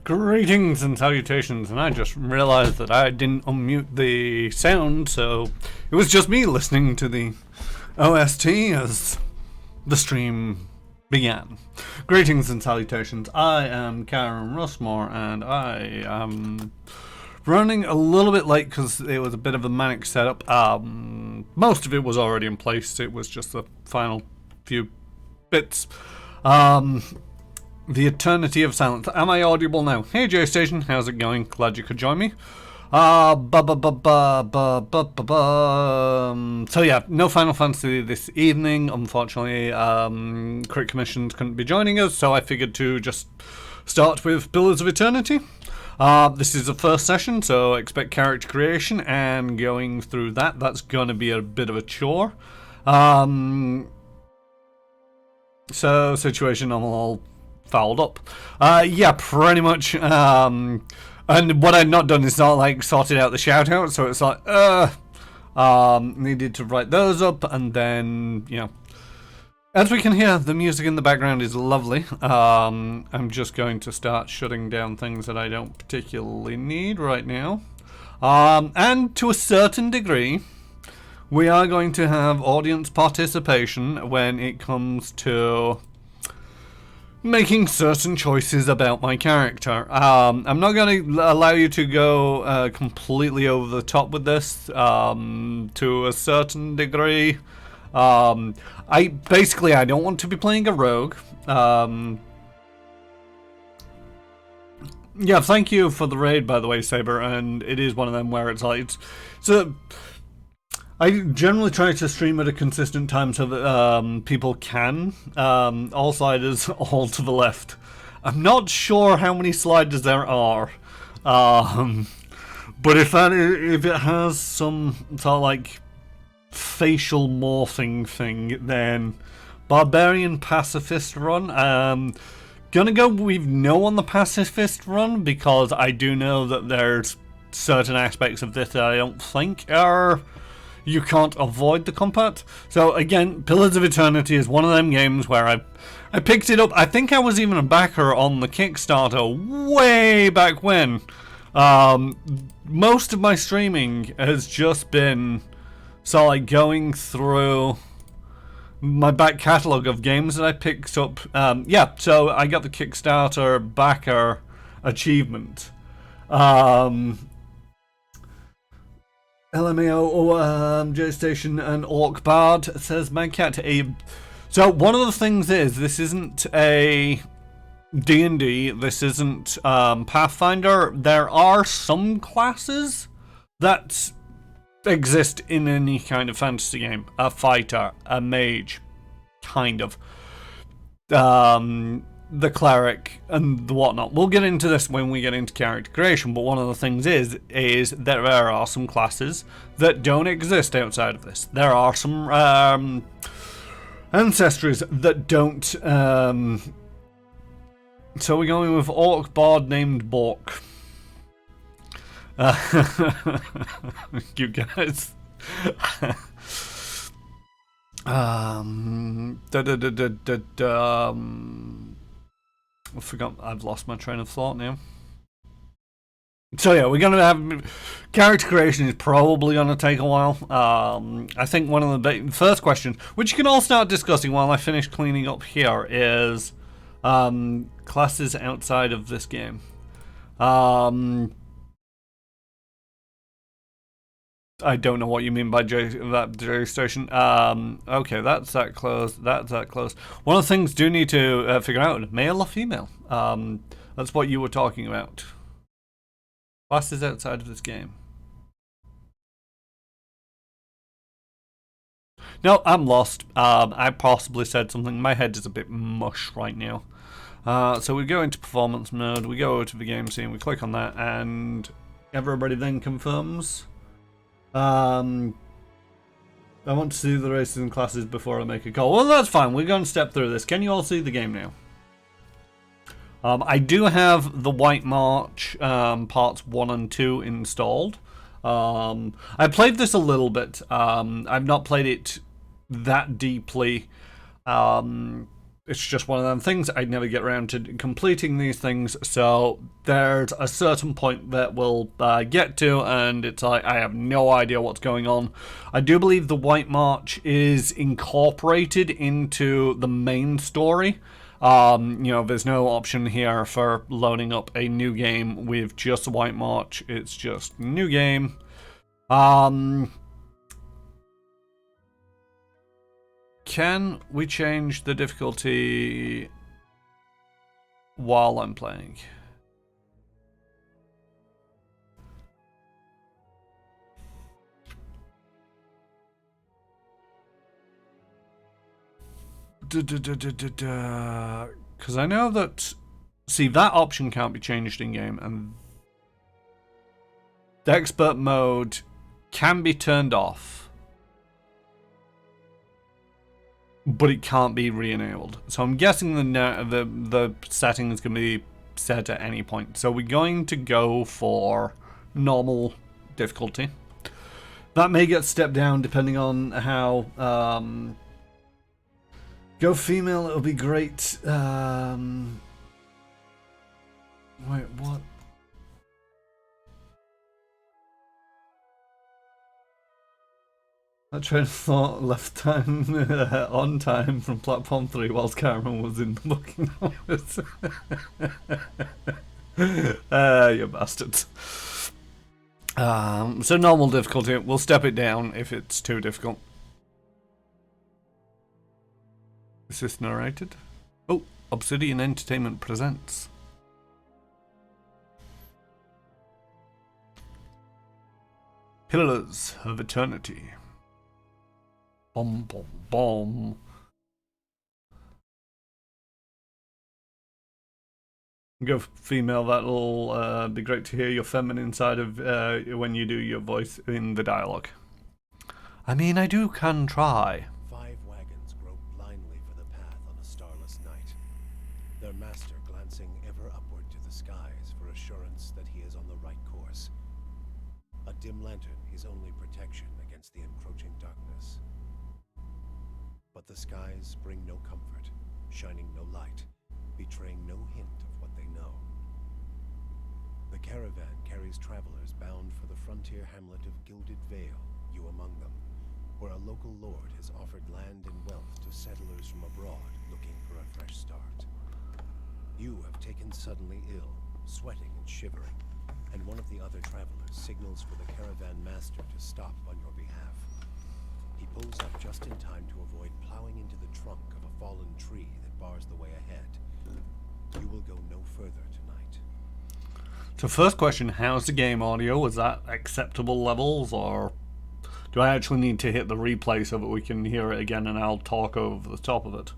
Greetings and salutations, and I just realized that I didn't unmute the sound, so it was just me listening to the OST as the stream began. Greetings and salutations, I am Karen Russmore, and I am running a little bit late because it was a bit of a manic setup. Most of it was already in place, it was just the final few bits. The Eternity of Silence. Am I audible now? Hey J-Station, how's it going? Glad you could join me. So yeah, no Final Fantasy this evening. Unfortunately, Crit Commissions couldn't be joining us, so I figured to just start with Pillars of Eternity. This is the first session, so expect character creation and going through that. That's going to be a bit of a chore. So situation I'm all fouled up. Yeah, pretty much. And what I'd not done is not like sorted out the shout out, so it's like needed to write those up, and then, you know, as we can hear, the music in the background is lovely. I'm just going to start shutting down things that I don't particularly need right now. And to a certain degree, we are going to have audience participation when it comes to making certain choices about my character. I'm not going to allow you to go completely over the top with this, to a certain degree. I don't want to be playing a rogue. Yeah, thank you for the raid, by the way, Saber, and it is one of them where it's like, I generally try to stream at a consistent time so that people can. All sliders, all to the left. I'm not sure how many sliders there are, but if it has some sort of like facial morphing thing, then Barbarian Pacifist run. Gonna go with no on the Pacifist run because I do know that there's certain aspects of this that I don't think are. You can't avoid the combat. So again, Pillars of Eternity is one of them games where I picked it up. I think I was even a backer on the Kickstarter way back when. Most of my streaming has just been like going through my back catalogue of games that I picked up. Yeah, so I got the Kickstarter backer achievement. LMAO, J-Station and Orc Bard says Magcat. So one of the things is, this isn't a D&D, this isn't Pathfinder. There are some classes that exist in any kind of fantasy game. A fighter, a mage, kind of. The cleric and the whatnot. We'll get into this when we get into character creation, but one of the things is there are some classes that don't exist outside of this. There are some ancestries that don't. So we're going with Orc Bard named Bork. You guys. I forgot. I've lost my train of thought now. So yeah, we're gonna have character creation is probably gonna take a while. I think one of the first questions, which you can all start discussing while I finish cleaning up here, is classes outside of this game. I don't know what you mean by J-Station. Okay, that's that close. That's that close. One of the things do need to figure out, male or female. That's what you were talking about. Classes outside of this game. No, I'm lost. I possibly said something. My head is a bit mush right now. So we go into performance mode, we go to the game scene, we click on that, and everybody then confirms. I want to see the races and classes before I make a call. Well, that's fine. We're going to step through this. Can you all see the game now? I do have the White March parts 1 and 2 installed. I played this a little bit. I've not played it that deeply. it's just one of them things. I'd never get around to completing these things, so there's a certain point that we'll get to, and it's like I have no idea what's going on. I do believe the White March is incorporated into the main story. There's no option here for loading up a new game with just the White March. It's just new game. Can we change the difficulty while I'm playing? Because I know that... See, that option can't be changed in-game, and the expert mode can be turned off, but it can't be re-enabled. So I'm guessing the settings can be set at any point. So we're going to go for normal difficulty. That may get stepped down depending on how... Go female, it'll be great. Wait, what? That train of thought left time on time from platform 3 whilst Karen was in the booking office. You bastards. So normal difficulty, we'll step it down if it's too difficult. Is this narrated? Oh, Obsidian Entertainment presents. Pillars of Eternity. Bom bom bom. Go female, that'll be great to hear your feminine side of when you do your voice in the dialogue. I mean, I can try. Their master glancing ever upward to the skies for assurance that he is on the right course. A dim lantern his only protection against the encroaching darkness. But the skies bring no comfort, shining no light, betraying no hint of what they know. The caravan carries travelers bound for the frontier hamlet of Gilded Veil, you among them, where a local lord has offered land and wealth to settlers from abroad looking for a fresh start. You have taken suddenly ill, sweating and shivering, and one of the other travelers signals for the caravan master to stop on your behalf. He pulls up just in time to avoid plowing into the trunk of a fallen tree that bars the way ahead. You will go no further tonight. So first question, how's the game audio? Is that acceptable levels, or do I actually need to hit the replay so that we can hear it again and I'll talk over the top of it?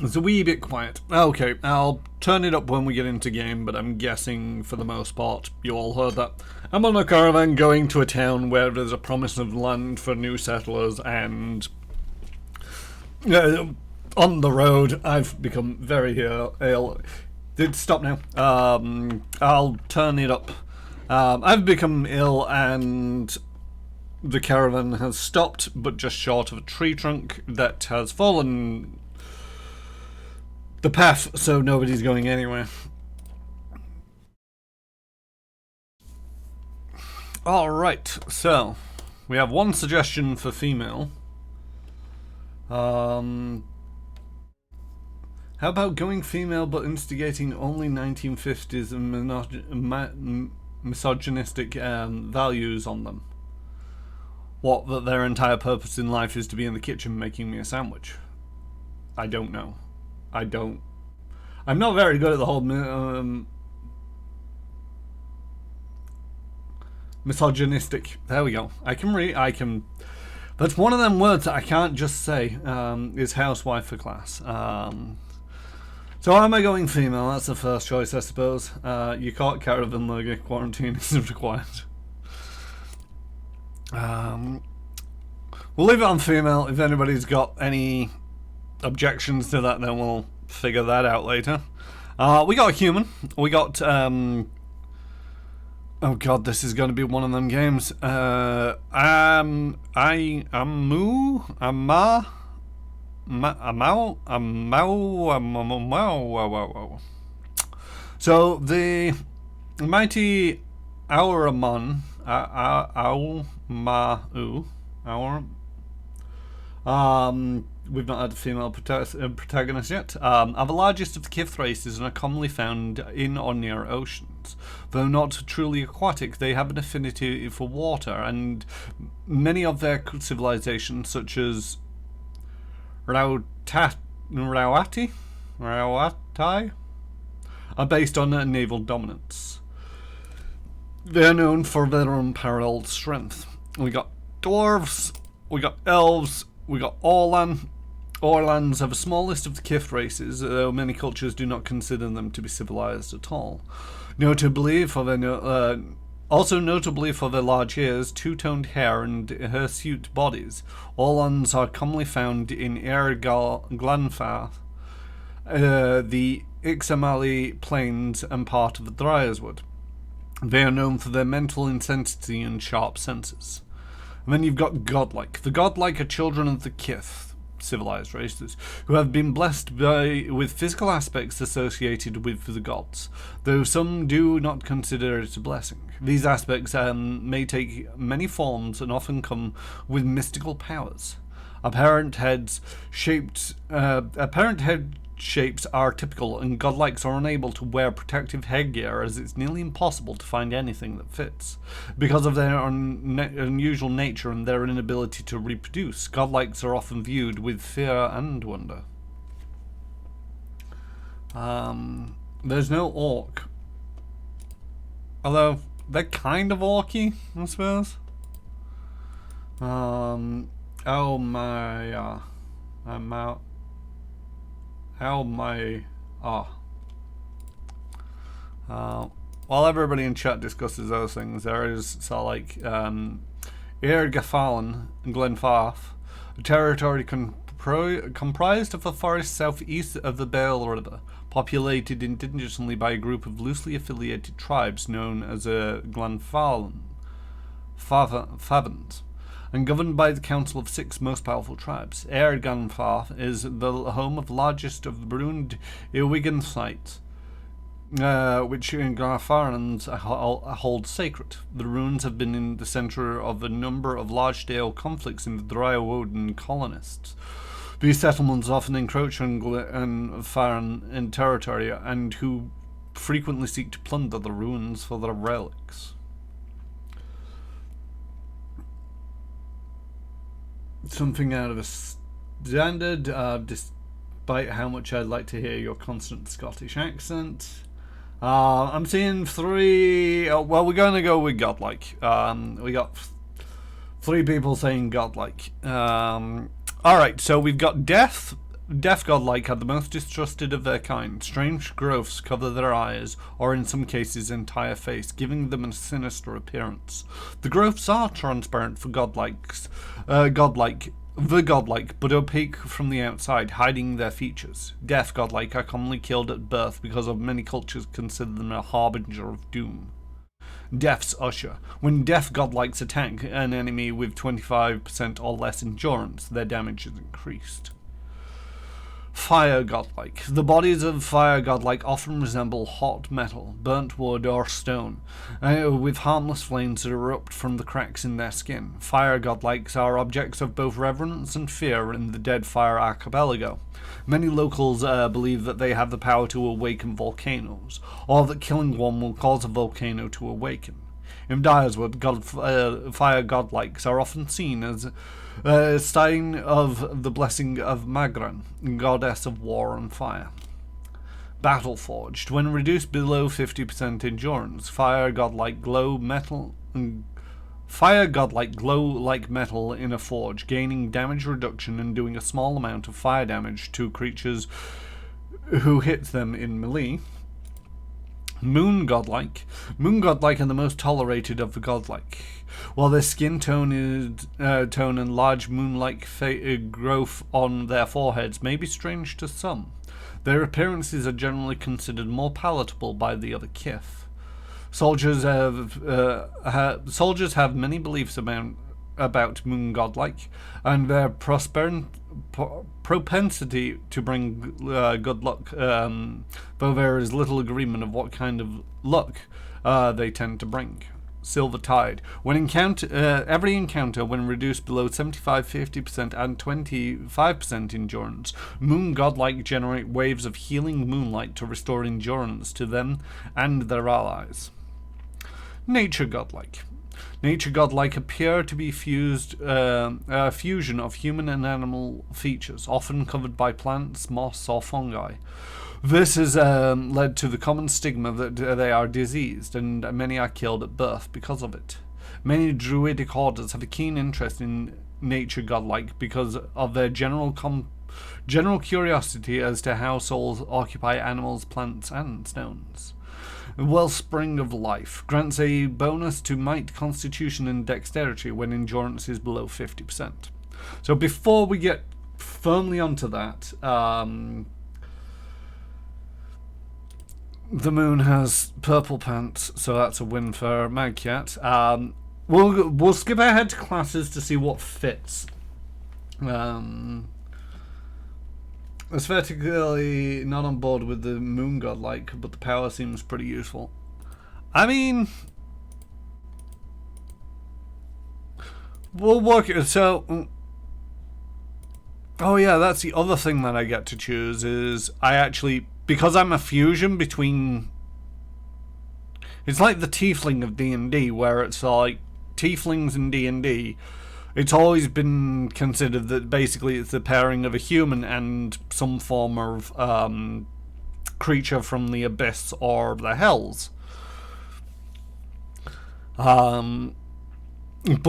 It's a wee bit quiet. Okay, I'll turn it up when we get into game, but I'm guessing for the most part you all heard that. I'm on a caravan going to a town where there's a promise of land for new settlers, and on the road I've become very ill. Stop now. I'll turn it up. I've become ill and the caravan has stopped, but just short of a tree trunk that has fallen the path, so nobody's going anywhere. Alright, so we have one suggestion for female. How about going female but instigating only 1950s and misogynistic values on them? What, that their entire purpose in life is to be in the kitchen making me a sandwich? I don't know. I'm not very good at the whole misogynistic. There we go. I can. That's one of them words that I can't just say. Is housewife for class. So am I going female? That's the first choice, I suppose. You caught caravan lurgy. Quarantine isn't required. We'll leave it on female. If anybody's got any objections to that, then we'll figure that out later. We got a human. We got Oh god, this is going to be one of them games. So the mighty Auramon, we've not had a female protagonist yet, are the largest of the Kiff Races and are commonly found in or near oceans. Though not truly aquatic, they have an affinity for water, and many of their civilizations, such as Rauati, are based on naval dominance. They are known for their unparalleled strength. We got dwarves, we got elves, we got Orlan. Orlans are the smallest of the Kiff races, though many cultures do not consider them to be civilized at all. Also notably for their large ears, two-toned hair, and hirsute bodies, Orlans are commonly found in Glanfath, the Ixamali Plains, and part of the Dryaswood. They are known for their mental intensity and sharp senses. And then you've got godlike. The godlike are children of the Kith, civilized races, who have been blessed with physical aspects associated with the gods, though some do not consider it a blessing. These aspects may take many forms and often come with mystical powers. Apparent head shapes are typical, and godlikes are unable to wear protective headgear, as it's nearly impossible to find anything that fits. Because of their unusual nature and their inability to reproduce, godlikes are often viewed with fear and wonder. There's no orc. Although, they're kind of orky, I suppose. I'm out. While everybody in chat discusses those things, there is sort of like Irgafallen and Glenfarth, a territory comprised of a forest southeast of the Bale River, populated indigenously by a group of loosely affiliated tribes known as Glenfarlen Favans, and governed by the council of 6 most powerful tribes. Glenfarth is the home of the largest of the ruined Iwigan sites, which Glenfarans hold sacred. The ruins have been in the centre of a number of large-scale conflicts in the Drywoden colonists. These settlements often encroach on Glenfarn territory, and who frequently seek to plunder the ruins for their relics. Something out of a standard, despite how much I'd like to hear your constant Scottish accent. I'm seeing 3. Well, we're going to go with godlike. We got 3 people saying godlike. Alright, so we've got death. Deaf godlike are the most distrusted of their kind. Strange growths cover their eyes, or in some cases entire face, giving them a sinister appearance. The growths are transparent for godlike, but opaque from the outside, hiding their features. Deaf godlike are commonly killed at birth because of many cultures consider them a harbinger of doom. Death's Usher. When deaf godlikes attack an enemy with 25% or less endurance, their damage is increased. Fire godlike. The bodies of fire godlike often resemble hot metal, burnt wood, or stone, with harmless flames that erupt from the cracks in their skin. Fire godlikes are objects of both reverence and fear in the Dead Fire Archipelago. Many locals believe that they have the power to awaken volcanoes, or that killing one will cause a volcano to awaken. In Dyerswood, fire godlikes are often seen as sign of the blessing of Magran, goddess of war and fire. Battle forged. When reduced below 50% endurance, fire godlike glow like metal in a forge, gaining damage reduction and doing a small amount of fire damage to creatures who hit them in melee. Moon godlike. Moon godlike are the most tolerated of the godlike. While their skin tone and large moon-like growth on their foreheads may be strange to some, their appearances are generally considered more palatable by the other Kiff. Soldiers have many beliefs about moon godlike, and their propensity to bring good luck, though there is little agreement of what kind of luck they tend to bring. Silver Tide. Every encounter, when reduced below 75, 50%, and 25% endurance, moon godlike generate waves of healing moonlight to restore endurance to them and their allies. Nature godlike. Nature godlike appear to be a fusion of human and animal features, often covered by plants, moss, or fungi. This has led to the common stigma that they are diseased, and many are killed at birth because of it. Many druidic orders have a keen interest in nature godlike because of their general curiosity as to how souls occupy animals, plants, and stones. Wellspring of Life grants a bonus to might, constitution, and dexterity when endurance is below 50%. So before we get firmly onto that, the moon has purple pants, so that's a win for Magcat. We'll skip ahead to classes to see what fits. Aesthetically not on board with the moon godlike, but the power seems pretty useful. I mean, we'll work it. So, oh yeah, that's the other thing that I get to choose is because I'm a fusion between. It's like the tiefling of D&D, where it's like tieflings in D&D. It's always been considered that basically it's the pairing of a human and some form of creature from the abyss or the hells. But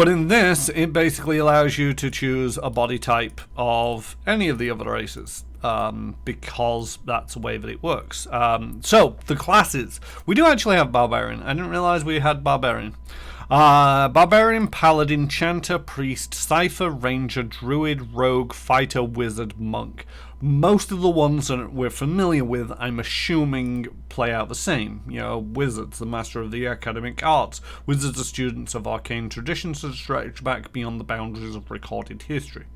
in this, it basically allows you to choose a body type of any of the other races, because that's the way that it works. So, the classes. We do actually have Barbarian. I didn't realize we had Barbarian. Barbarian, Paladin, Chanter, Priest, Cypher, Ranger, Druid, Rogue, Fighter, Wizard, Monk. Most of the ones that we're familiar with, I'm assuming, play out the same. You know, Wizards, the master of the academic arts. Wizards are students of arcane traditions that stretch back beyond the boundaries of recorded history.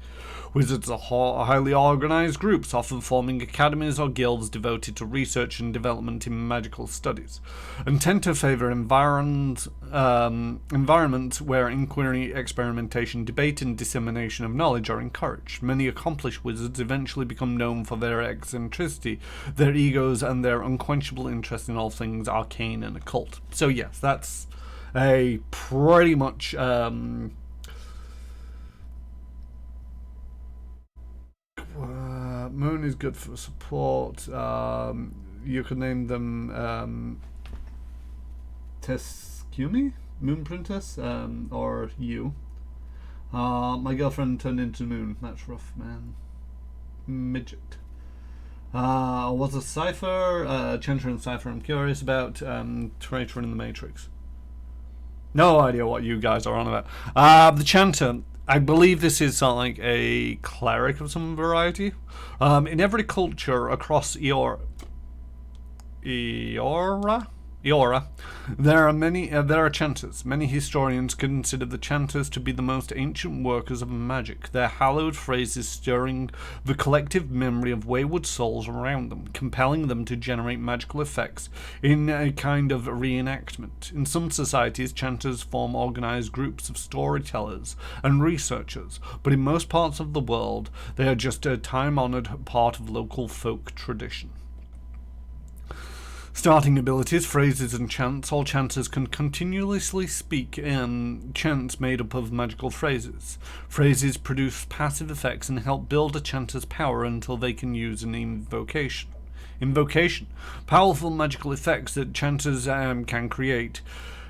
Wizards are highly organized groups, often forming academies or guilds devoted to research and development in magical studies, and tend to favor environments where inquiry, experimentation, debate, and dissemination of knowledge are encouraged. Many accomplished wizards eventually become known for their eccentricity, their egos, and their unquenchable interest in all things arcane and occult. So yes, that's a pretty much Moon is good for support. You could name them Teskumi, Moon Princess, or you. My girlfriend turned into Moon. That's rough, man. Midget. Was a Cypher, Chanter and Cypher. I'm curious about Traitor in the Matrix. No idea what you guys are on about. The Chanter. I believe this is like a cleric of some variety. In every culture across Eora, there are chanters. Many historians consider the chanters to be the most ancient workers of magic, their hallowed phrases stirring the collective memory of wayward souls around them, compelling them to generate magical effects in a kind of reenactment. In some societies, chanters form organized groups of storytellers and researchers, but in most parts of the world, they are just a time-honored part of local folk tradition. Starting abilities, phrases, and chants. All chanters can continuously speak in chants made up of magical phrases. Phrases produce passive effects and help build a chanter's power until they can use an invocation. Powerful magical effects that chanters can create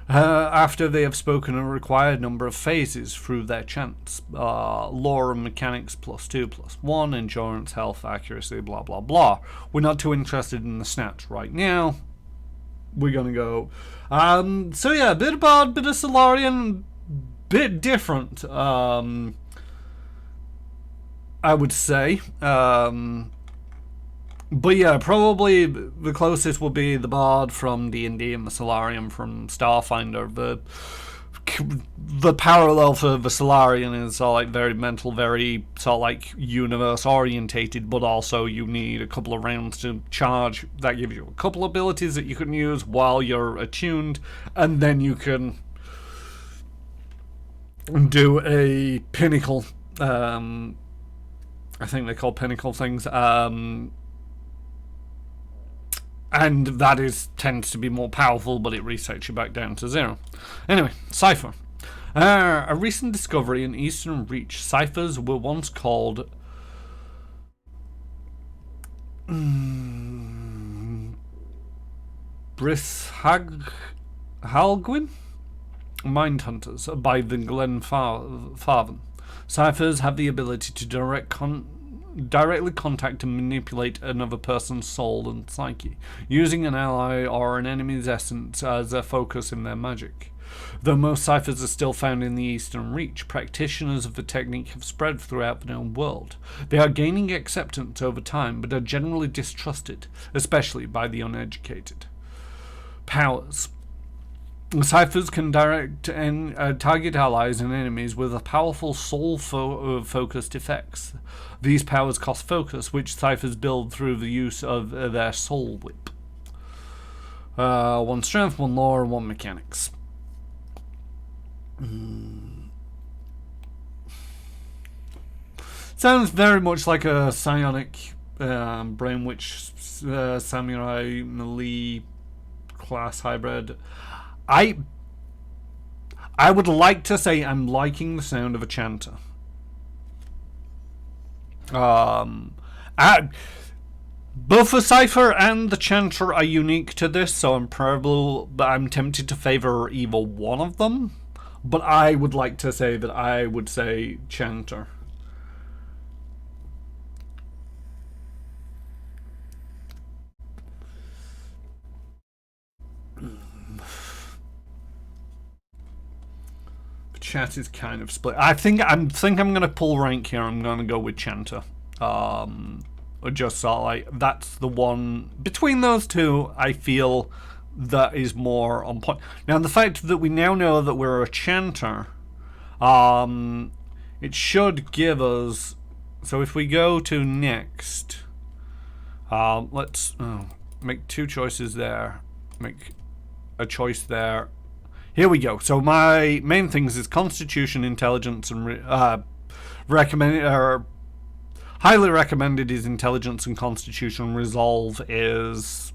after they have spoken a required number of phases through their chants. Lore and mechanics +2/+1, endurance, health, accuracy, blah blah blah. We're not too interested in the stats right now. We're gonna go. So yeah, bit of Bard, bit of Solarian, bit different. I would say. But yeah, probably the closest will be the Bard from D&D and the Solarian from Starfinder. The parallel for the Solarian is sort of like very mental, very sort of like universe orientated, but also you need a couple of rounds to charge. That gives you a couple abilities that you can use while you're attuned, and then you can do a pinnacle. I think they call pinnacle things. And that tends to be more powerful, but it resets you back down to 0. Anyway, Cypher. A recent discovery in Eastern Reach. Ciphers were once called Brishalgwyn Mind Hunters by the Glenfarven. Ciphers have the ability to directly contact and manipulate another person's soul and psyche, using an ally or an enemy's essence as their focus in their magic. Though most ciphers are still found in the Eastern Reach, practitioners of the technique have spread throughout the known world. They are gaining acceptance over time, but are generally distrusted, especially by the uneducated. Powers. Ciphers can direct and target allies and enemies with a powerful soul-focused effects. These powers cost focus, which ciphers build through the use of their soul whip. 1 strength, 1 lore, and 1 mechanics. Sounds very much like a psionic brain witch samurai melee class hybrid. I would like to say I'm liking the sound of a Chanter. Both the Cypher and the Chanter are unique to this, so I'm tempted to favor either one of them. But I would like to say that I would say Chanter. Chat is kind of split. I think I'm gonna pull rank here. I'm gonna go with Chanter. Or just sort of like that's the one between those two. I feel that is more on point. Now the fact that we now know that we're a Chanter, it should give us. So if we go to next, let's make 2 choices there. Make a choice there. Here we go. So my main things is Constitution, Intelligence, and highly recommended is Intelligence and Constitution. Resolve is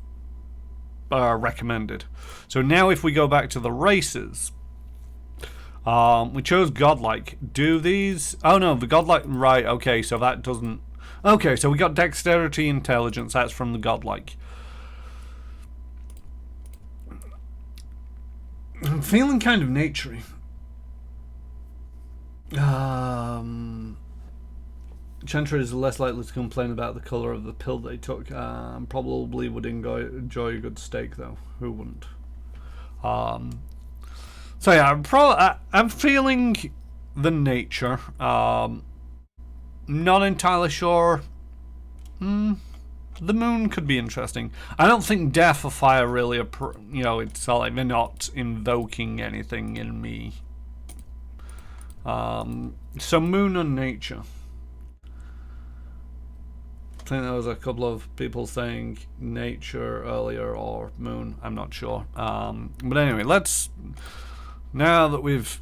recommended. So now if we go back to the races, we chose Godlike. Do these? Oh no, the Godlike. Right. Okay. So that doesn't. Okay. So we got Dexterity, Intelligence. That's from the Godlike. I'm feeling kind of naturey. Chanter is less likely to complain about the colour of the pill they took. Probably would enjoy a good steak, though. Who wouldn't? So yeah, I'm feeling the nature. Not entirely sure. The moon could be interesting. I don't think death or fire really, it's like they're not invoking anything in me. So moon and nature. I think there was a couple of people saying nature earlier or moon. I'm not sure. But anyway, now that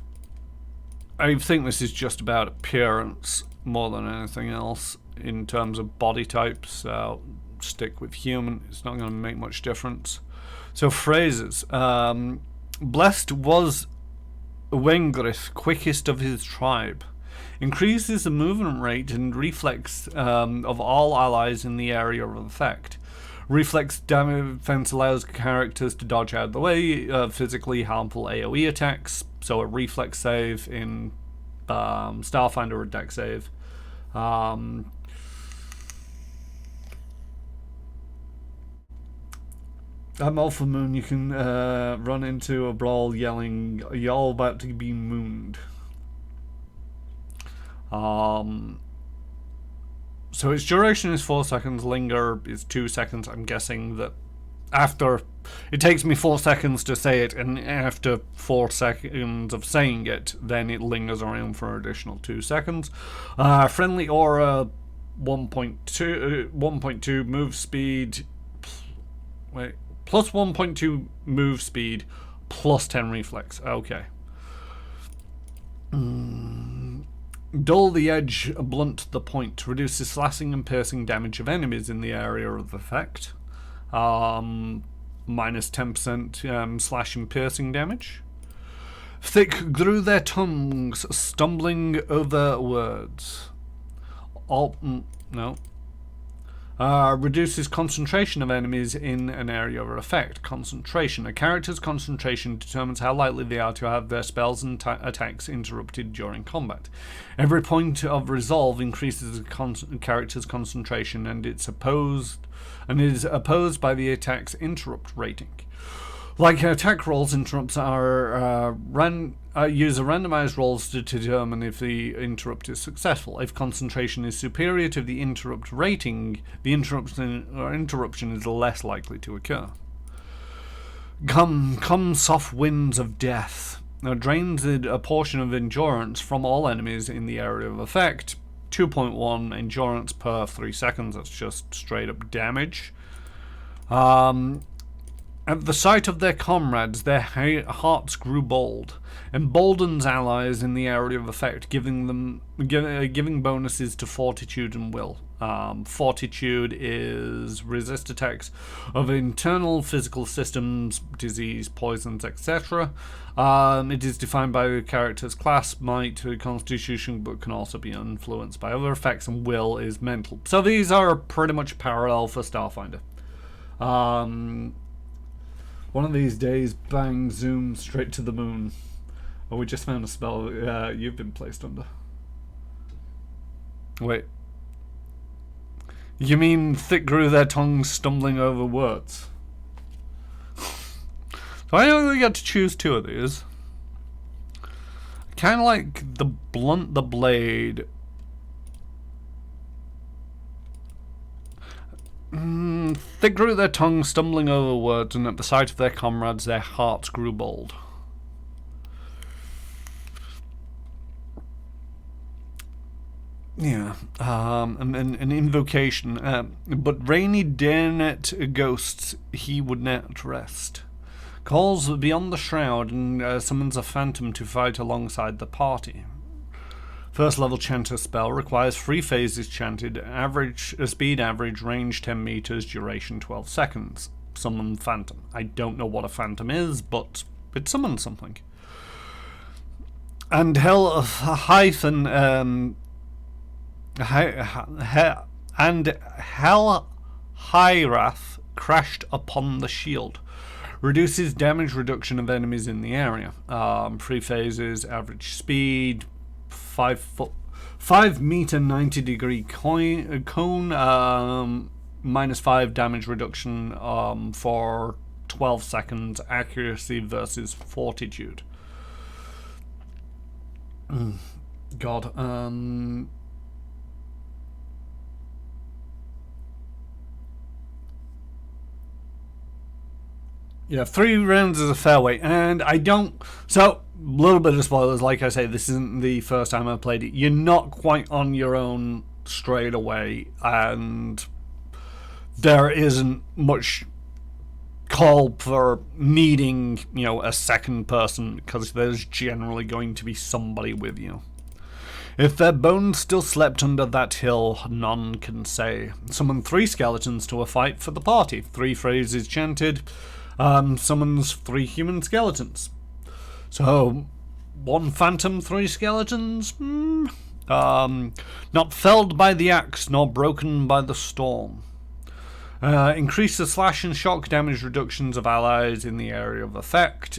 I think this is just about appearance more than anything else in terms of body types. So stick with human. It's not going to make much difference. So phrases. Blessed was Wengrith, quickest of his tribe. Increases the movement rate and reflex of all allies in the area of effect. Reflex defense allows characters to dodge out of the way of physically harmful AoE attacks. So a reflex save in Starfinder or deck save. At Alpha Moon, you can run into a brawl yelling, "Y'all about to be mooned." So its duration is 4 seconds, linger is 2 seconds. I'm guessing that after it takes me 4 seconds to say it, and after 4 seconds of saying it, then it lingers around for an additional 2 seconds. Friendly aura 1.2 move speed. Wait, plus 1.2 move speed, plus 10 reflex. Okay. Dull the edge, blunt the point. Reduces slashing and piercing damage of enemies in the area of effect. Minus 10% slash and piercing damage. Thick grew their tongues, stumbling over words. No. Reduces concentration of enemies in an area of effect. Concentration. A character's concentration determines how likely they are to have their spells and attacks interrupted during combat. Every point of resolve increases a character's concentration, and is opposed by the attack's interrupt rating. Like attack rolls, interrupts are use a randomized rolls to determine if the interrupt is successful. If concentration is superior to the interrupt rating, the interruption is less likely to occur. Come, soft winds of death. Now drains a portion of endurance from all enemies in the area of effect. 2.1 endurance per 3 seconds. That's just straight up damage. At the sight of their comrades, their hearts grew bold. Emboldens allies in the area of effect, giving bonuses to fortitude and will. Fortitude is resist attacks of internal physical systems, disease, poisons, etc. It is defined by the character's class, might, constitution, but can also be influenced by other effects, and will is mental. So these are pretty much parallel for Starfinder. One of these days, bang, zoom, straight to the moon. Oh, we just found a spell you've been placed under. Wait. You mean thick grew their tongues stumbling over words? So I only get to choose 2 of these. Kind of like the blunt the blade. Thick grew their tongues, stumbling over words, and at the sight of their comrades, their hearts grew bold. Yeah, an invocation. But rainy Darenet ghosts, he would not rest. Calls beyond the shroud and summons a phantom to fight alongside the party. First level Chanter spell requires 3 phases chanted, speed average, range 10 meters, duration 12 seconds. Summon phantom. I don't know what a phantom is, but it summons something. And Hell Hirath crashed upon the shield. Reduces damage reduction of enemies in the area. 3 phases, average speed, 5 meter 90 degree cone, minus 5 damage reduction for 12 seconds, accuracy versus fortitude. God. Yeah, 3 rounds is a fair way, and I don't. So, a little bit of spoilers. Like I say, this isn't the first time I've played it. You're not quite on your own straight away, and there isn't much call for needing, a second person, because there's generally going to be somebody with you. If their bones still slept under that hill, none can say. Summon 3 skeletons to a fight for the party. 3 phrases chanted. Summons 3 human skeletons. So, 1 phantom, 3 skeletons? Not felled by the axe, nor broken by the storm. Increase the slash and shock damage reductions of allies in the area of effect.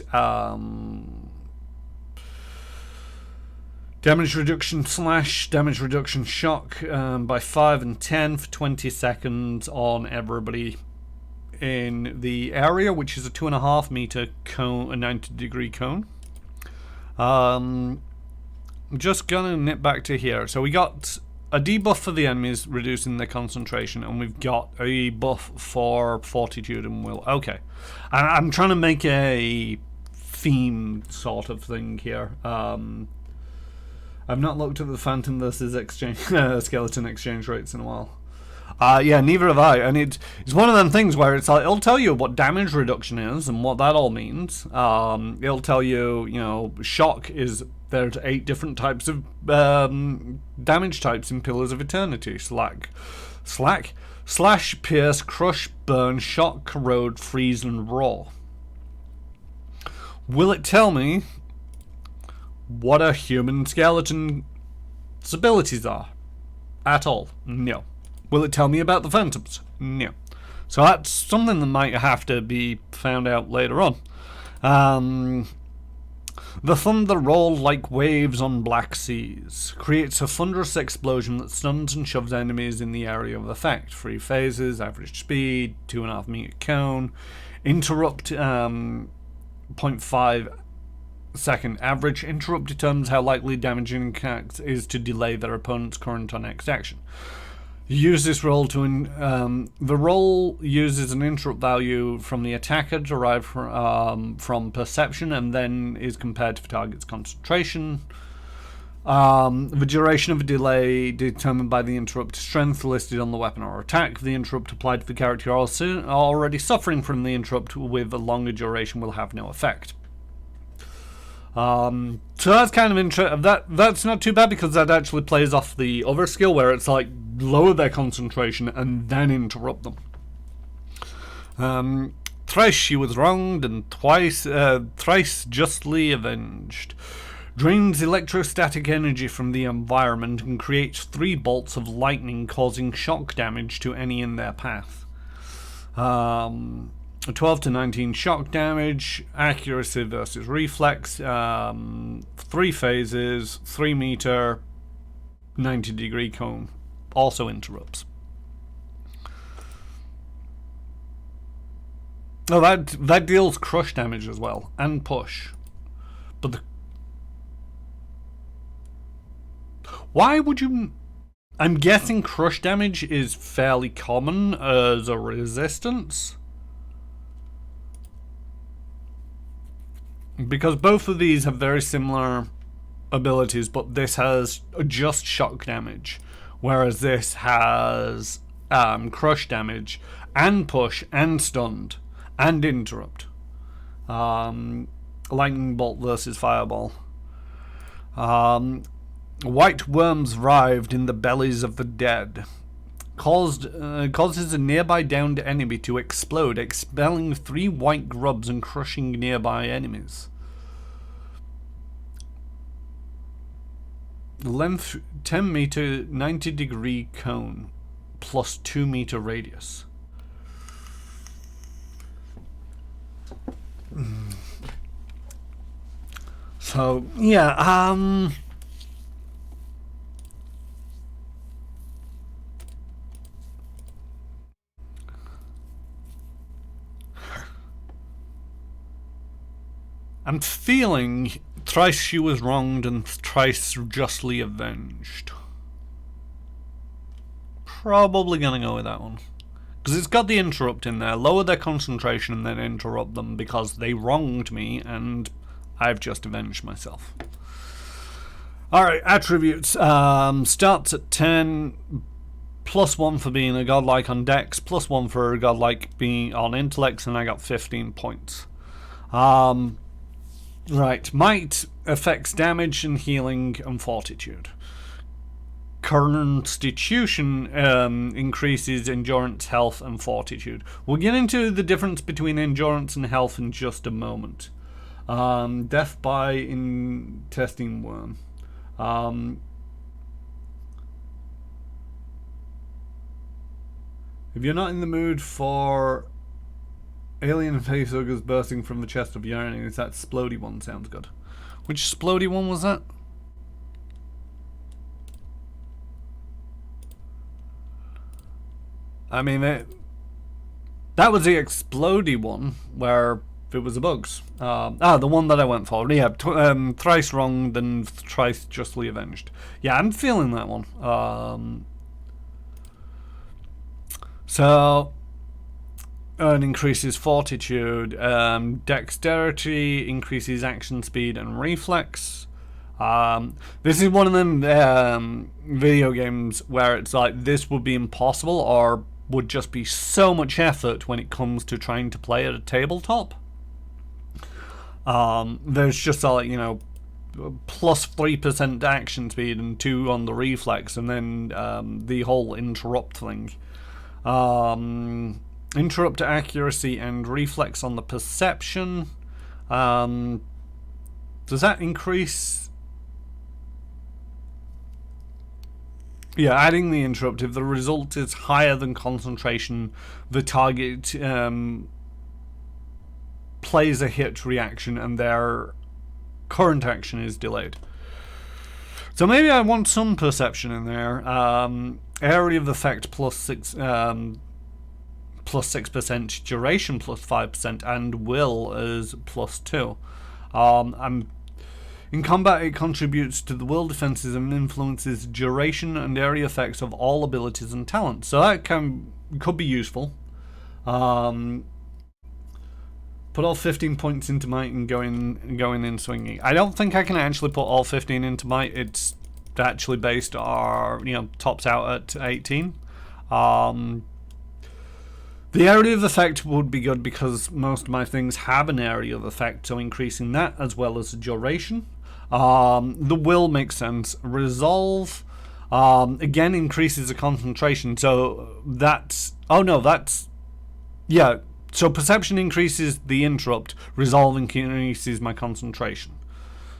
Damage reduction slash, damage reduction shock by 5 and 10 for 20 seconds on everybody in the area, which is a 2.5 meter cone, a 90 degree cone. I'm just gonna nip back to here. So we got a debuff for the enemies, reducing their concentration, and we've got a buff for fortitude and will. Okay. I'm trying to make a theme sort of thing here. I've not looked at the Phantom versus Skeleton exchange rates in a while. Yeah, neither have I. And it's one of them things where it's like, it'll tell you what damage reduction is and what that all means. It'll tell you, you know, shock is, there's 8 different types of damage types in Pillars of Eternity. Slash, pierce, crush, burn, shock, corrode, freeze, and roar. Will it tell me what a human skeleton's abilities are? At all? No. Will it tell me about the Phantoms? No. So that's something that might have to be found out later on. The thunder rolled like waves on black seas. Creates a thunderous explosion that stuns and shoves enemies in the area of effect. 3 phases, average speed, 2.5 meter cone. Interrupt, 0.5 second average. Interrupt determines how likely damaging attack is to delay their opponent's current or next action. Use this roll to the roll uses an interrupt value from the attacker derived from perception, and then is compared to the target's concentration. The duration of a delay determined by the interrupt strength listed on the weapon or attack. The interrupt applied to the character also already suffering from the interrupt with a longer duration will have no effect. So that's kind of interesting. That's not too bad, because that actually plays off the other skill where it's like lower their concentration and then interrupt them. Thrice she was wronged and thrice justly avenged. Drains electrostatic energy from the environment and creates 3 bolts of lightning, causing shock damage to any in their path. 12 to 19 shock damage, accuracy versus reflex, 3 phases, 3 meter, 90 degree cone. Also interrupts. Oh, that deals crush damage as well, and push. But why would you... I'm guessing crush damage is fairly common as a resistance. Because both of these have very similar abilities, but this has just shock damage, whereas this has crush damage, and push, and stunned, and interrupt. Lightning bolt versus fireball. White worms writhed in the bellies of the dead. Causes a nearby downed enemy to explode, expelling 3 white grubs and crushing nearby enemies. Length 10 meter, 90 degree cone, plus 2 meter radius. So yeah, I'm feeling thrice she was wronged and thrice justly avenged. Probably gonna go with that one. Because it's got the interrupt in there. Lower their concentration and then interrupt them because they wronged me and I've just avenged myself. Alright, attributes. Starts at 10. +1 for being a godlike on dex. +1 for a godlike being on intellects. And I got 15 points. Right, might affects damage and healing and fortitude. Constitution increases endurance, health, and fortitude. We'll get into the difference between endurance and health in just a moment. Death by intestine worm. If you're not in the mood for alien facehuggers bursting from the chest of your enemies, that splody one sounds good. Which splody one was that? I mean, that was the explody one, where it was the bugs. The one that I went for. Yeah, thrice wrong, then thrice justly avenged. Yeah, I'm feeling that one. So, increases fortitude, dexterity, increases action speed and reflex. This is one of them video games where it's like this would be impossible or would just be so much effort when it comes to trying to play at a tabletop. There's just like, you know, plus 3% action speed and 2 on the reflex, and then the whole interrupt thing. Interrupt accuracy and reflex on the perception. Does that increase? Yeah, adding the interrupt. If the result is higher than concentration, the target plays a hit reaction and their current action is delayed. So maybe I want some perception in there. Area of effect plus 6%, duration plus 5%, and will is plus 2. In combat, it contributes to the will defenses and influences duration and area effects of all abilities and talents. So that could be useful. Put all 15 points into might and going in swinging. I don't think I can actually put all 15 into might. It's actually based on, you know, tops out at 18. The area of effect would be good because most of my things have an area of effect, so increasing that as well as the duration. The will makes sense. Resolve again increases the concentration, so that's so perception increases the interrupt, resolve increases my concentration,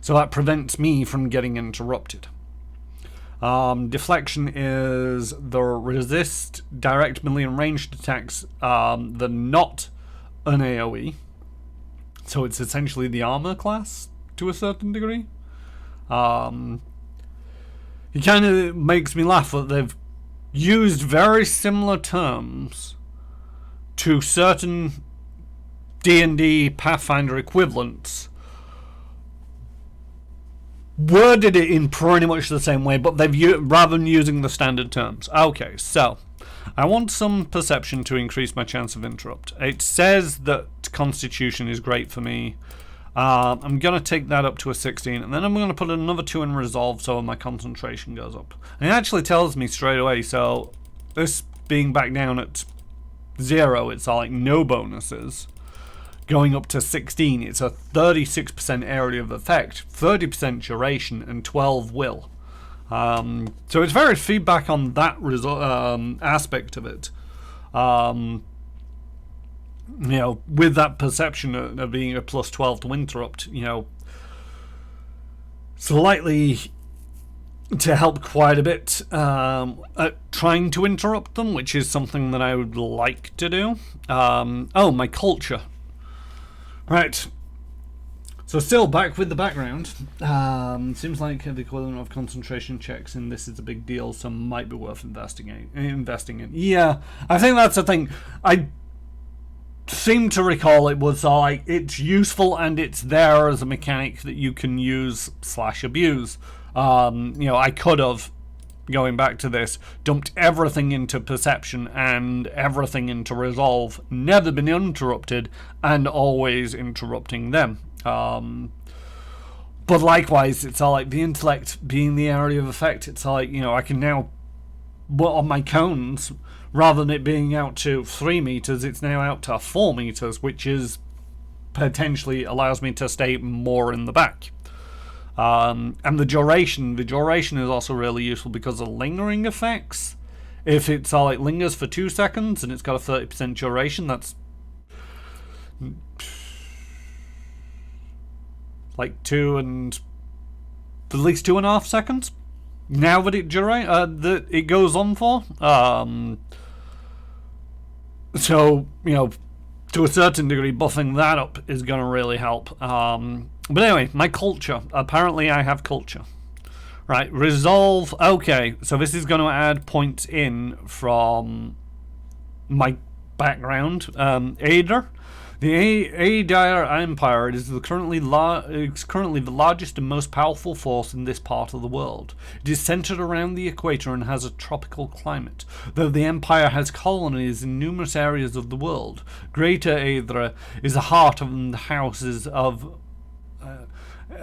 so that prevents me from getting interrupted. Deflection is the resist direct melee and ranged attacks the not an AoE, so it's essentially the armor class to a certain degree. It kind of makes me laugh that they've used very similar terms to certain D&D Pathfinder equivalents, worded it in pretty much the same way, but they've rather than using the standard terms. Okay, so I want some perception to increase my chance of interrupt. It says that Constitution is great for me. I'm going to take that up to a 16, and then I'm going to put another 2 in Resolve so my concentration goes up. And it actually tells me straight away, so this being back down at 0, it's all like no bonuses. Going up to 16, it's a 36% area of effect, 30% duration, and 12 will. So it's very feedback on that aspect of it. You know, with that perception of being a plus 12 to interrupt, you know, slightly to help quite a bit at trying to interrupt them, which is something that I would like to do. My culture. Right. So still back with the background. Seems like the equivalent of concentration checks in this is a big deal, so might be worth investing in. Yeah, I think that's the thing. I seem to recall it was like it's useful and it's there as a mechanic that you can use / abuse. You know, I could have, going back to this, dumped everything into perception and everything into resolve, never been interrupted, and always interrupting them. But likewise, it's all like the intellect being the area of effect. It's like, you know, I can now, on my cones, rather than it being out to 3 meters, it's now out to 4 meters, which is potentially allows me to stay more in the back. And the duration is also really useful because of lingering effects. If it's all like lingers for 2 seconds and it's got a 30% duration, that's like at least 2.5 seconds. Now that it goes on for. So, you know, to a certain degree, buffing that up is going to really help. But anyway, my culture. Apparently I have culture. Right, resolve. Okay, so this is going to add points in from my background. Aedra. The Aedra Empire is currently the largest and most powerful force in this part of the world. It is centered around the equator and has a tropical climate. Though the Empire has colonies in numerous areas of the world, Greater Aedra is the heart and houses of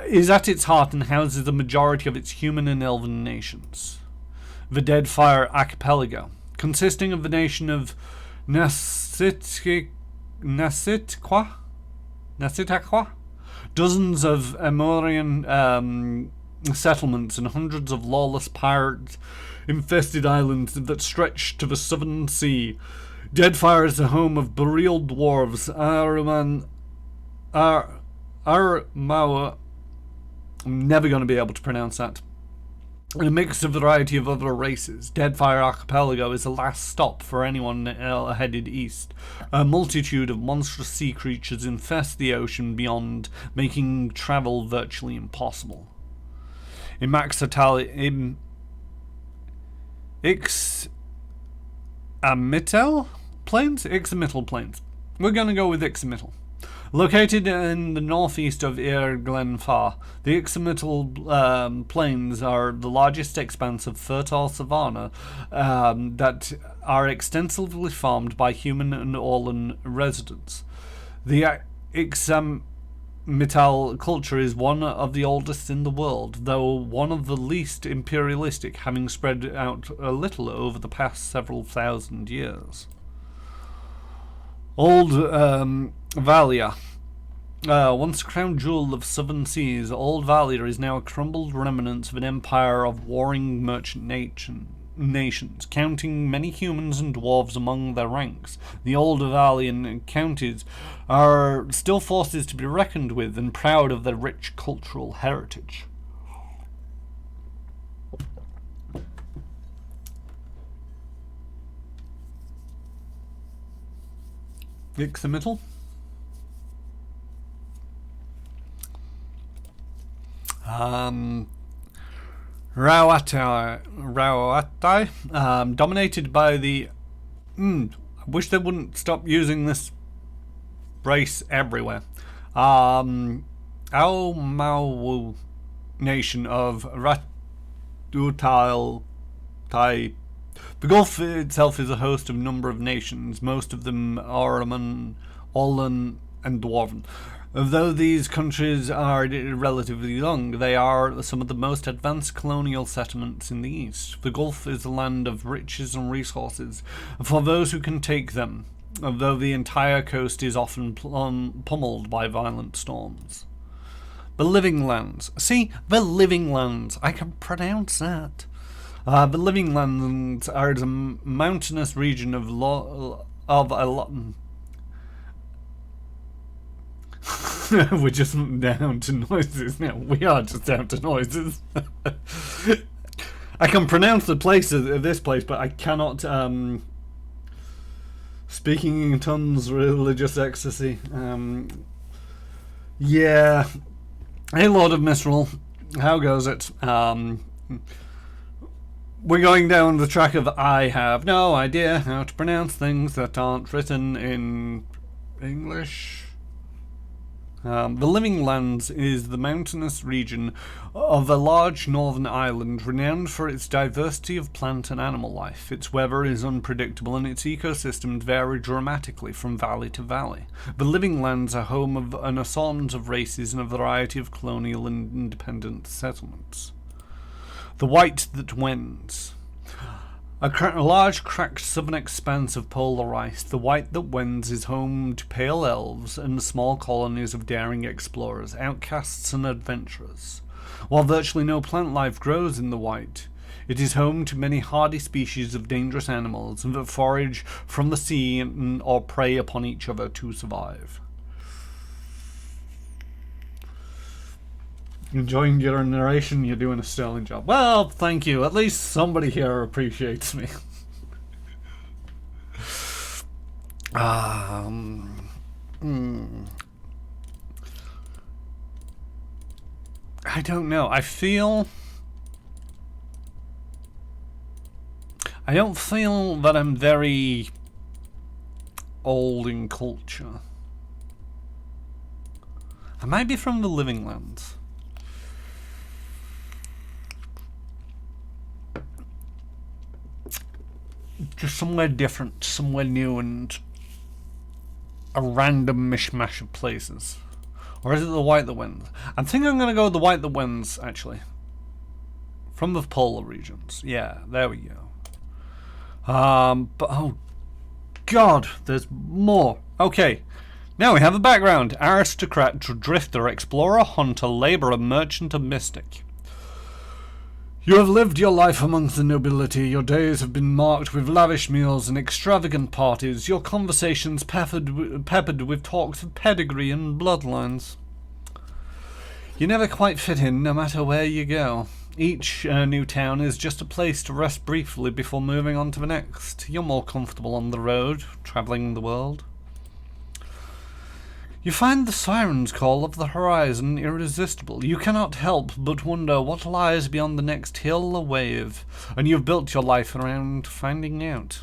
is at its heart and houses the majority of its human and elven nations. The Deadfire Archipelago, consisting of the nation of Nasitaqua, dozens of Amorian settlements, and hundreds of lawless pirate-infested islands that stretch to the southern sea. Deadfire is the home of boreal dwarves, Armawa. I'm never going to be able to pronounce that. And a mixed variety of other races. Deadfire Archipelago is the last stop for anyone headed east. A multitude of monstrous sea creatures infest the ocean beyond, making travel virtually impossible. Ixamital Plains? We're going to go with Ixamital. Located in the northeast of Glenfar, the Ixamital Plains are the largest expanse of fertile savanna that are extensively farmed by human and Orlan residents. The Ixamital culture is one of the oldest in the world, though one of the least imperialistic, having spread out a little over the past several thousand years. Old Valia. Once a crown jewel of southern seas, Old Valia is now a crumbled remnant of an empire of warring merchant nations, counting many humans and dwarves among their ranks. The Old Valian counties are still forces to be reckoned with and proud of their rich cultural heritage. Ixamital. Rauatai, dominated by the... I wish they wouldn't stop using this race everywhere. Aomau nation of Ratutal Tai. The Gulf itself is a host of a number of nations, most of them Orlan, and Dwarven. Although these countries are relatively young, they are some of the most advanced colonial settlements in the East. The Gulf is a land of riches and resources for those who can take them, although the entire coast is often pummeled by violent storms. The Living Lands. See, the Living Lands. I can pronounce that. The Living Lands are a mountainous region of a lot. We're just down to noises now. We are just down to noises. I can pronounce the place of this place, but I cannot. Speaking in tongues, religious ecstasy. Yeah. Hey, Lord of Mistral, how goes it? We're going down the track of I have no idea how to pronounce things that aren't written in English. The Living Lands is the mountainous region of a large northern island renowned for its diversity of plant and animal life. Its weather is unpredictable and its ecosystems vary dramatically from valley to valley. The Living Lands are home of an assortment of races and a variety of colonial and independent settlements. The White That Wends. A large, cracked southern expanse of polar ice, the White That Wends is home to pale elves and small colonies of daring explorers, outcasts and adventurers. While virtually no plant life grows in the White, it is home to many hardy species of dangerous animals that forage from the sea or prey upon each other to survive. Enjoying your narration, you're doing a sterling job. Well, thank you. At least somebody here appreciates me. I don't know. I don't feel that I'm very old in culture. I might be from the Living Lands. Just somewhere different, somewhere new, and a random mishmash of places. Or is it the White that wins? I think I'm going to go with the White that wins, actually. From the polar regions. Yeah, there we go. But oh god, there's more. Okay, now we have a background. Aristocrat, drifter, explorer, hunter, labourer, merchant, and mystic. You have lived your life amongst the nobility. Your days have been marked with lavish meals and extravagant parties. Your conversations peppered with talks of pedigree and bloodlines. You never quite fit in, no matter where you go. Each new town is just a place to rest briefly before moving on to the next. You're more comfortable on the road, travelling the world. You find the siren's call of the horizon irresistible. You cannot help but wonder what lies beyond the next hill or wave, and you've built your life around finding out.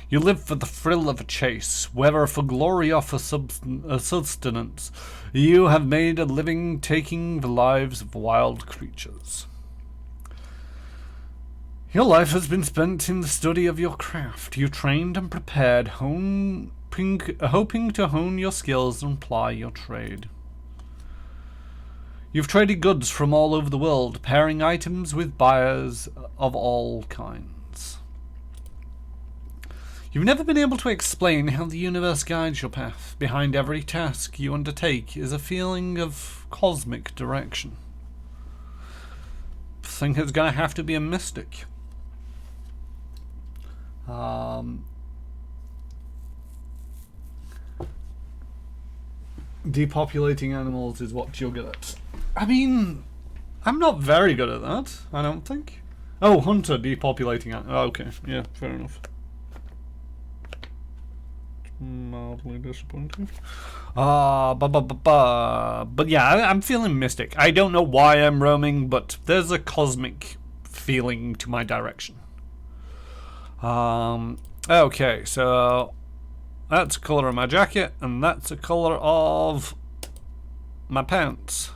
You live for the thrill of a chase, whether for glory or for sustenance. You have made a living taking the lives of wild creatures. Your life has been spent in the study of your craft. You trained and prepared, hoping to hone your skills and ply your trade. You've traded goods from all over the world, pairing items with buyers of all kinds. You've never been able to explain how the universe guides your path. Behind every task you undertake is a feeling of cosmic direction. I think it's going to have to be a mystic. Depopulating animals is what you're good at. I mean, I'm not very good at that, I don't think. Oh, hunter, depopulating animals. Okay, yeah, fair enough. Mildly disappointing. But yeah, I'm feeling mystic. I don't know why I'm roaming, but there's a cosmic feeling to my direction. Okay, so that's the colour of my jacket, and that's the colour of my pants.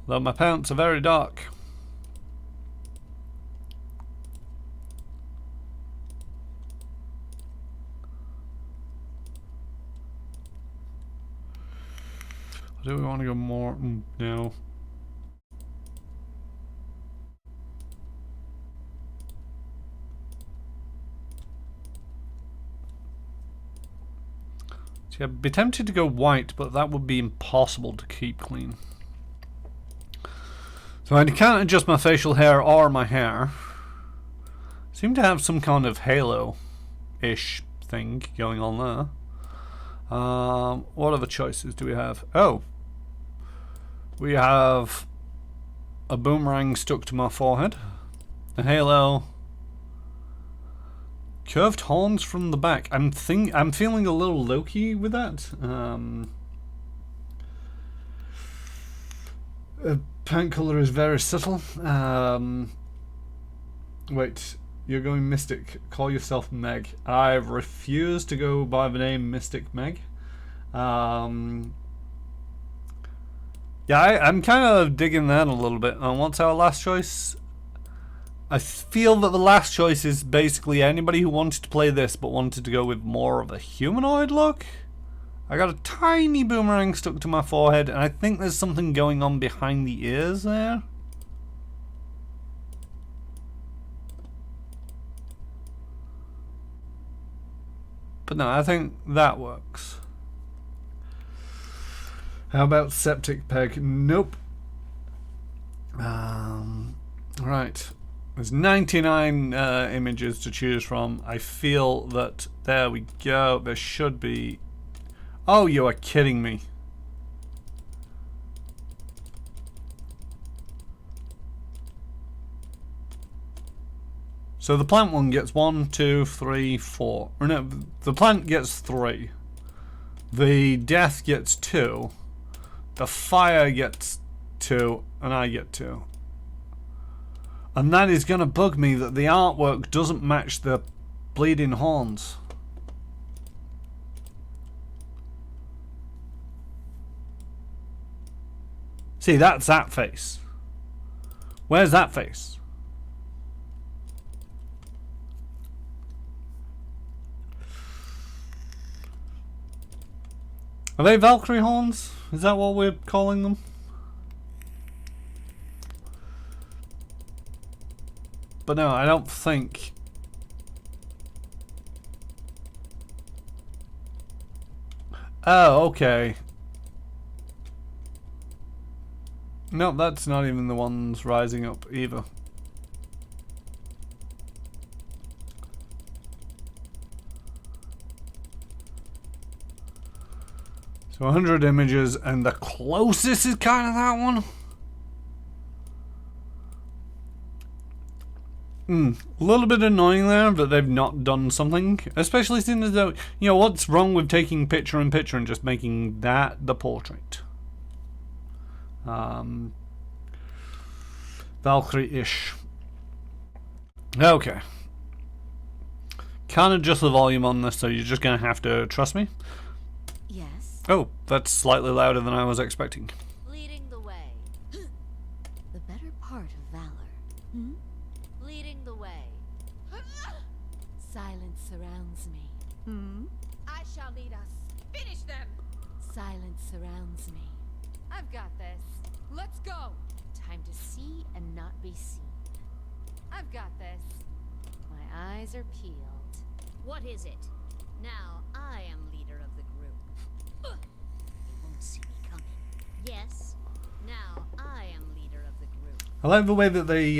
Though my pants are very dark. Do we want to go more? No. See, I'd be tempted to go white, but that would be impossible to keep clean. So I can't adjust my facial hair or my hair. Seem to have some kind of halo-ish thing going on there. What other choices do we have? Oh. We have a boomerang stuck to my forehead. A halo. Curved horns from the back. I'm feeling a little Loki with that. Paint color is very subtle. Wait, you're going Mystic. Call yourself Meg. I refuse to go by the name Mystic Meg. Yeah, I'm kind of digging that a little bit. And what's our last choice? I feel that the last choice is basically anybody who wanted to play this but wanted to go with more of a humanoid look. I got a tiny boomerang stuck to my forehead, and I think there's something going on behind the ears there. But no, I think that works. How about septic peg? Nope. Right. There's 99 images to choose from. I feel that there we go. There should be. Oh, you are kidding me. So the plant one gets 1, 2, 3, 4. Or no, the plant gets 3. The death gets 2. The fire gets 2, and I get 2. And that is going to bug me that the artwork doesn't match the bleeding horns. See, that's that face. Where's that face? Are they Valkyrie horns? Is that what we're calling them? But no, I don't think. Oh, okay. No, that's not even the ones rising up either. So 100 images, and the closest is kind of that one. A little bit annoying there that they've not done something, especially since though, you know, what's wrong with taking picture in picture and just making that the portrait? Valkyrie-ish. Okay. Can't adjust the volume on this, so you're just gonna have to trust me. Yes. Oh, that's slightly louder than I was expecting. Leading the way. The better part of valor. Leading the way. Silence surrounds me. I shall lead us. Finish them. Silence surrounds me. I've got this. Let's go. Time to see and not be seen. I've got this. My eyes are peeled. What is it? Now I am leader of the group. You won't see me coming. Yes. Now I am leader of the group. I like the way that they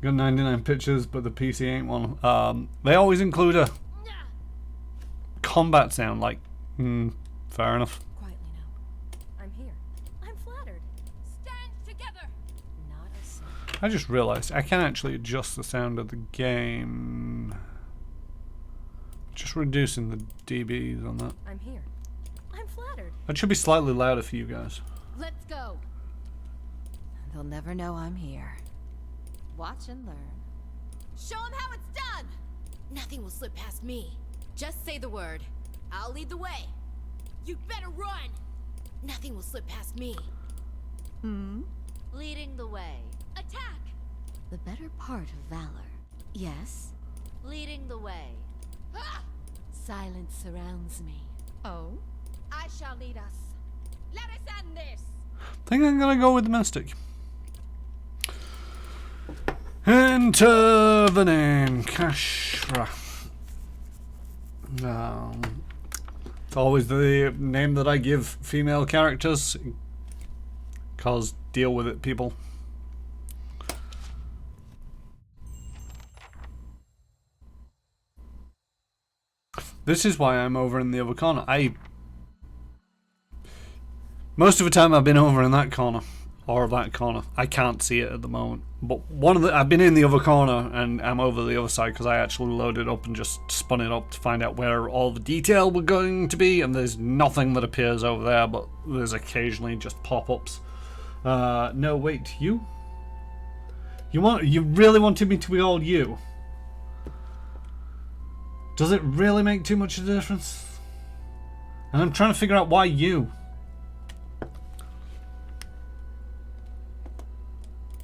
got 99 pictures, but the PC ain't one. They always include a combat sound, like, fair enough. Quietly now. I'm here. I'm flattered. Stand together. Not a sound. I just realized I can actually adjust the sound of the game. Just reducing the dBs on that. I'm here. I'm flattered. That should be slightly louder for you guys. Let's go. They'll never know I'm here. Watch and learn. Show them how it's done. Nothing will slip past me. Just say the word. I'll lead the way. You'd better run. Nothing will slip past me. Leading the way. Attack. The better part of valor. Yes. Leading the way. Silence surrounds me. Oh? I shall lead us. Let us end this. I think I'm gonna go with domestic. Enter the name Kashra. It's always the name that I give female characters, cause deal with it, people. This is why I'm over in the other corner. Most of the time I've been over in that corner, or that corner. I can't see it at the moment. But I've been in the other corner and I'm over the other side because I actually loaded up and just spun it up to find out where all the detail were going to be, and there's nothing that appears over there, but there's occasionally just pop-ups. No, wait, you really wanted me to be all you? Does it really make too much of a difference? And I'm trying to figure out why you.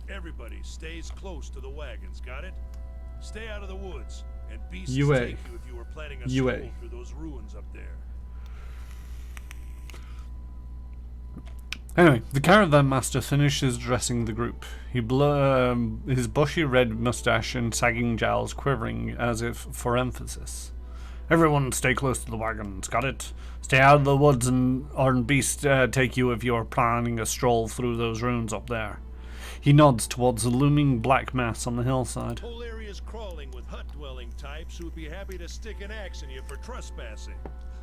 Everybody stays close to the wagons, got it? Stay out of the woods, and beasts UA. take you if you were planning a UA. stroll through those ruins up there. Anyway, the caravan master finishes addressing the group. His bushy red mustache and sagging jowls quivering as if for emphasis. Everyone stay close to the wagons, got it? Stay out of the woods and beasts take you if you're planning a stroll through those ruins up there. He nods towards the looming black mass on the hillside. Whole area's crawling with hut-dwelling types who'd be happy to stick an axe in you for trespassing.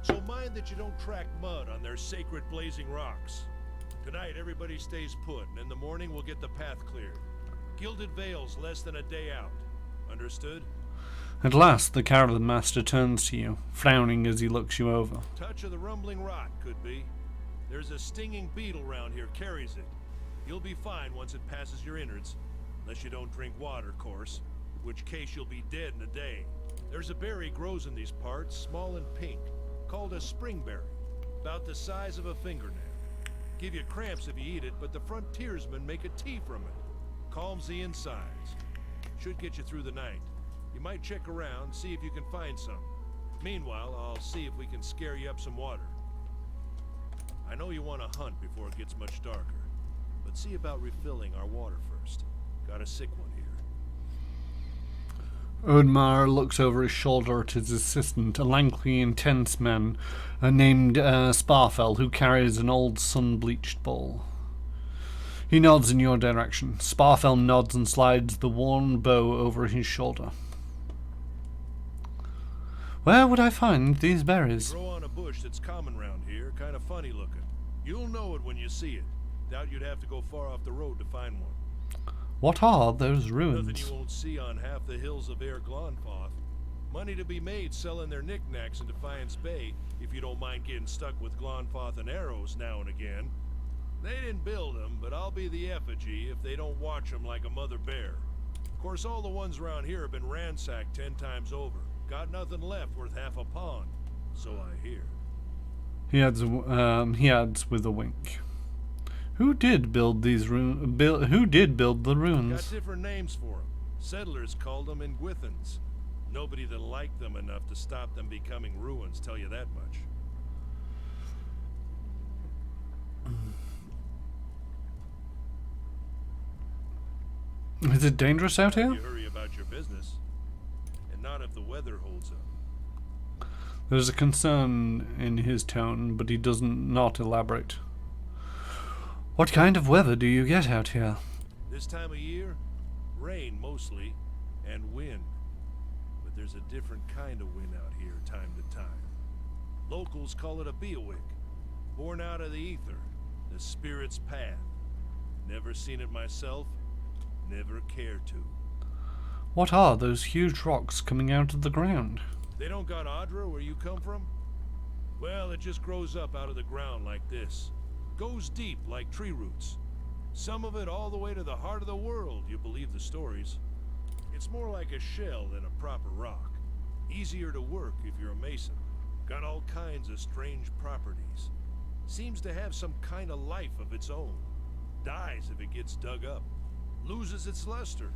So mind that you don't track mud on their sacred blazing rocks. Tonight, everybody stays put, and in the morning we'll get the path cleared. Gilded Veil's less than a day out. Understood? At last, the caravan master turns to you, frowning as he looks you over. Touch of the rumbling rot, could be. There's a stinging beetle round here, carries it. You'll be fine once it passes your innards. Unless you don't drink water, of course. In which case you'll be dead in a day. There's a berry grows in these parts, small and pink, called a springberry. About the size of a fingernail. Give you cramps if you eat it, but the frontiersmen make a tea from it. Calms the insides. Should get you through the night. You might check around, see if you can find some. Meanwhile, I'll see if we can scare you up some water. I know you want to hunt before it gets much darker, but see about refilling our water first. Got a sick one here. Odmar looks over his shoulder at his assistant, a lanky, intense man named Sparfell, who carries an old sun-bleached bowl. He nods in your direction. Sparfell nods and slides the worn bow over his shoulder. Where would I find these berries? Grow on a bush that's common round here, kind of funny looking. You'll know it when you see it. Doubt you'd have to go far off the road to find one. What are those ruins? Nothing you won't see on half the hills of Air Glonfoth. Money to be made selling their knickknacks in Defiance Bay, if you don't mind getting stuck with Glonfoth and arrows now and again. They didn't build them, but I'll be the effigy if they don't watch them like a mother bear. Of course, all the ones around here have been ransacked 10 times over. Got nothing left worth half a pond, so I hear. He adds with a wink. Who did build these who did build the ruins? Got different names for them. Settlers called them Ingwithans. Nobody that liked them enough to stop them becoming ruins, tell you that much. Is it dangerous out here? You hurry about your business, and not if the weather holds up. There's a concern in his tone, but he does not elaborate. What kind of weather do you get out here? This time of year, rain mostly, and wind. But there's a different kind of wind out here time to time. Locals call it a beowick, born out of the ether, the spirit's path. Never seen it myself, never cared to. What are those huge rocks coming out of the ground? They don't got Aedra where you come from? Well, it just grows up out of the ground like this. Goes deep like tree roots. Some of it all the way to the heart of the world, you believe the stories. It's more like a shell than a proper rock. Easier to work if you're a mason. Got all kinds of strange properties. Seems to have some kind of life of its own. Dies if it gets dug up. Loses its luster.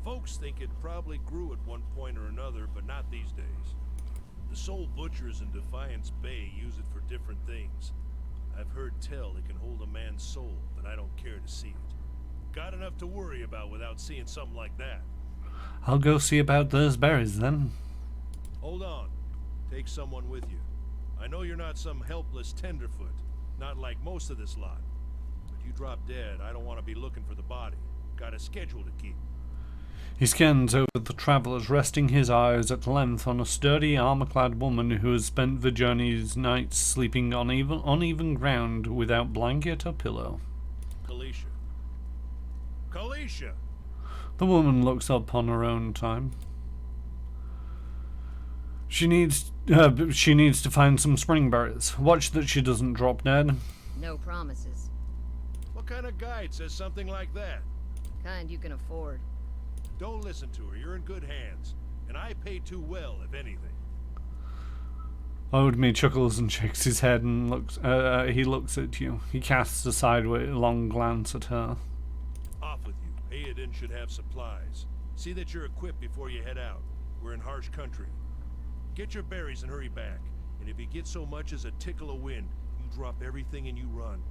Folks think it probably grew at one point or another, but not these days. The soul butchers in Defiance Bay use it for different things. I've heard tell it can hold a man's soul, but I don't care to see it. Got enough to worry about without seeing something like that. I'll go see about those berries then. Hold on. Take someone with you. I know you're not some helpless tenderfoot, not like most of this lot. But you drop dead, I don't want to be looking for the body. Got a schedule to keep. He scans over the travellers, resting his eyes at length on a sturdy, armour-clad woman who has spent the journey's nights sleeping on uneven ground without blanket or pillow. Kalisha. Kalisha! The woman looks up on her own time. She needs to find some springberries. Watch that she doesn't drop dead. No promises. What kind of guide says something like that? Kind you can afford. Don't listen to her. You're in good hands. And I pay too well, if anything. Odme chuckles and shakes his head and he looks at you. He casts a sidelong glance at her. Off with you. Aedin should have supplies. See that you're equipped before you head out. We're in harsh country. Get your berries and hurry back. And if you get so much as a tickle of wind, you drop everything and you run.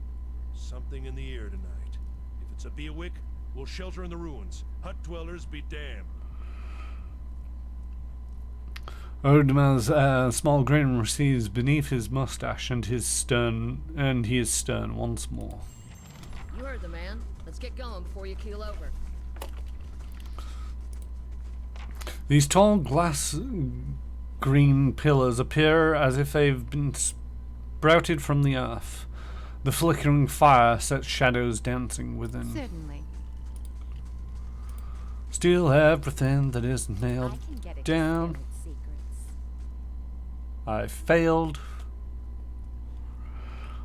Something in the air tonight. If it's a beowick, we'll shelter in the ruins. Hut dwellers be damned. Odmar's small grin recedes beneath his mustache, and he is stern once more. You heard the man. Let's get going before you keel over. These tall glass green pillars appear as if they've been sprouted from the earth. The flickering fire sets shadows dancing within. Certainly. Steal everything that is I nailed can get it down. secrets. I failed.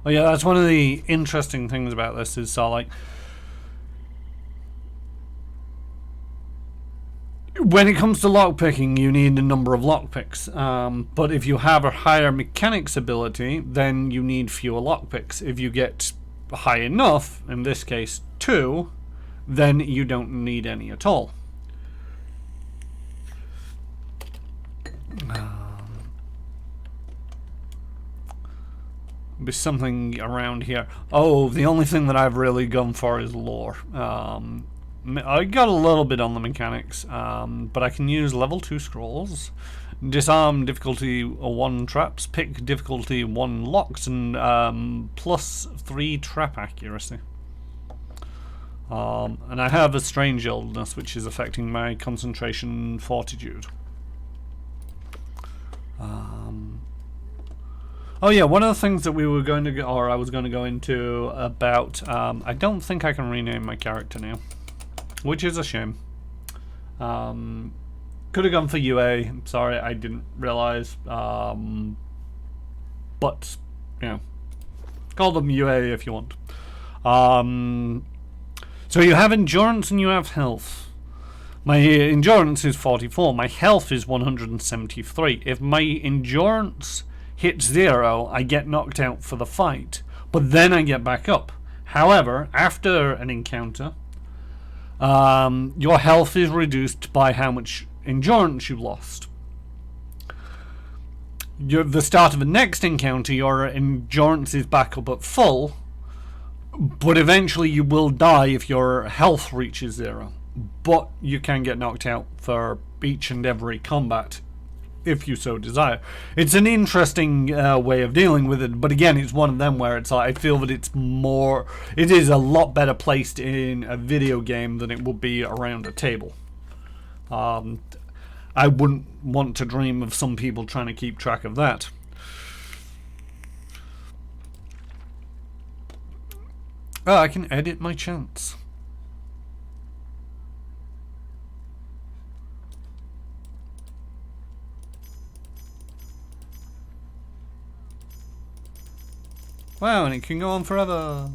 Oh yeah, that's one of the interesting things about this is like when it comes to lockpicking, you need a number of lockpicks. But if you have a higher mechanics ability, then you need fewer lockpicks. If you get high enough, in this case 2, then you don't need any at all. Be something around here. Oh, the only thing that I've really gone for is lore. I got a little bit on the mechanics, but I can use level 2 scrolls, disarm difficulty 1 traps, pick difficulty 1 locks, and plus 3 trap accuracy. And I have a strange illness which is affecting my concentration fortitude. Oh yeah, one of the things that we were going to go, or I was going to go into about, I don't think I can rename my character now, which is a shame. Could have gone for UA. I'm sorry, I didn't realize. But you know, call them UA if you want. So you have endurance and you have health. My endurance is 44. My health is 173. If my endurance hits 0, I get knocked out for the fight, but then I get back up. However, after an encounter, your health is reduced by how much endurance you lost. At the start of the next encounter, your endurance is back up at full, but eventually you will die if your health reaches 0. But you can get knocked out for each and every combat if you so desire. It's an interesting way of dealing with it, but again, it's one of them where it's like, I feel that it is a lot better placed in a video game than it would be around a table. I wouldn't want to dream of some people trying to keep track of that. Oh, I can edit my chants. Wow, and it can go on forever.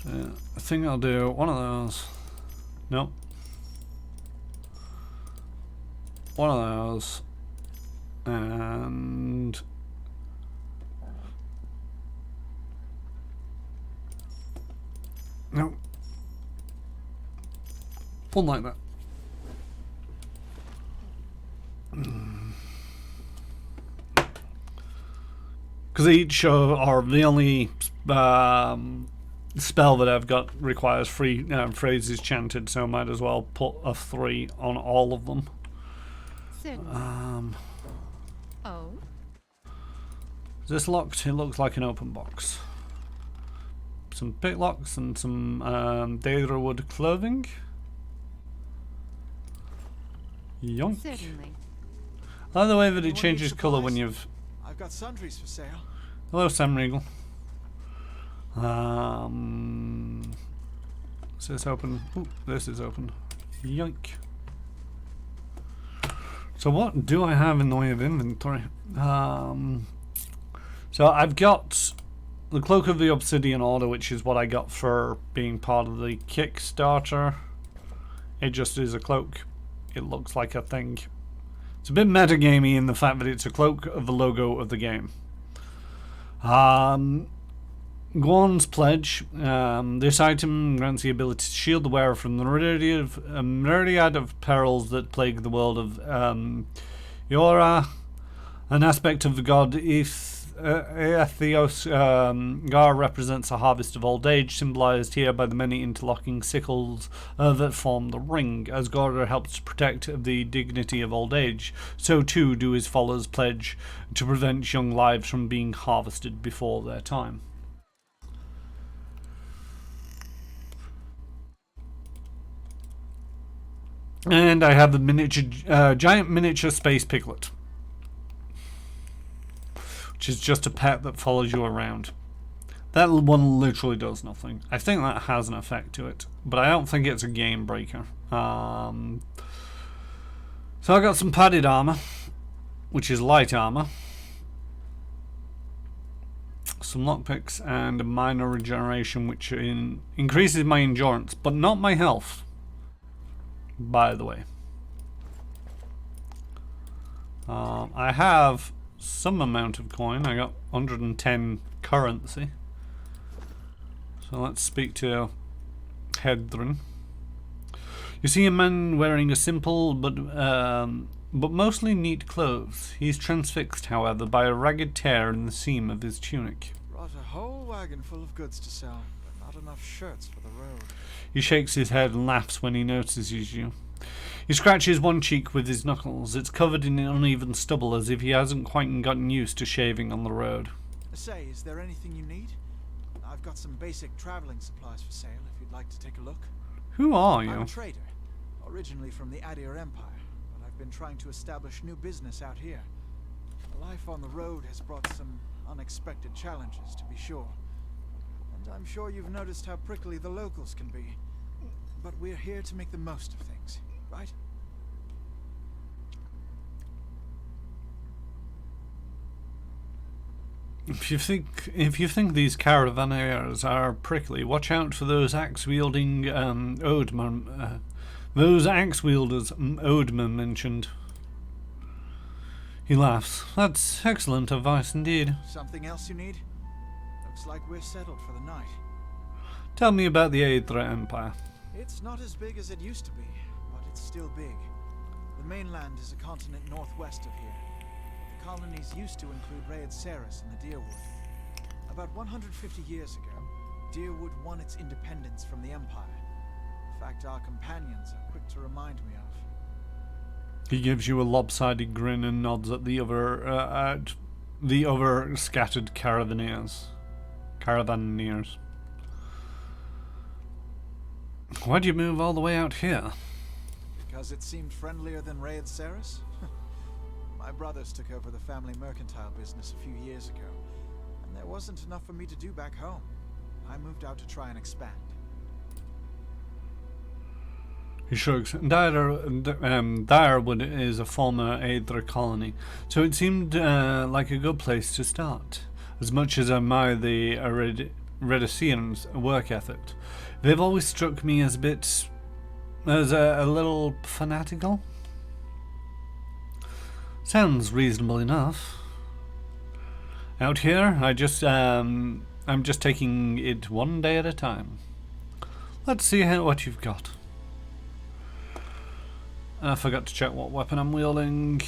So I think I'll do one of those. Nope. One of those. And nope. One like that. Because each or the only spell that I've got requires free phrases chanted, so I might as well put a 3 on all of them. Oh. Is this locked? It looks like an open box. Some picklocks and some Aedra wood clothing. Yoink. Certainly. I like the way that it changes colour when you've... I've got sundries for sale. Hello, Sam Regal. Is this open? Ooh, this is open. Yoink. So what do I have in the way of inventory? So I've got the Cloak of the Obsidian Order, which is what I got for being part of the Kickstarter. It just is a cloak. It looks like a thing. It's a bit metagamey in the fact that it's a cloak of the logo of the game. Guan's Pledge. This item grants the ability to shield the wearer from the myriad of perils that plague the world of Yora. An aspect of the god Atheos, Gar represents a harvest of old age, symbolized here by the many interlocking sickles that form the ring. As Gordor helps to protect the dignity of old age, so too do his followers pledge to prevent young lives from being harvested before their time. And I have the miniature, giant miniature space piglet, which is just a pet that follows you around. That one literally does nothing. I think that has an effect to it, but I don't think it's a game breaker. So I got some padded armor, which is light armor. some lockpicks, and a minor regeneration, which increases my endurance, but not my health, by the way. I have some amount of coin. I got 110 currency. So let's speak to Aedra. You see a man wearing a simple but mostly neat clothes. He's transfixed, however, by a ragged tear in the seam of his tunic. Brought a whole wagon full of goods to sell, but not enough shirts for the road. He shakes his head and laughs when he notices you. He scratches one cheek with his knuckles. It's covered in uneven stubble, as if he hasn't quite gotten used to shaving on the road. Say, is there anything you need? I've got some basic traveling supplies for sale if you'd like to take a look. Who are I'm you? a trader, originally from the Aedra Empire, but I've been trying to establish new business out here. Life on the road has brought some unexpected challenges, to be sure. And I'm sure you've noticed how prickly the locals can be. But we're here to make the most of things, right? If you think these caravaneers are prickly, watch out for those axe-wielding those axe-wielders Odman mentioned. He laughs. That's excellent advice indeed. Something else you need? Looks like we're settled for the night. Tell me about the Aedra Empire. It's not as big as it used to be, but it's still big. The mainland is a continent northwest of here. The colonies used to include Realtime and the Deerwood. About 150 years ago, Deerwood won its independence from the Empire. A fact our companions are quick to remind me of. He gives you a lopsided grin and nods at the other scattered caravaneers. Why'd you move all the way out here? Because it seemed friendlier than Realtime? My brothers took over the family mercantile business a few years ago, and there wasn't enough for me to do back home. I moved out to try and expand. He shrugs. Direwood is a former Aedra colony, so it seemed like a good place to start. As much as I admire the Redicians' work ethic, they've always struck me as a little fanatical. Sounds reasonable enough. Out here, I'm just taking it one day at a time. Let's see what you've got. I forgot to check what weapon I'm wielding.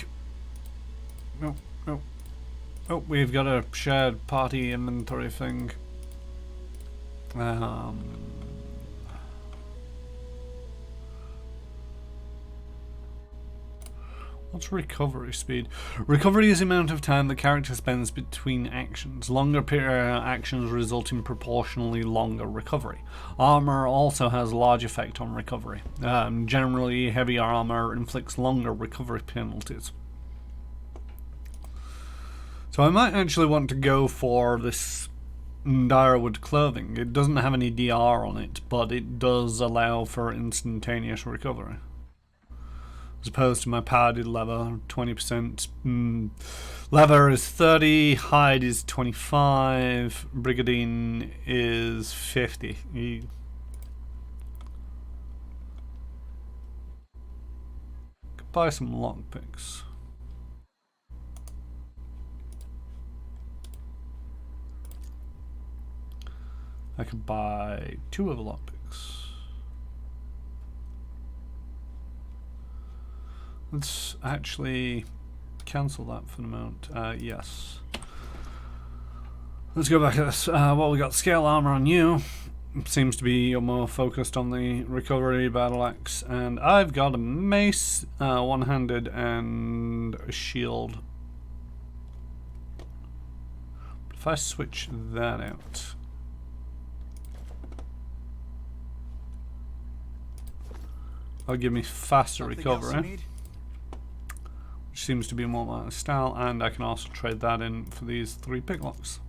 Oh, we've got a shared party inventory thing. What's recovery speed? Recovery is the amount of time the character spends between actions. Longer actions result in proportionally longer recovery. Armor also has a large effect on recovery. Generally, heavy armor inflicts longer recovery penalties. So I might actually want to go for this Direwood clothing. It doesn't have any DR on it, but it does allow for instantaneous recovery. As opposed to my padded leather, 20%. Leather is 30, hide is 25, brigadine is 50. Could buy some lockpicks. I could buy 2 of the lockpicks. Let's actually cancel that for the moment. Yes. Let's go back at this. Well, we got scale armor on you. Seems to be more focused on the recovery battle axe. And I've got a mace, one-handed, and a shield. If I switch that out. That'll give me faster recovery. Which seems to be more my style, and I can also trade that in for these 3 picklocks.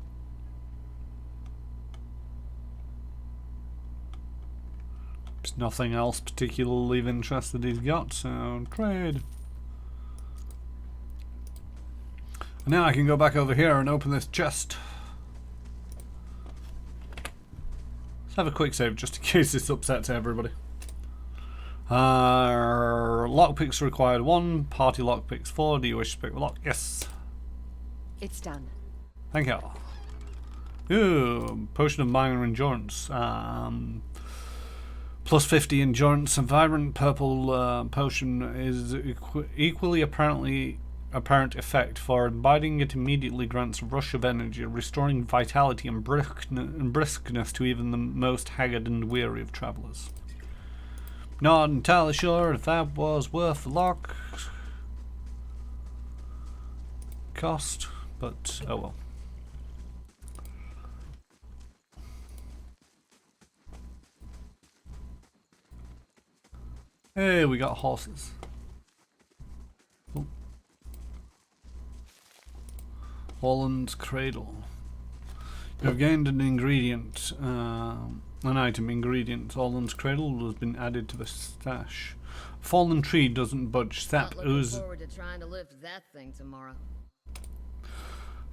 There's nothing else particularly of interest that he's got, so trade. And now I can go back over here and open this chest. have a quick save just in case this upsets everybody. Lockpicks required 1, party lockpicks 4. Do you wish to pick the lock? Yes. It's done. Thank you. Ooh, potion of minor endurance. Plus 50 endurance. A vibrant purple potion is equally apparent effect for imbibing. It immediately grants a rush of energy, restoring vitality and briskness to even the most haggard and weary of travellers. Not entirely sure if that was worth the lock cost, but oh well. Hey, we got horses. Oh. Holland's Cradle. You have gained an ingredient, an item ingredient. Holland's Cradle has been added to the stash. Fallen tree doesn't budge. Sap Not looking oozes. forward to trying to lift that thing tomorrow.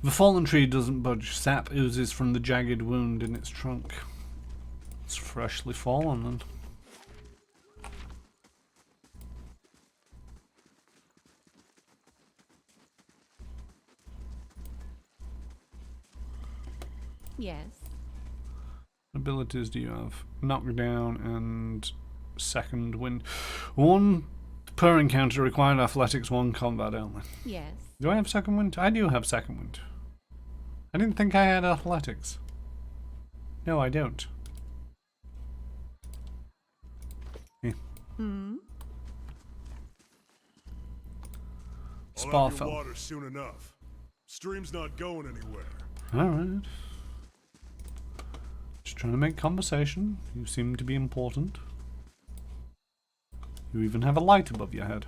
The fallen tree doesn't budge. Sap oozes from the jagged wound in its trunk. It's freshly fallen then. Yes. Abilities do you have? Knockdown and second wind. 1 per encounter, required athletics, 1 combat only. Yes. Do I have second wind? I do have second wind. I didn't think I had athletics. No, I don't. Yeah. Hmm. I'll have your Sparfell. water soon enough. Stream's not going anywhere. Alright. Just trying to make conversation. You seem to be important. You even have a light above your head.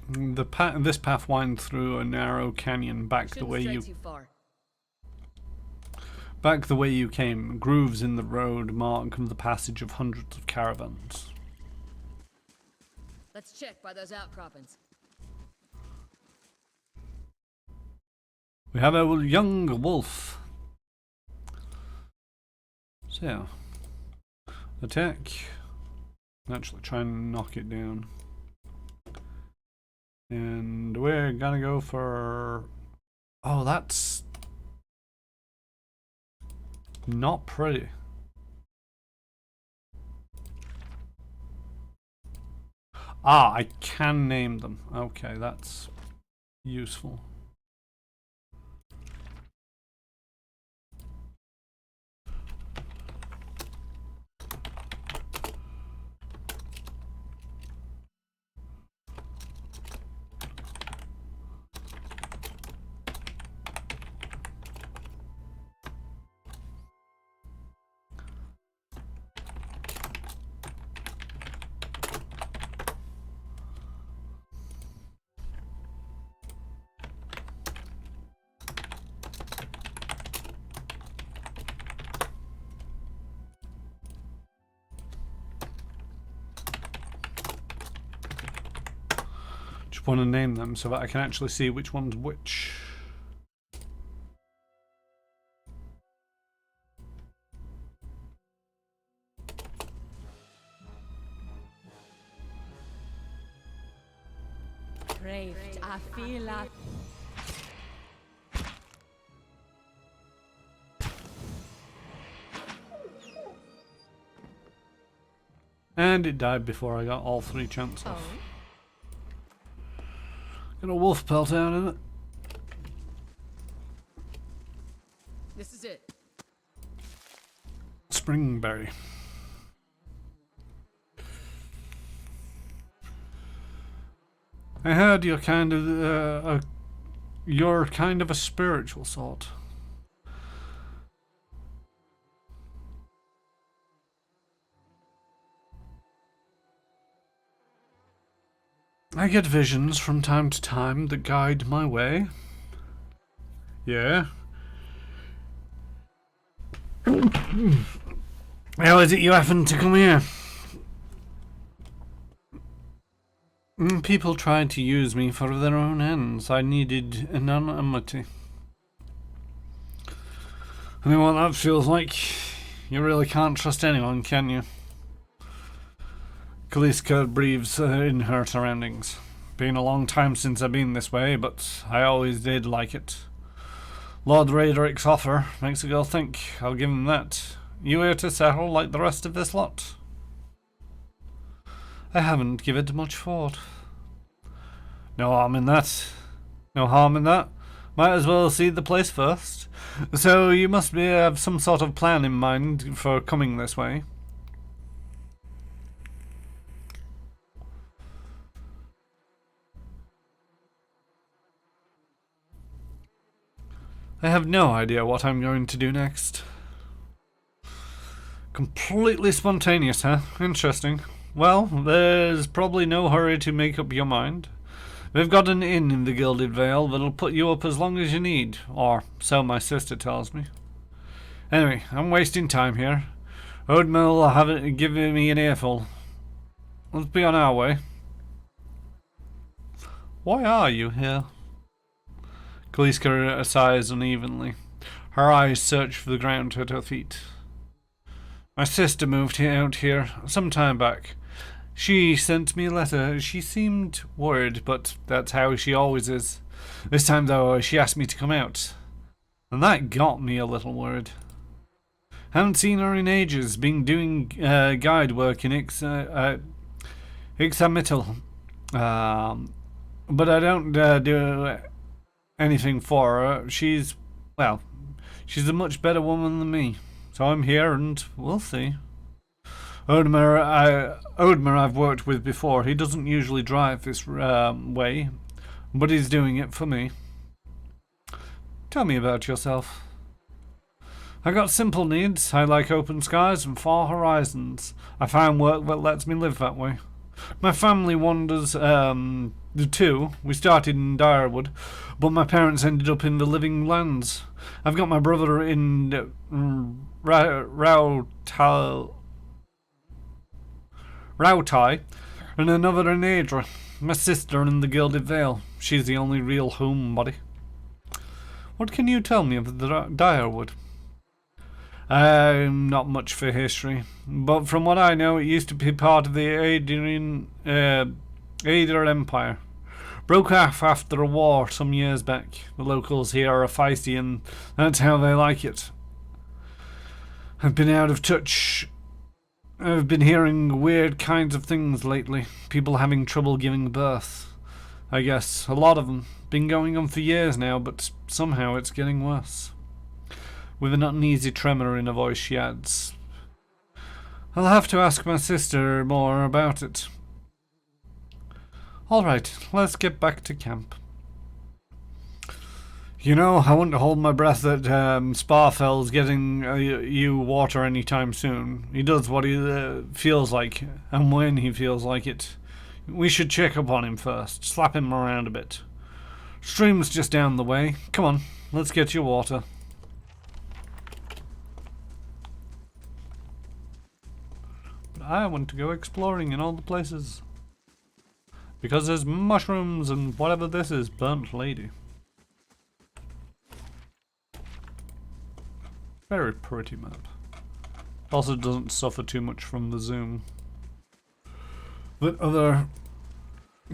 This path winds through a narrow canyon back the way you came. Grooves in the road mark the passage of hundreds of caravans. Let's check by those outcroppings. We have a young wolf. So, attack. Actually, try and knock it down. And we're gonna go for... Oh, that's... not pretty. Ah, I can name them. Okay, that's useful. Want to name them so that I can actually see which one's which. Brave, I feel like... And it died before I got all 3 chants off. Oh. Got a wolf pelt out of it. This is it. Springberry. I heard you're kind of a spiritual sort. I get visions from time to time that guide my way. Yeah. How is it you happen to come here? People tried to use me for their own ends. I needed anonymity. I mean, what that feels like. You really can't trust anyone, can you? Kaliska breathes in her surroundings. Been a long time since I've been this way, but I always did like it. Lord Raedric's offer makes a girl think. I'll give him that. You here to settle like the rest of this lot? I haven't given it much thought. No harm in that. No harm in that. Might as well see the place first. So you must have some sort of plan in mind for coming this way. I have no idea what I'm going to do next. Completely spontaneous, huh? Interesting. Well, there's probably no hurry to make up your mind. They've got an inn in the Gilded Veil that'll put you up as long as you need, or so my sister tells me. Anyway, I'm wasting time here. Oadmill haven't given me an earful. Let's be on our way. Why are you here? Kaliska sighs unevenly. Her eyes search for the ground at her feet. My sister moved out here some time back. She sent me a letter. She seemed worried, but that's how she always is. This time, though, she asked me to come out. And that got me a little worried. Haven't seen her in ages. Been doing guide work in Ixamital. But I don't do anything for her. She's a much better woman than me. So I'm here and we'll see. Oadmer I've worked with before. He doesn't usually drive this way, but he's doing it for me. Tell me about yourself. I got simple needs. I like open skies and far horizons. I find work that lets me live that way. My family wanders too. We started in Direwood, but my parents ended up in the Living Lands. I've got my brother in Rautai, and another in Aedra. My sister in the Gilded Veil. She's the only real homebody. What can you tell me of the Direwood? Not much for history, but from what I know, it used to be part of the Aedra Empire. Broke off after a war some years back. The locals here are feisty, and that's how they like it. I've been out of touch. I've been hearing weird kinds of things lately. People having trouble giving birth. I guess a lot of them. Been going on for years now, but somehow it's getting worse. With an uneasy tremor in her voice, she adds, I'll have to ask my sister more about it. Alright, let's get back to camp. You know, I wouldn't hold my breath that Sparfell's getting you water anytime soon. He does what he feels like, and when he feels like it. We should check up on him first, slap him around a bit. Stream's just down the way. Come on, let's get your water. But I want to go exploring in all the places. Because there's mushrooms and whatever this is, burnt lady. Very pretty map. Also doesn't suffer too much from the zoom that other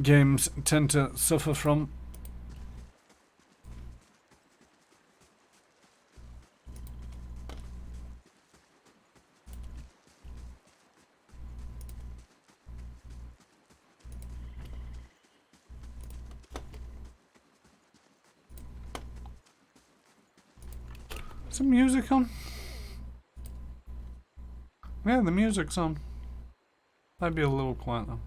games tend to suffer from. Some music on? Yeah, the music's on. Might be a little quiet though.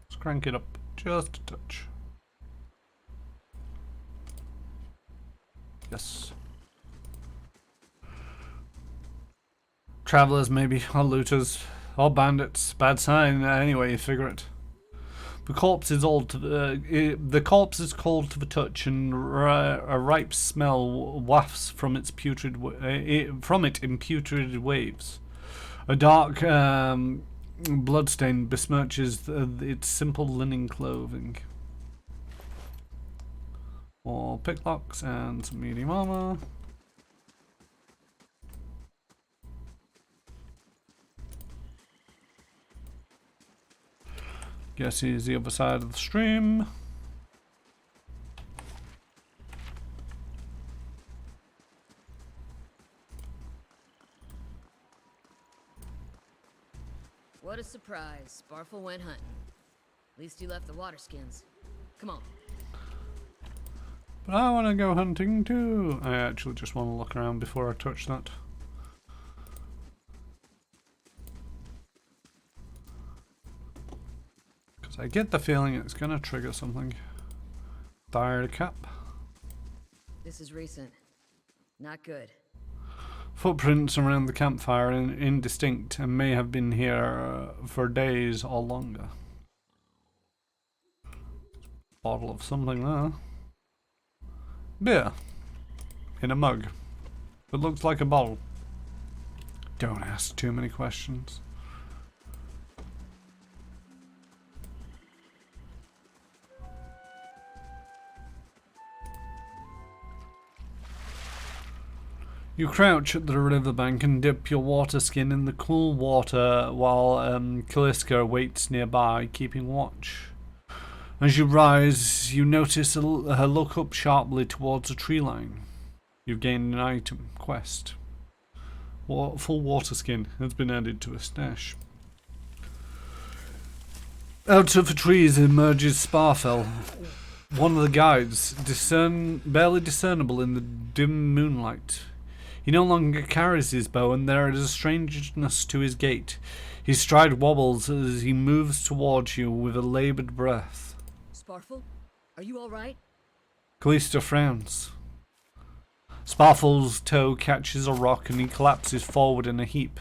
Let's crank it up just a touch. Yes. Travelers maybe, or looters, or bandits. Bad sign anyway, you figure it. The corpse is called to the touch, and a ripe smell wafts from its putrid in putrid waves. A dark bloodstain besmirches its simple linen clothing. More picklocks and some medium armor. Guess he's the other side of the stream. What a surprise. Sparfle went hunting. At least he left the water skins. Come on. But I want to go hunting too. I actually just want to look around before I touch that. Because I get the feeling it's going to trigger something. Diary cap. This is recent. Not good. Footprints around the campfire are indistinct and may have been here for days or longer. Bottle of something there. Beer. In a mug. It looks like a bottle. Don't ask too many questions. You crouch at the riverbank and dip your water skin in the cool water while Calliska waits nearby, keeping watch. As you rise, you notice her look up sharply towards a tree line. You've gained an item quest. Full water skin has been added to a stash. Out of the trees emerges Sparfell, one of the guides, barely discernible in the dim moonlight. He no longer carries his bow, and there is a strangeness to his gait. His stride wobbles as he moves towards you with a laboured breath. Sparfle? Are you alright? Callista frowns. Sparfle's toe catches a rock and he collapses forward in a heap.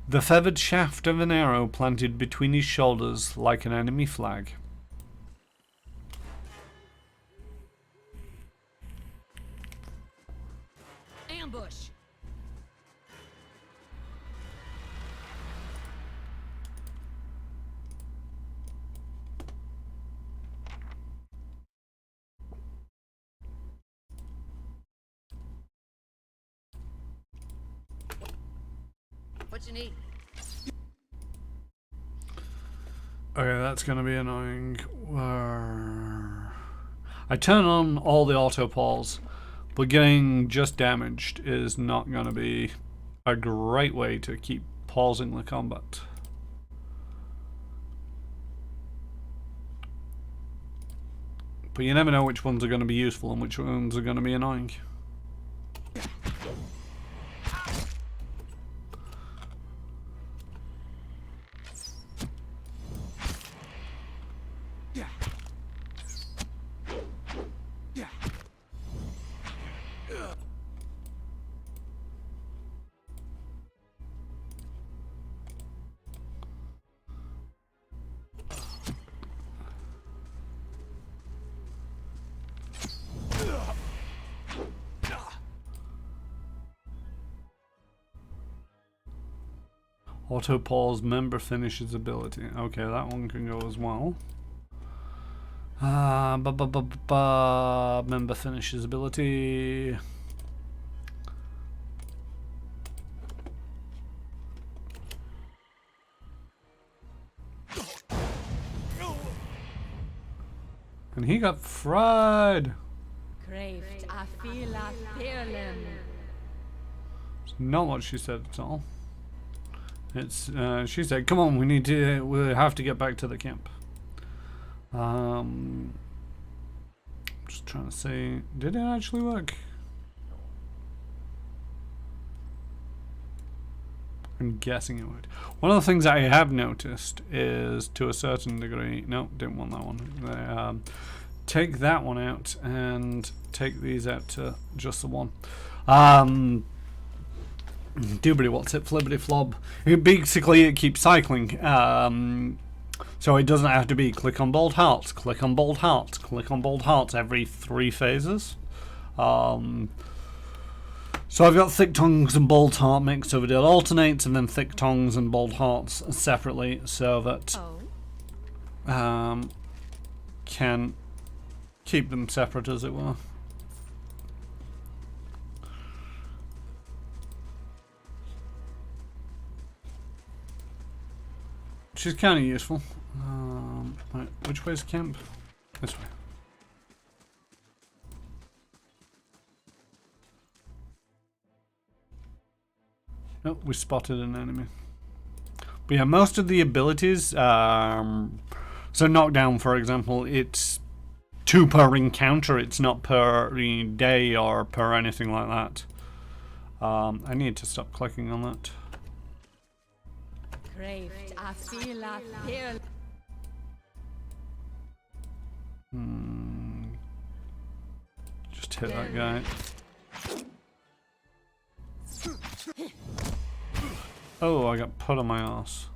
The feathered shaft of an arrow planted between his shoulders like an enemy flag. Ambush! What you need? Okay, that's going to be annoying. I turn on all the auto pause, but getting just damaged is not going to be a great way to keep pausing the combat. But you never know which ones are going to be useful and which ones are going to be annoying. Auto pause member finishes ability. Okay, that one can go as well. Member finishes ability. And he got fried. Craved, I feel like Pilgrim. It's not what she said at all. It's she said, "Come on, we have to get back to the camp." Just trying to say, did it actually work? I'm guessing it would. One of the things I have noticed is, to a certain degree, no, didn't want that one. Take that one out and take these out to just the one. Doobity what's it, flibbity flob. Basically, it keeps cycling. So it doesn't have to be click on bold hearts, click on bold hearts, click on bold hearts every 3 phases. So I've got thick tongues and bold heart mixed over it alternates, and then thick tongues and bold hearts separately, so that can keep them separate, as it were. Which is kind of useful. Right, which way's camp? This way. Oh, we spotted an enemy. But yeah, most of the abilities, so knockdown, for example, it's 2 per encounter, it's not per day or per anything like that. I need to stop clicking on that. Just hit that guy. Oh, I got put on my ass.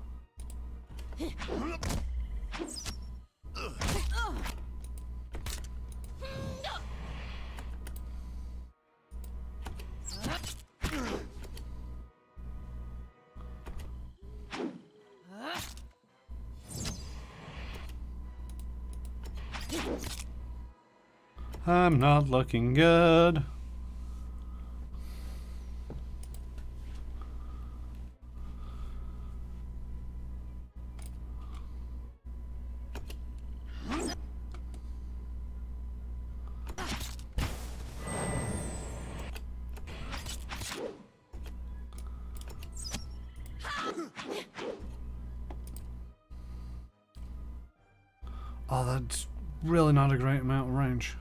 I'm not looking good. Oh, that's really not a great amount of range.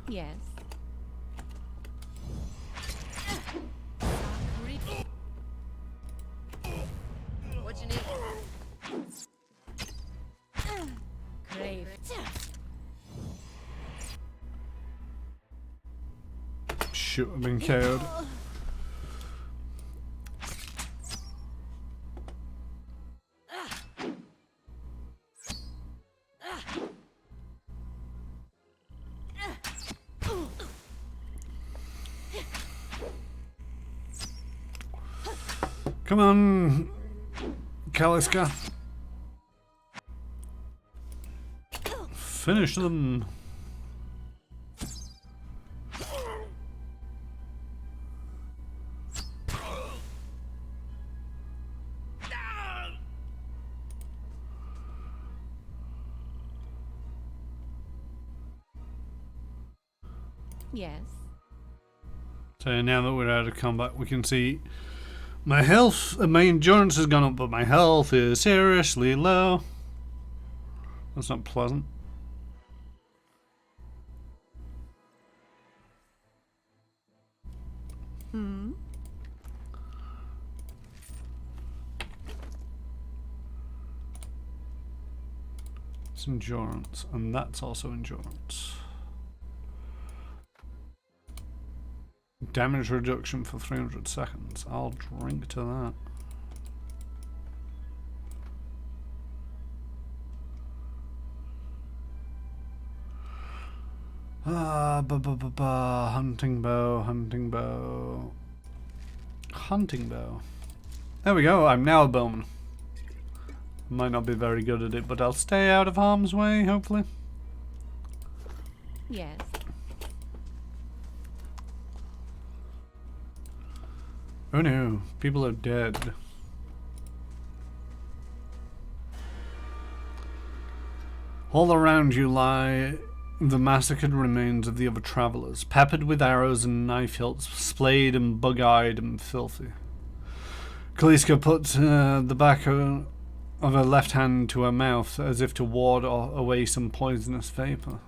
Yes. What you need? Crave. Shoot, I've been KO'd. Come on, Kaliska. Finish them. Yes. So now that we're out of combat, we can see my health, my endurance has gone up, but my health is seriously low. That's not pleasant. It's endurance, and that's also endurance. Damage reduction for 300 seconds. I'll drink to that. Hunting bow, hunting bow. Hunting bow. There we go, I'm now a bowman. Might not be very good at it, but I'll stay out of harm's way, hopefully. Yes. Oh no, people are dead. All around you lie the massacred remains of the other travellers, peppered with arrows and knife hilts, splayed and bug-eyed and filthy. Kaliska puts the back of her left hand to her mouth as if to ward away some poisonous vapour.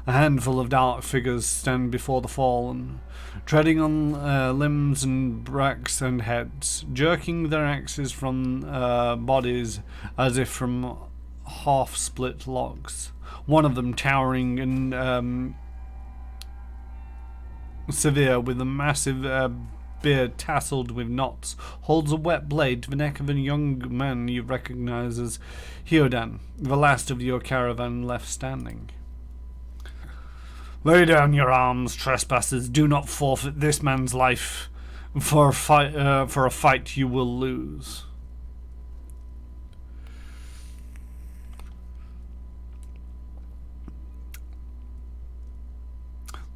A handful of dark figures stand before the fallen, treading on limbs and backs and heads, jerking their axes from bodies as if from half-split logs. One of them, towering and severe, with a massive beard tasseled with knots, holds a wet blade to the neck of a young man you recognize as Hyodan, the last of your caravan left standing. Lay down your arms, trespassers. Do not forfeit this man's life for a fight you will lose.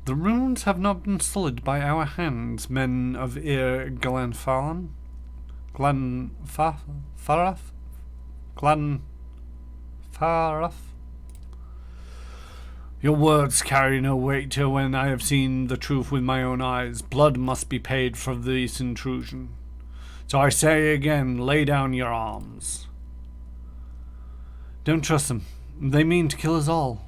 The runes have not been sullied by our hands, men of Glenfarth? Glenfarth? Your words carry no weight when I have seen the truth with my own eyes. Blood must be paid for this intrusion. So I say again, lay down your arms. Don't trust them. They mean to kill us all.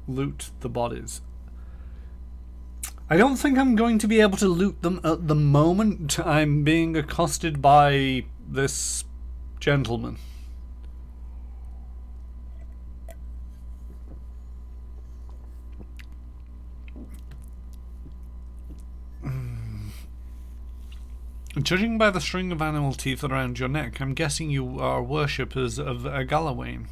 Loot the bodies. I don't think I'm going to be able to loot them at the moment. I'm being accosted by this gentleman. Judging by the string of animal teeth around your neck, I'm guessing you are worshippers of Galawain.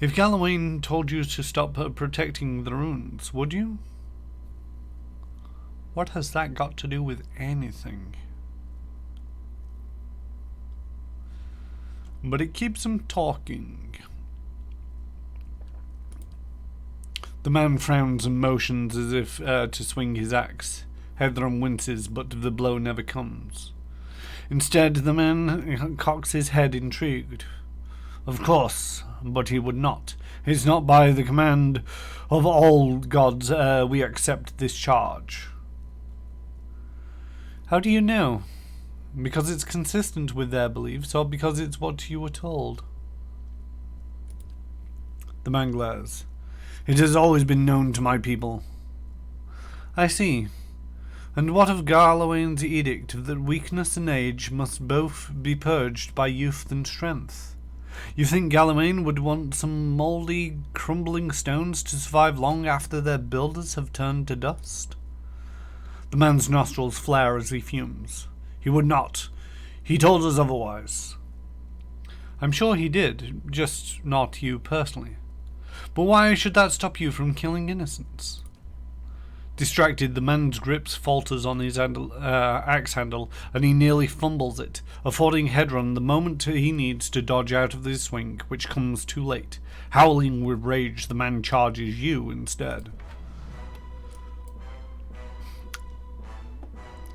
If Galawain told you to stop protecting the runes, would you? What has that got to do with anything? But it keeps him talking. The man frowns and motions as if to swing his axe. Hedron winces, but the blow never comes. Instead, the man cocks his head, intrigued. Of course, but he would not. It's not by the command of all gods we accept this charge. How do you know? Because it's consistent with their beliefs, or because it's what you were told? The man glares. It has always been known to my people. I see. And what of Galawain's edict that weakness and age must both be purged by youth and strength? You think Galawain would want some mouldy, crumbling stones to survive long after their builders have turned to dust? The man's nostrils flare as he fumes. He would not. He told us otherwise. I'm sure he did, just not you personally. But why should that stop you from killing innocents? Distracted, the man's grip falters on his axe handle, and he nearly fumbles it, affording Hedron the moment he needs to dodge out of his swing, which comes too late. Howling with rage, the man charges you instead.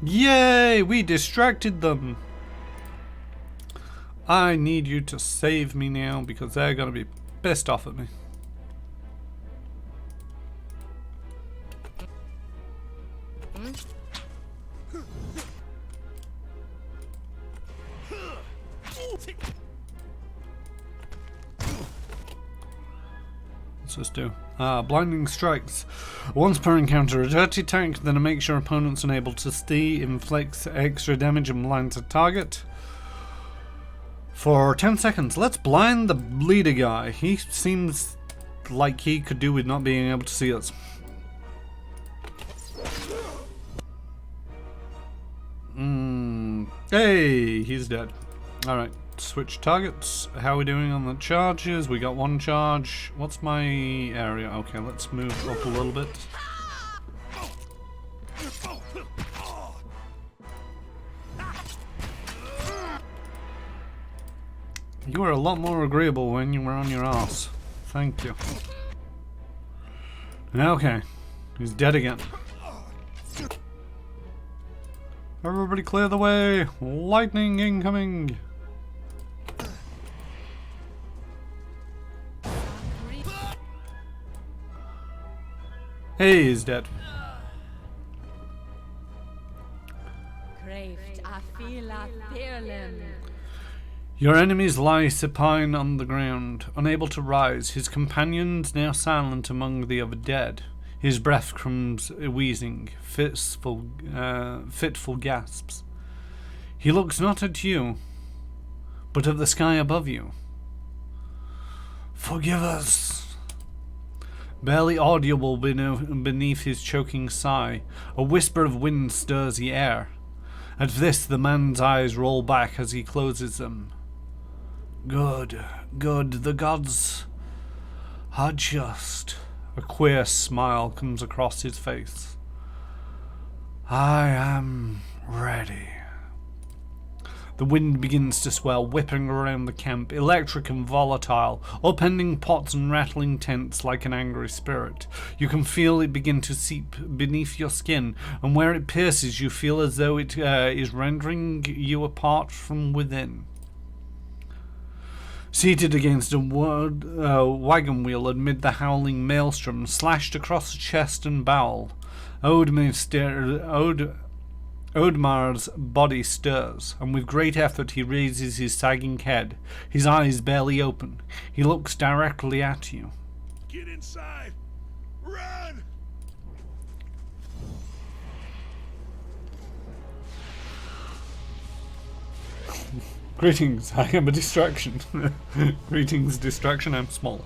Yay! We distracted them! I need you to save me now, because they're going to be pissed off at me. What's this do? Blinding strikes. Once per encounter, a dirty tank, then it makes your opponents unable to see, inflicts extra damage and blinds a target. For 10 seconds, let's blind the leader guy. He seems like he could do with not being able to see us. Hey, he's dead. Alright, switch targets. How are we doing on the charges? We got one charge. What's my area? Okay, let's move up a little bit. You were a lot more agreeable when you were on your ass. Thank you. Okay, he's dead again. Everybody clear the way! Lightning incoming! Hey, he's dead. Your enemies lie supine on the ground, unable to rise, his companions now silent among the other dead. His breath comes wheezing, fitful gasps. He looks not at you, but at the sky above you. Forgive us. Barely audible beneath his choking sigh, a whisper of wind stirs the air. At this, the man's eyes roll back as he closes them. Good, the gods are just. A queer smile comes across his face. I am ready. The wind begins to swell, whipping around the camp, electric and volatile, upending pots and rattling tents like an angry spirit. You can feel it begin to seep beneath your skin, and where it pierces you feel as though it is rendering you apart from within. Seated against a wagon wheel amid the howling maelstrom, slashed across the chest and bowel, Odemar's body stirs, and with great effort he raises his sagging head, his eyes barely open. He looks directly at you. Get inside! Run! Greetings, I am a distraction. Greetings, distraction, I'm small.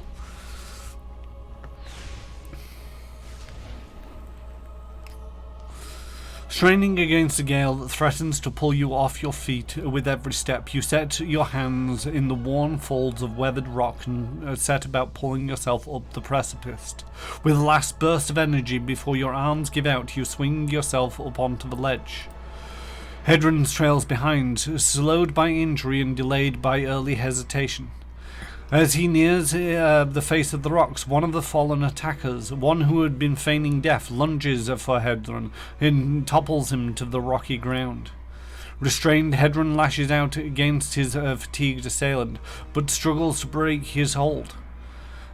Straining against a gale that threatens to pull you off your feet with every step, you set your hands in the worn folds of weathered rock and set about pulling yourself up the precipice. With a last burst of energy before your arms give out, you swing yourself up onto the ledge. Hedron trails behind, slowed by injury and delayed by early hesitation. As he nears the face of the rocks, one of the fallen attackers, one who had been feigning death, lunges for Hedron and topples him to the rocky ground. Restrained, Hedron lashes out against his fatigued assailant, but struggles to break his hold.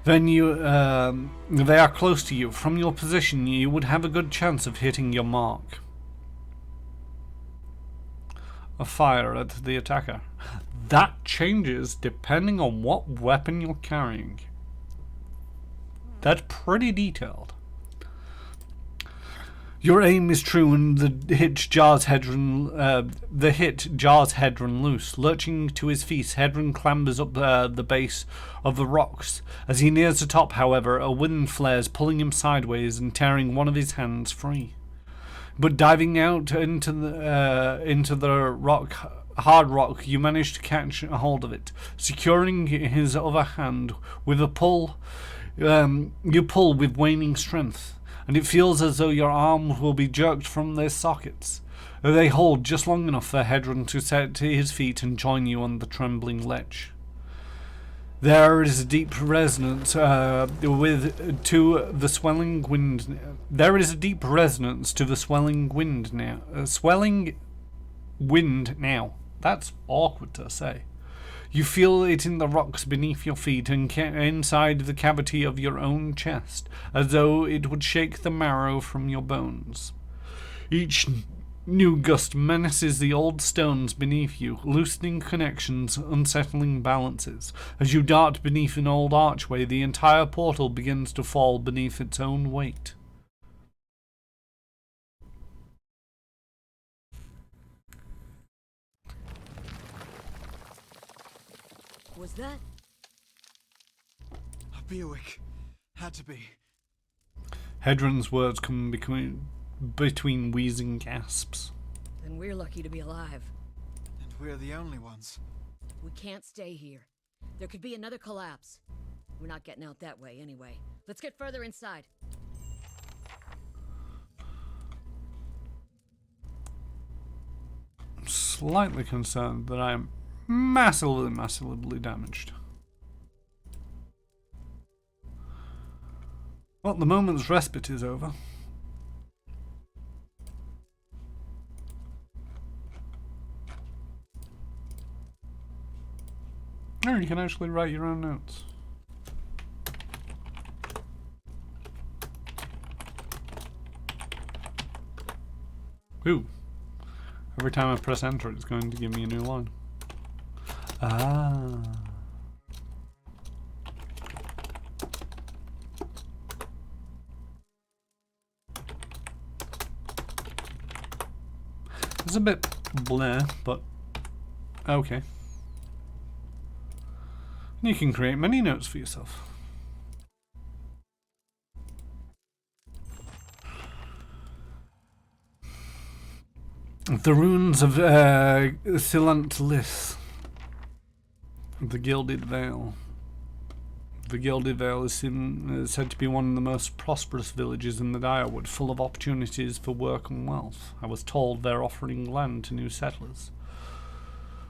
Then they are close to you. From your position, you would have a good chance of hitting your mark. A fire at the attacker. That changes depending on what weapon you're carrying. That's pretty detailed. Your aim is true, and the hit jars Hedron loose. Lurching to his feet, Hedron clambers up the base of the rocks. As he nears the top, however, a wind flares, pulling him sideways and tearing one of his hands free. But diving out into the hard rock, you manage to catch a hold of it. Securing his other hand with a pull, you pull with waning strength, and it feels as though your arms will be jerked from their sockets. They hold just long enough for Hedron to set to his feet and join you on the trembling ledge. There is a deep resonance to the swelling wind. There is a deep resonance to the swelling wind now. Swelling wind now. That's awkward to say. You feel it in the rocks beneath your feet and inside the cavity of your own chest, as though it would shake the marrow from your bones. Each new gust menaces the old stones beneath you, loosening connections, unsettling balances. As you dart beneath an old archway, the entire portal begins to fall beneath its own weight. Was that? A Buick. Had to be. Hedron's words come between wheezing gasps. Then we're lucky to be alive. And we're the only ones. We can't stay here. There could be another collapse. We're not getting out that way anyway. Let's get further inside. I'm slightly concerned that I am massively damaged. Well, the moment's respite is over. Oh, you can actually write your own notes. Ooh. Every time I press enter, it's going to give me a new line. Ah. It's a bit blur, but okay. You can create many notes for yourself. The runes of Silent Lith, the Gilded Veil, The Gilded Veil is said to be one of the most prosperous villages in the Direwood, full of opportunities for work and wealth. I was told they're offering land to new settlers.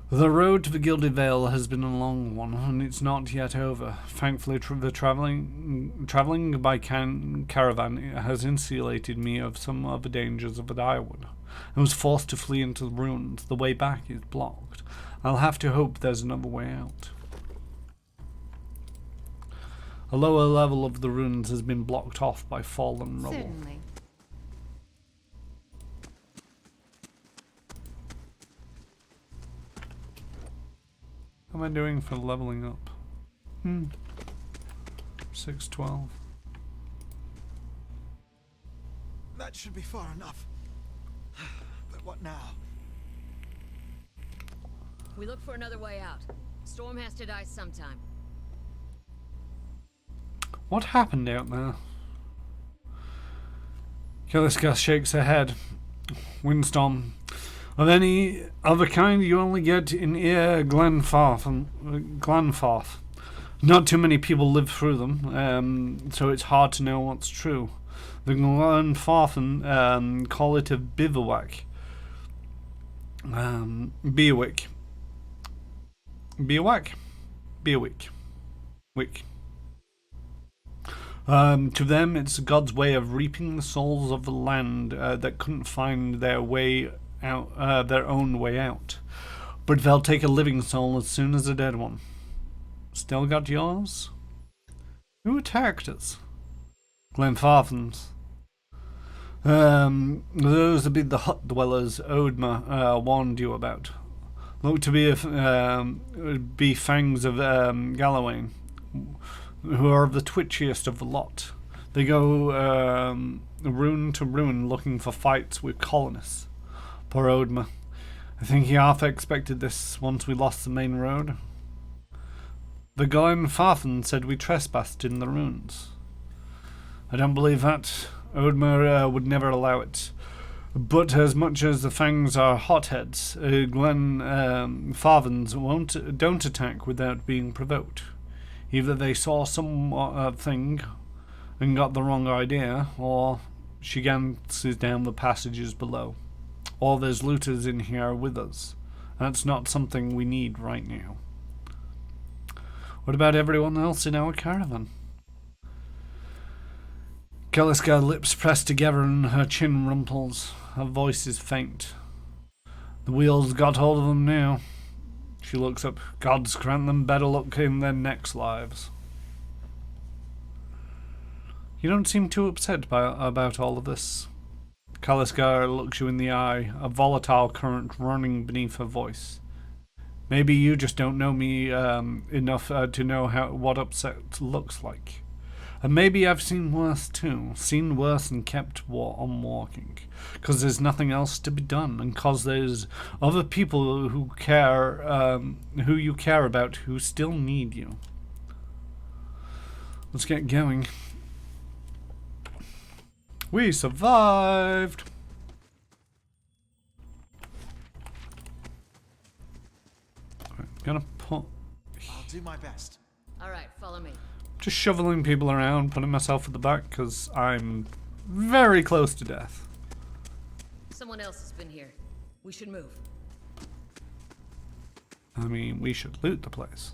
The road to the Gilded Veil has been a long one, and it's not yet over. Thankfully, the travelling by caravan has insulated me of some of the dangers of the Direwood. I was forced to flee into the ruins. The way back is blocked. I'll have to hope there's another way out. A lower level of the ruins has been blocked off by fallen rubble. Certainly. How am I doing for leveling up? 612. That should be far enough. But what now? We look for another way out. Storm has to die sometime. What happened out there? Kaliska shakes her head. Windstorm. Of any other kind you only get in Glenfarth. Not too many people live through them, so it's hard to know what's true. The Glenfarthen call it a bivouac. Beerwick. Beerwick? Beerwick. Wick. To them, it's God's way of reaping the souls of the land that couldn't find their way out, their own way out. But they'll take a living soul as soon as a dead one. Still got yours? Who attacked us? Glenfarthens. Those would be the hut dwellers Odma warned you about. Look to be fangs of Gallowayne, who are the twitchiest of the lot. They go rune to rune looking for fights with colonists. Poor Odma. I think he half expected this once we lost the main road. The Glenfarthen said we trespassed in the ruins. I don't believe that. Odma would never allow it. But as much as the fangs are hotheads, Glenfarthens don't attack without being provoked. Either they saw something and got the wrong idea, or she glances down the passages below. Or there's looters in here with us. That's not something we need right now. What about everyone else in our caravan? Kaliska's lips press together and her chin rumples. Her voice is faint. The wheels got hold of them now. She looks up. Gods grant them better luck in their next lives. You don't seem too upset about all of this. Kaliska looks you in the eye, a volatile current running beneath her voice. Maybe you just don't know me enough to know what upset looks like. And maybe I've seen worse too. Seen worse and kept on walking. Because there's nothing else to be done. And because there's other people who who you care about, who still need you. Let's get going. We survived! I'm gonna put... I'll do my best. Alright, follow me. Just shoveling people around, putting myself at the back, because I'm very close to death. Someone else has been here. We should move. I mean, we should loot the place.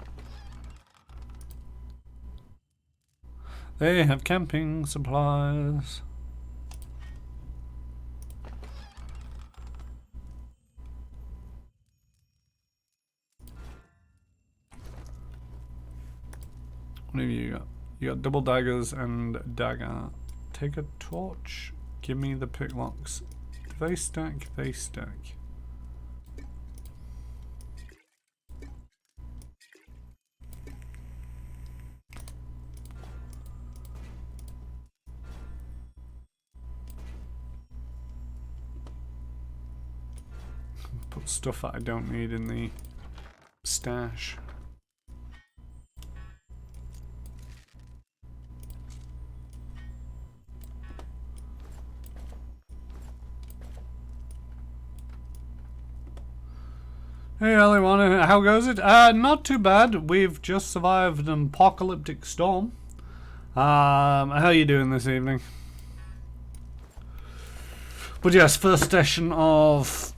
They have camping supplies. What have you got? You got double daggers and dagger. Take a torch. Give me the picklocks. If they stack, they stack. Put stuff that I don't need in the stash. Hey everyone, how goes it? Not too bad. We've just survived an apocalyptic storm. How are you doing this evening? But yes, first session of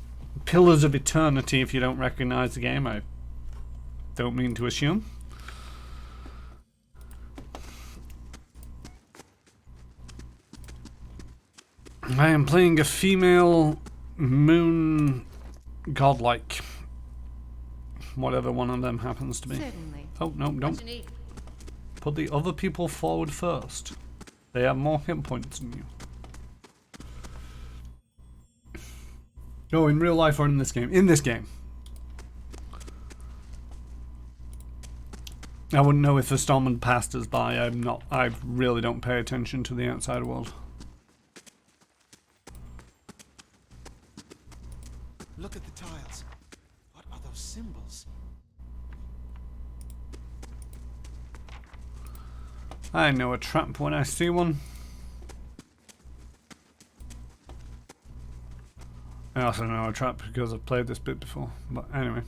Pillars of Eternity, if you don't recognize the game, I don't mean to assume. I am playing a female moon godlike. Whatever one of them happens to be. Certainly. Oh, no, don't. Put the other people forward first. They have more hit points than you. Oh, in real life or in this game? In this game. I wouldn't know if the storm had passed us by. I really don't pay attention to the outside world. Look at the tiles. What are those symbols? I know a trap when I see one. I also know a trap because I've played this bit before. But anyway.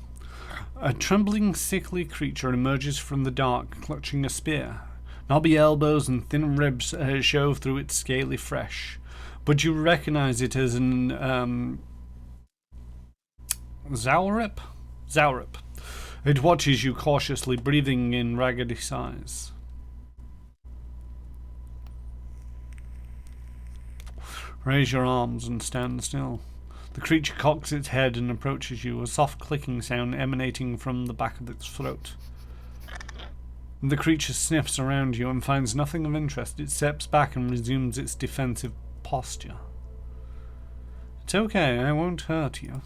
A trembling, sickly creature emerges from the dark, clutching a spear. Knobby elbows and thin ribs show through its scaly flesh. But you recognize it as an, Zaurip? Zaurip. It watches you cautiously, breathing in raggedy sighs. Raise your arms and stand still. The creature cocks its head and approaches you, a soft clicking sound emanating from the back of its throat. The creature sniffs around you and finds nothing of interest. It steps back and resumes its defensive posture. It's okay, I won't hurt you.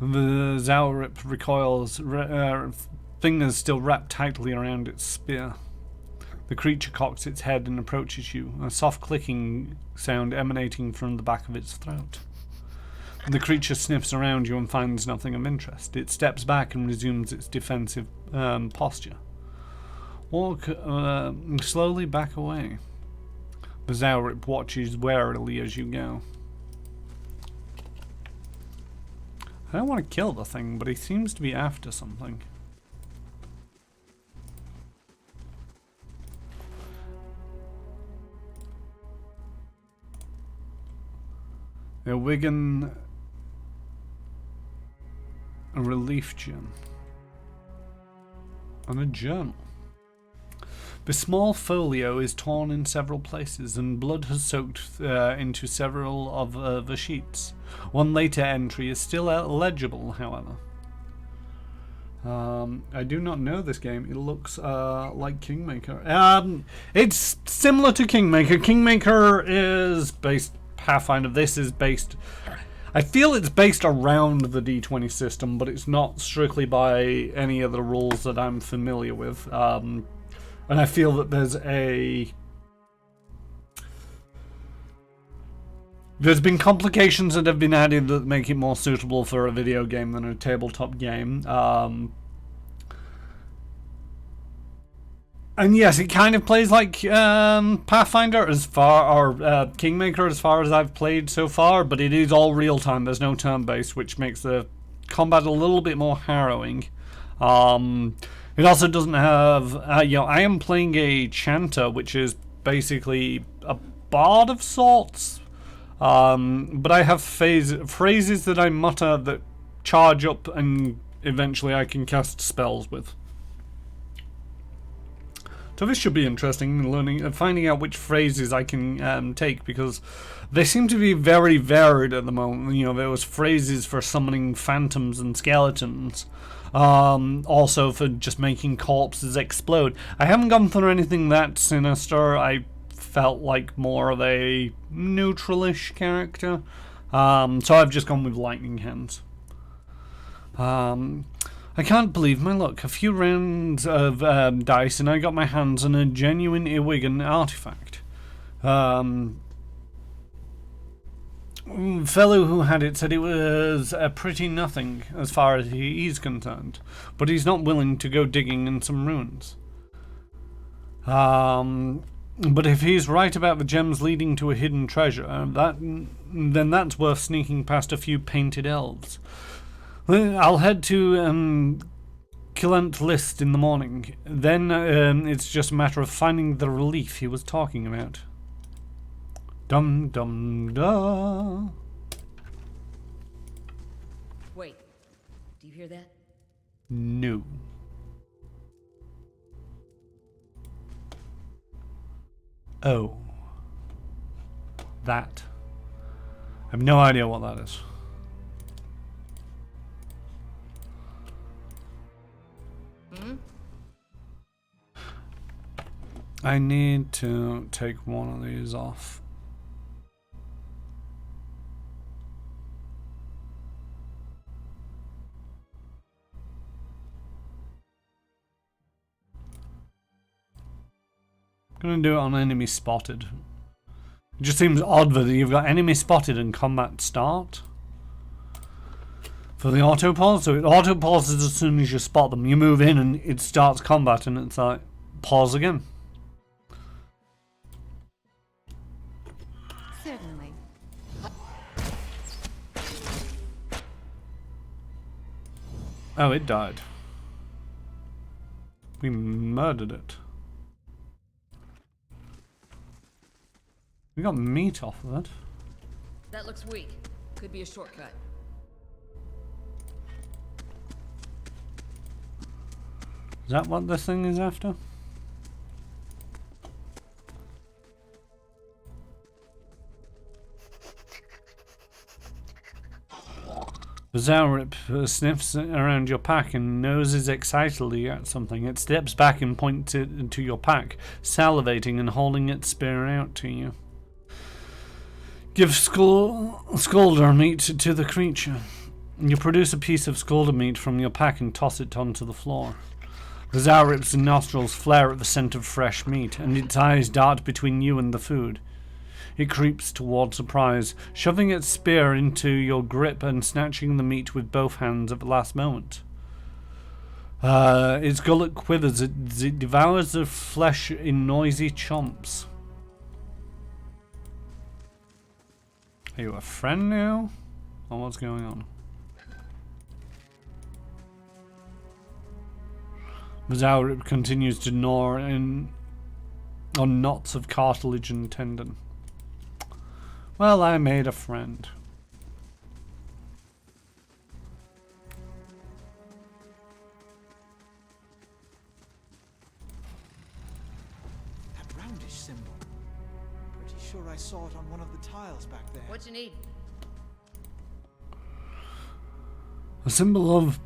The Zaurip recoils, fingers still wrapped tightly around its spear. The creature cocks its head and approaches you, a soft clicking sound emanating from the back of its throat. The creature sniffs around you and finds nothing of interest. It steps back and resumes its defensive posture. Walk slowly back away. The Zaurip watches warily as you go. I don't want to kill the thing, but he seems to be after something. A Wigan a relief gem and a journal. The small folio is torn in several places and blood has soaked into several of the sheets. One later entry is still legible, however. I do not know this game. It looks like Kingmaker. It's similar to Kingmaker. Kingmaker is based... Pathfinder. This is based... I feel it's based around the D20 system, but it's not strictly by any of the rules that I'm familiar with. And I feel that there's been complications that have been added that make it more suitable for a video game than a tabletop game. And yes, it kind of plays like Pathfinder or Kingmaker as far as I've played so far, but it is all real time. There's no turn-based, which makes the combat a little bit more harrowing. It also doesn't have, I am playing a Chanter, which is basically a bard of sorts. But I have phrases that I mutter that charge up and eventually I can cast spells with. So this should be interesting, finding out which phrases I can take, because they seem to be very varied at the moment. You know, there was phrases for summoning phantoms and skeletons, also for just making corpses explode. I haven't gone through anything that sinister. I felt like more of a neutralish character, so I've just gone with lightning hands. I can't believe my luck. A few rounds of dice and I got my hands on a genuine Ewigan artifact. Fellow who had it said it was pretty nothing as far as he's concerned, but he's not willing to go digging in some ruins. But if he's right about the gems leading to a hidden treasure, then that's worth sneaking past a few painted elves. I'll head to Kilent List in the morning. Then it's just a matter of finding the relief he was talking about. Dum dum da. Wait, do you hear that? No. Oh. That. I have no idea what that is. I need to take one of these off. I'm gonna do it on enemy spotted. It just seems odd that you've got enemy spotted and combat start for the auto pause. So it auto pauses as soon as you spot them. You move in and it starts combat, and it's like pause again. Certainly. Oh, it died. We murdered it. We got meat off of it. That looks weak. Could be a shortcut. Is that what this thing is after? The Zaurip sniffs around your pack and noses excitedly at something. It steps back and points it to your pack, salivating and holding its spear out to you. Give Scolder meat to the creature. You produce a piece of Scolder meat from your pack and toss it onto the floor. The Zaurip's nostrils flare at the scent of fresh meat, and its eyes dart between you and the food. It creeps towards the prize, shoving its spear into your grip and snatching the meat with both hands at the last moment. Its gullet quivers as it devours the flesh in noisy chomps. Are you a friend now? Or what's going on? Zaurip continues to gnaw on knots of cartilage and tendon. Well, I made a friend. That roundish symbol. Pretty sure I saw it on one of the tiles back there. What you need? A symbol of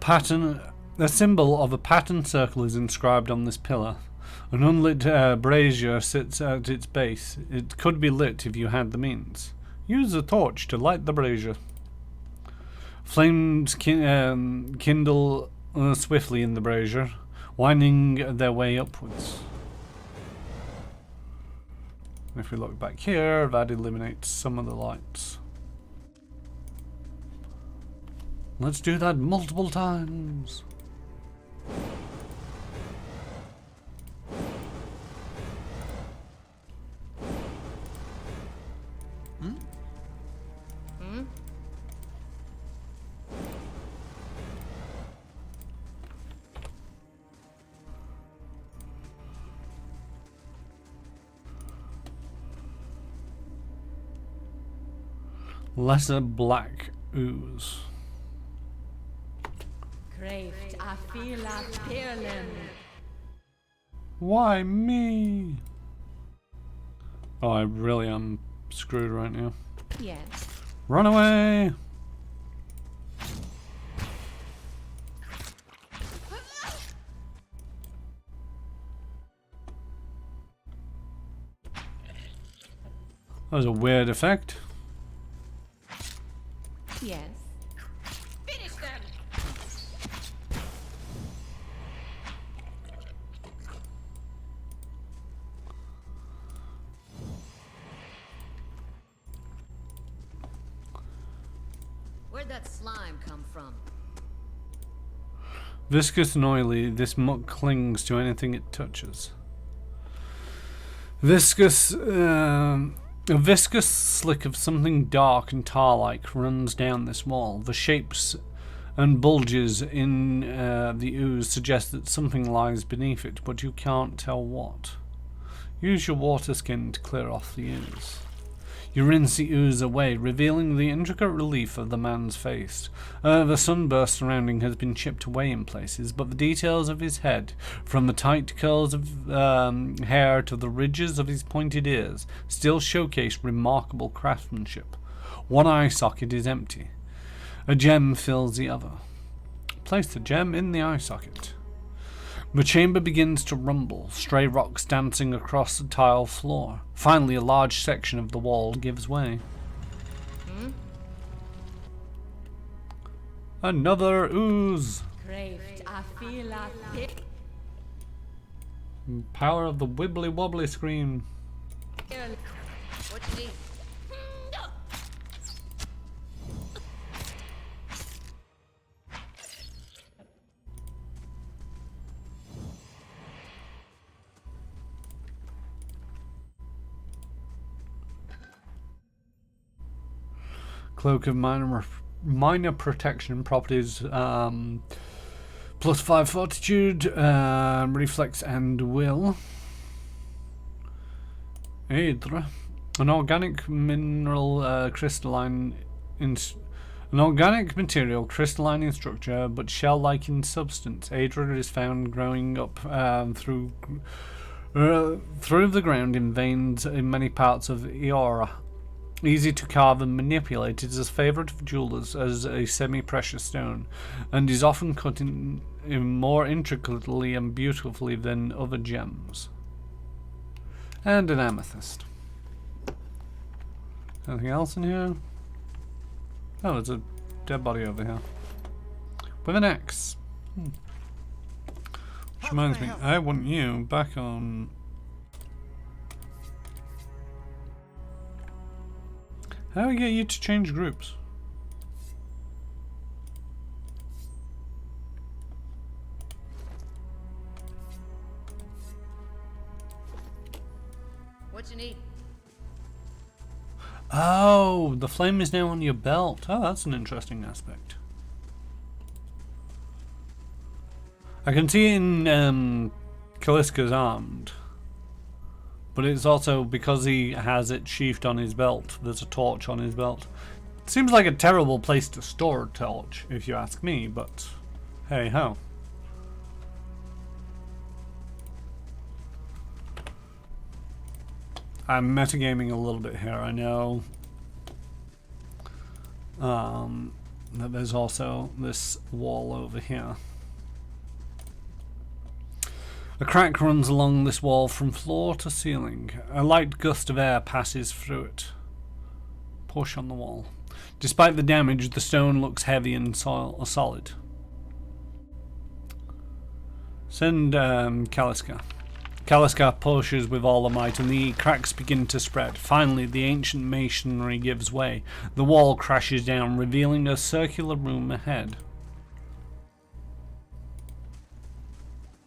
a patterned circle is inscribed on this pillar. An unlit brazier sits at its base. It could be lit if you had the means. Use a torch to light the brazier. Flames kindle swiftly in the brazier, winding their way upwards. If we look back here, that eliminates some of the lights. Let's do that multiple times. Lesser black ooze. Craved, I feel like Pilgrim. Why me? Oh, I really am screwed right now. Yes. Run away! That was a weird effect. Yes. Finish them! Where'd that slime come from? Viscous and oily, this muck clings to anything it touches. A viscous slick of something dark and tar-like runs down this wall. The shapes and bulges in the ooze suggest that something lies beneath it, but you can't tell what. Use your water skin to clear off the ooze. You rinse the ooze away, revealing the intricate relief of the man's face. The sunburst surrounding has been chipped away in places, but the details of his head, from the tight curls of hair to the ridges of his pointed ears, still showcase remarkable craftsmanship. One eye socket is empty. A gem fills the other. Place the gem in the eye socket. The chamber begins to rumble, stray rocks dancing across the tile floor. Finally, a large section of the wall gives way. Another ooze! Power of the wibbly wobbly screen. What you need? Cloak of minor protection properties, +5 fortitude, reflex and will. Aedra, an organic mineral crystalline an organic material crystalline in structure but shell-like in substance. Aedra is found growing up through the ground in veins in many parts of Eora. Easy to carve and manipulate, it is a favourite of jewelers as a semi-precious stone, and is often cut in more intricately and beautifully than other gems. And an amethyst. Anything else in here? Oh, there's a dead body over here. With an X. Which reminds me, I want you back on... How do I get you to change groups? What you need? Oh, the flame is now on your belt. Oh, that's an interesting aspect. I can see in Kaliska's armed. But it's also because he has it sheathed on his belt. There's a torch on his belt. It seems like a terrible place to store a torch, if you ask me, but hey ho. I'm metagaming a little bit here, I know. That there's also this wall over here. A crack runs along this wall from floor to ceiling. A light gust of air passes through it. Push on the wall. Despite the damage, the stone looks heavy and solid. Send Kaliska. Kaliska pushes with all the might and the cracks begin to spread. Finally, the ancient masonry gives way. The wall crashes down, revealing a circular room ahead.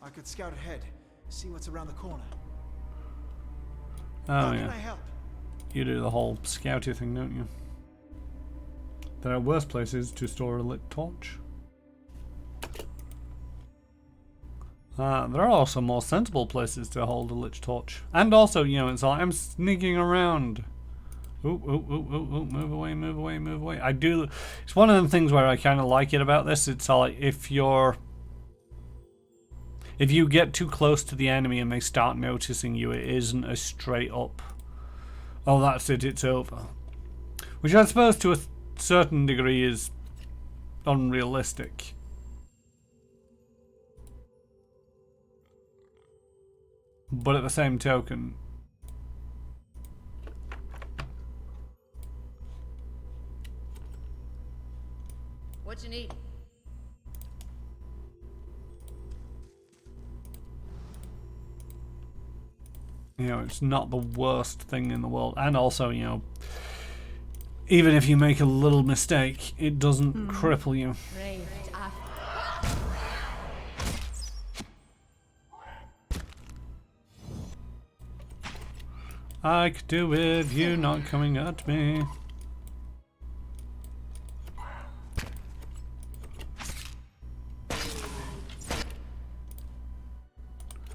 I could scout ahead, see what's around the corner. Oh How yeah. can I help? You do the whole scouty thing, don't you? There are worse places to store a lit torch. There are also more sensible places to hold a lit torch. And also, you know, it's like I'm sneaking around. Ooh, ooh, ooh, ooh, ooh, move away, move away, move away. It's one of them things where I kind of like it about this. It's like if you get too close to the enemy and they start noticing you, it isn't a straight up, oh that's it, it's over. Which I suppose to a certain degree is unrealistic. But at the same token, What you need? you know, it's not the worst thing in the world. And also, you know, even if you make a little mistake, it doesn't cripple you. I could do with you not coming at me.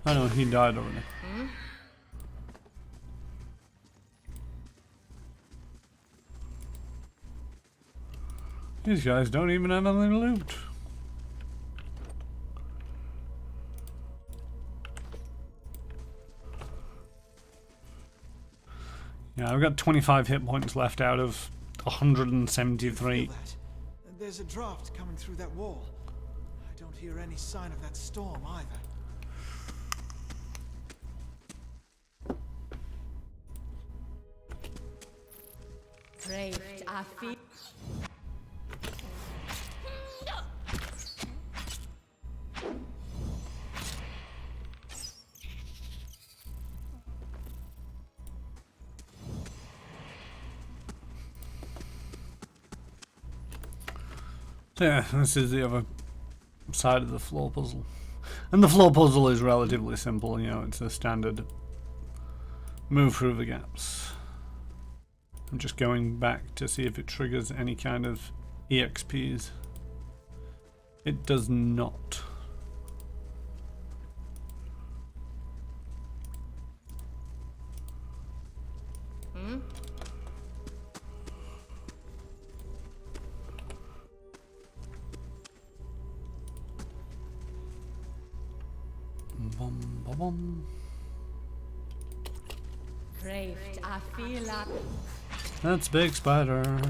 I know he died already. These guys don't even have any loot. Yeah, I've got 25 hit points left out of 173. Feel that? There's a draft coming through that wall. I don't hear any sign of that storm either. Great, I feel. Yeah, this is the other side of the floor puzzle. And the floor puzzle is relatively simple, you know, it's a standard move through the gaps. I'm just going back to see if it triggers any kind of EXPs. It does not. Bum, bum, bum. Great, I feel like. That's big spider.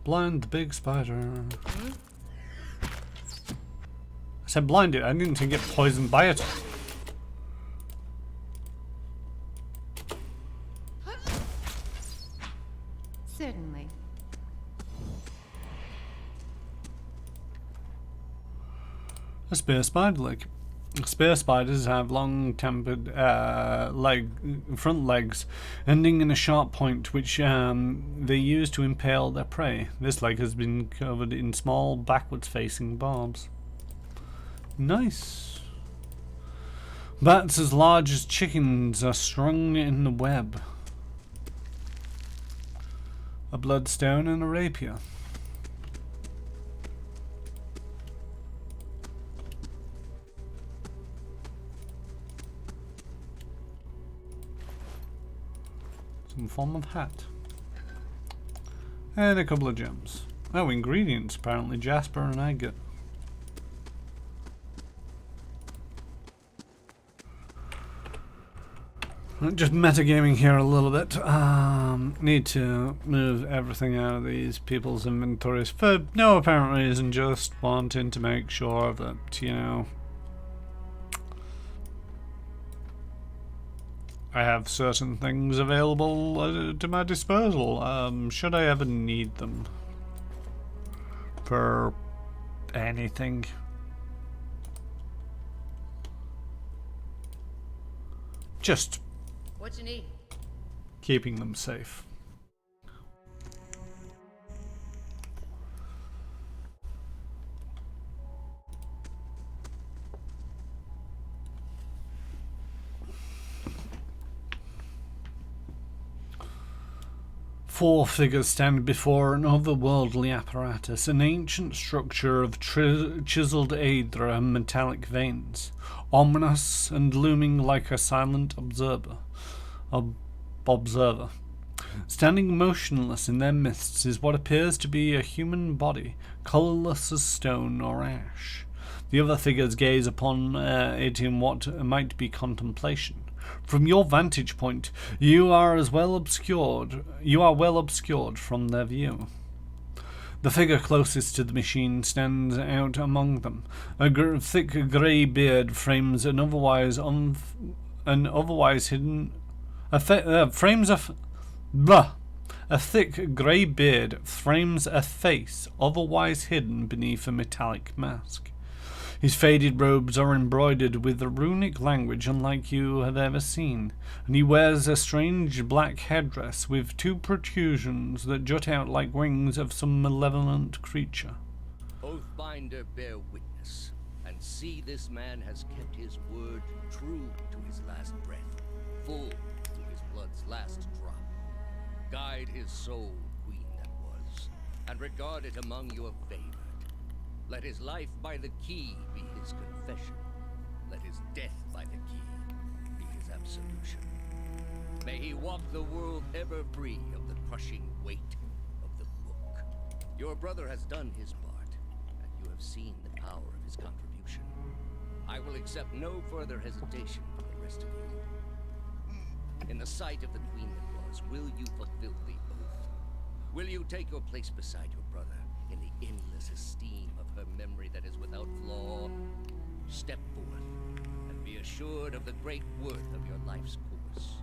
Blind the big spider. I said blind it, I didn't get poisoned by it. Certainly. A spear spider leg. Spear spiders have long tempered front legs ending in a sharp point which they use to impale their prey. This leg has been covered in small backwards facing barbs. Nice. Bats as large as chickens are strung in the web. A bloodstone and a rapier. Some form of hat. And a couple of gems. Oh, ingredients apparently. Jasper and agate. Just metagaming here a little bit. Need to move everything out of these people's inventories for no apparent reason, just wanting to make sure that, you know, I have certain things available to my disposal, should I ever need them for anything. Just What you need? keeping them safe. Four figures stand before an otherworldly apparatus, an ancient structure of chiseled Aedra and metallic veins, ominous and looming like a silent observer. Standing motionless in their midst is what appears to be a human body, colourless as stone or ash. The other figures gaze upon it in what might be contemplation. From your vantage point, you are well obscured from their view. The figure closest to the machine stands out among them. A thick grey beard frames an otherwise hidden. A thick grey beard frames a face otherwise hidden beneath a metallic mask. His faded robes are embroidered with a runic language unlike you have ever seen, and he wears a strange black headdress with two protrusions that jut out like wings of some malevolent creature. Oathbinder, bear witness, and see this man has kept his word true to his last breath, full to his blood's last drop. Guide his soul, queen that was, and regard it among your favored. Let his life by the key be his confession. let his death by the key be his absolution. May he walk the world ever free of the crushing weight of the book. Your brother has done his part, and you have seen the power of his contribution. I will accept no further hesitation from the rest of you. In the sight of the Queen that was, will you fulfill the oath? Will you take your place beside your brother in the endless esteem of her memory that is without flaw? Step forth and be assured of the great worth of your life's course.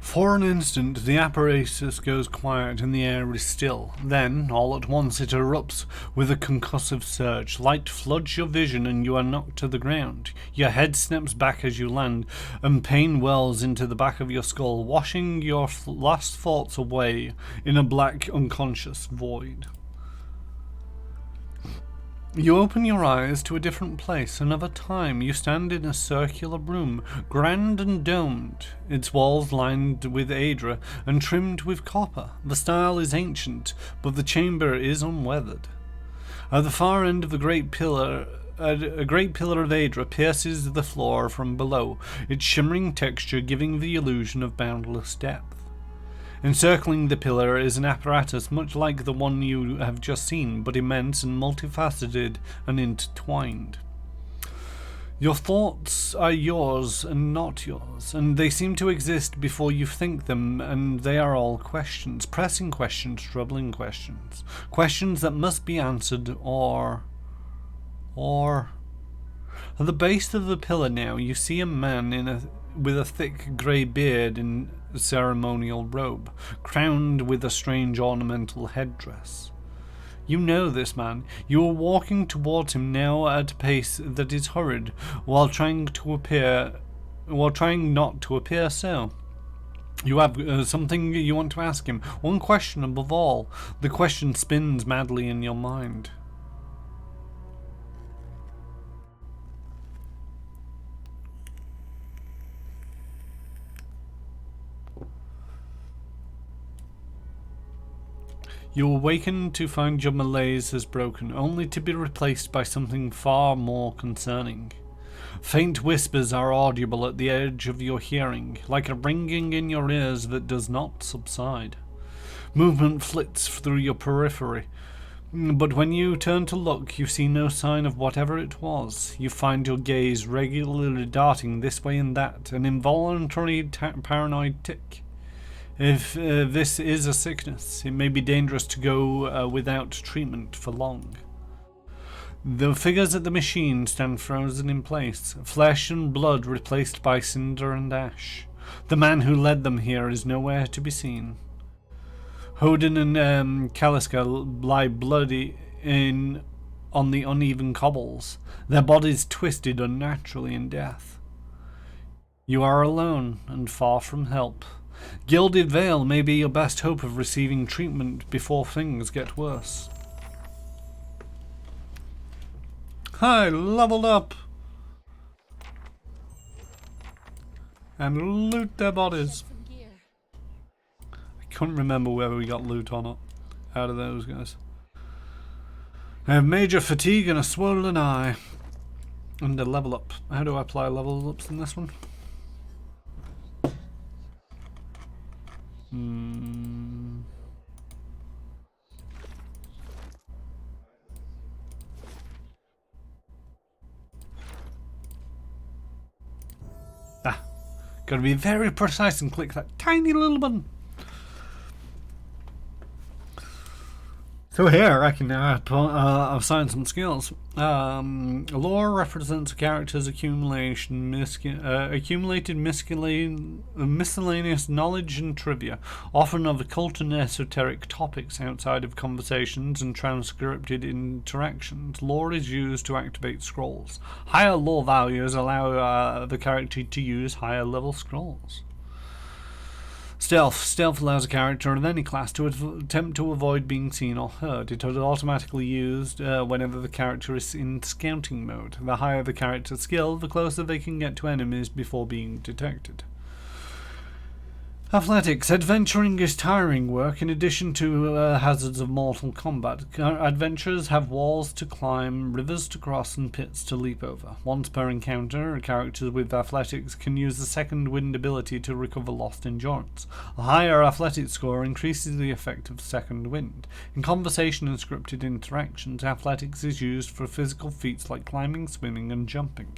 For an instant, the apparatus goes quiet and the air is still. Then, all at once, it erupts with a concussive surge. Light floods your vision and you are knocked to the ground. Your head snaps back as you land, and pain wells into the back of your skull, washing your last thoughts away in a black, unconscious void. You open your eyes to a different place, another time. You stand in a circular room, grand and domed, its walls lined with Aedra and trimmed with copper. The style is ancient, but the chamber is unweathered. At the far end of the great pillar, a great pillar of Aedra pierces the floor from below, its shimmering texture giving the illusion of boundless depth. Encircling the pillar is an apparatus much like the one you have just seen, but immense and multifaceted and intertwined. Your thoughts are yours and not yours, and they seem to exist before you think them, and they are all questions, pressing questions, troubling questions, questions that must be answered or... At the base of the pillar now, you see a man with a thick grey beard in ceremonial robe, crowned with a strange ornamental headdress. You know this man. You are walking towards him now at a pace that is hurried, while trying not to appear so. You have something you want to ask him, one question above all. The question spins madly in your mind. You awaken to find your malaise has broken, only to be replaced by something far more concerning. Faint whispers are audible at the edge of your hearing, like a ringing in your ears that does not subside. Movement flits through your periphery, but when you turn to look, you see no sign of whatever it was. You find your gaze regularly darting this way and that, an involuntary paranoid tick. If this is a sickness, it may be dangerous to go without treatment for long. The figures at the machine stand frozen in place, flesh and blood replaced by cinder and ash. The man who led them here is nowhere to be seen. Hodin and Kaliska lie bloody on the uneven cobbles, their bodies twisted unnaturally in death. You are alone and far from help. Gilded Veil may be your best hope of receiving treatment before things get worse. Hi, leveled up! And loot their bodies. I couldn't remember whether we got loot or not out of those guys. I have major fatigue and a swollen eye. And a level up. How do I apply level ups in this one? Gotta be very precise and click that tiny little button. So here, I reckon now I've signed some skills. Lore represents a character's accumulated miscellaneous knowledge and trivia, often of occult and esoteric topics outside of conversations and transcripted interactions. Lore is used to activate scrolls. Higher lore values allow the character to use higher level scrolls. Stealth allows a character of any class to attempt to avoid being seen or heard. It is automatically used whenever the character is in scouting mode. The higher the character's skill, the closer they can get to enemies before being detected. Athletics. Adventuring is tiring work in addition to hazards of mortal combat. Adventurers have walls to climb, rivers to cross, and pits to leap over. Once per encounter, characters with athletics can use the second wind ability to recover lost endurance. A higher athletics score increases the effect of second wind. In conversation and scripted interactions, athletics is used for physical feats like climbing, swimming, and jumping.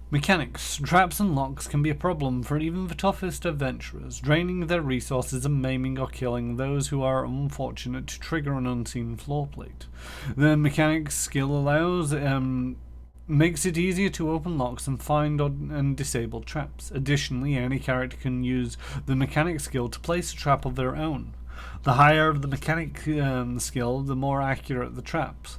Mechanics. Traps and locks can be a problem for even the toughest adventurers, draining their resources and maiming or killing those who are unfortunate to trigger an unseen floor plate. The mechanics skill makes it easier to open locks and find and disable traps. Additionally, any character can use the mechanic skill to place a trap of their own. The higher the mechanic skill, the more accurate the traps.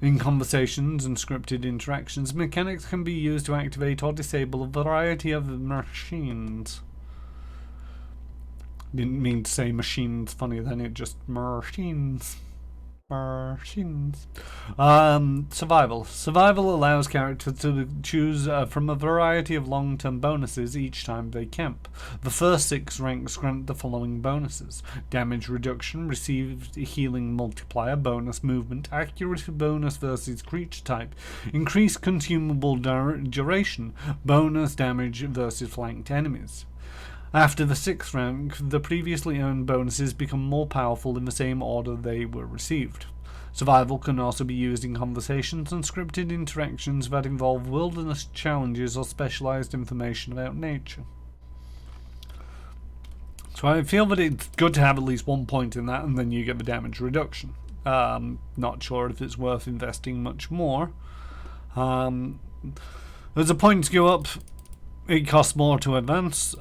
In conversations and scripted interactions, mechanics can be used to activate or disable a variety of machines. Didn't mean to say machines funny then, it just machines. Survival. Survival allows characters to choose from a variety of long-term bonuses each time they camp. The first 6 ranks grant the following bonuses: damage reduction, received healing multiplier, bonus movement, accuracy bonus versus creature type, increased consumable duration, bonus damage versus flanked enemies. After the 6th rank, the previously earned bonuses become more powerful in the same order they were received. Survival can also be used in conversations and scripted interactions that involve wilderness challenges or specialized information about nature. So I feel that it's good to have at least 1 point in that, and then you get the damage reduction. Not sure if it's worth investing much more. As the points go up, it costs more to advance,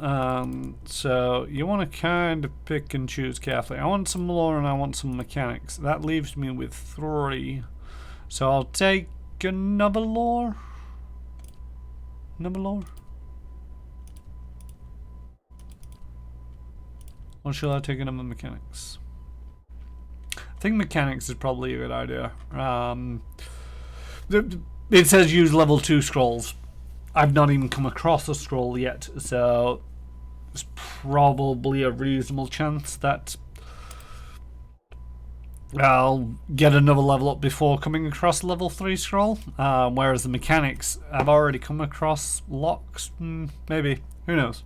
so you want to kind of pick and choose carefully. I want some lore and I want some mechanics. That leaves me with 3, so I'll take another lore. Or shall I take another mechanics? I think mechanics is probably a good idea. It says use level 2 scrolls. I've not even come across a scroll yet, so there's probably a reasonable chance that I'll get another level up before coming across a level 3 scroll. Whereas the mechanics, I've already come across locks. Maybe. Who knows?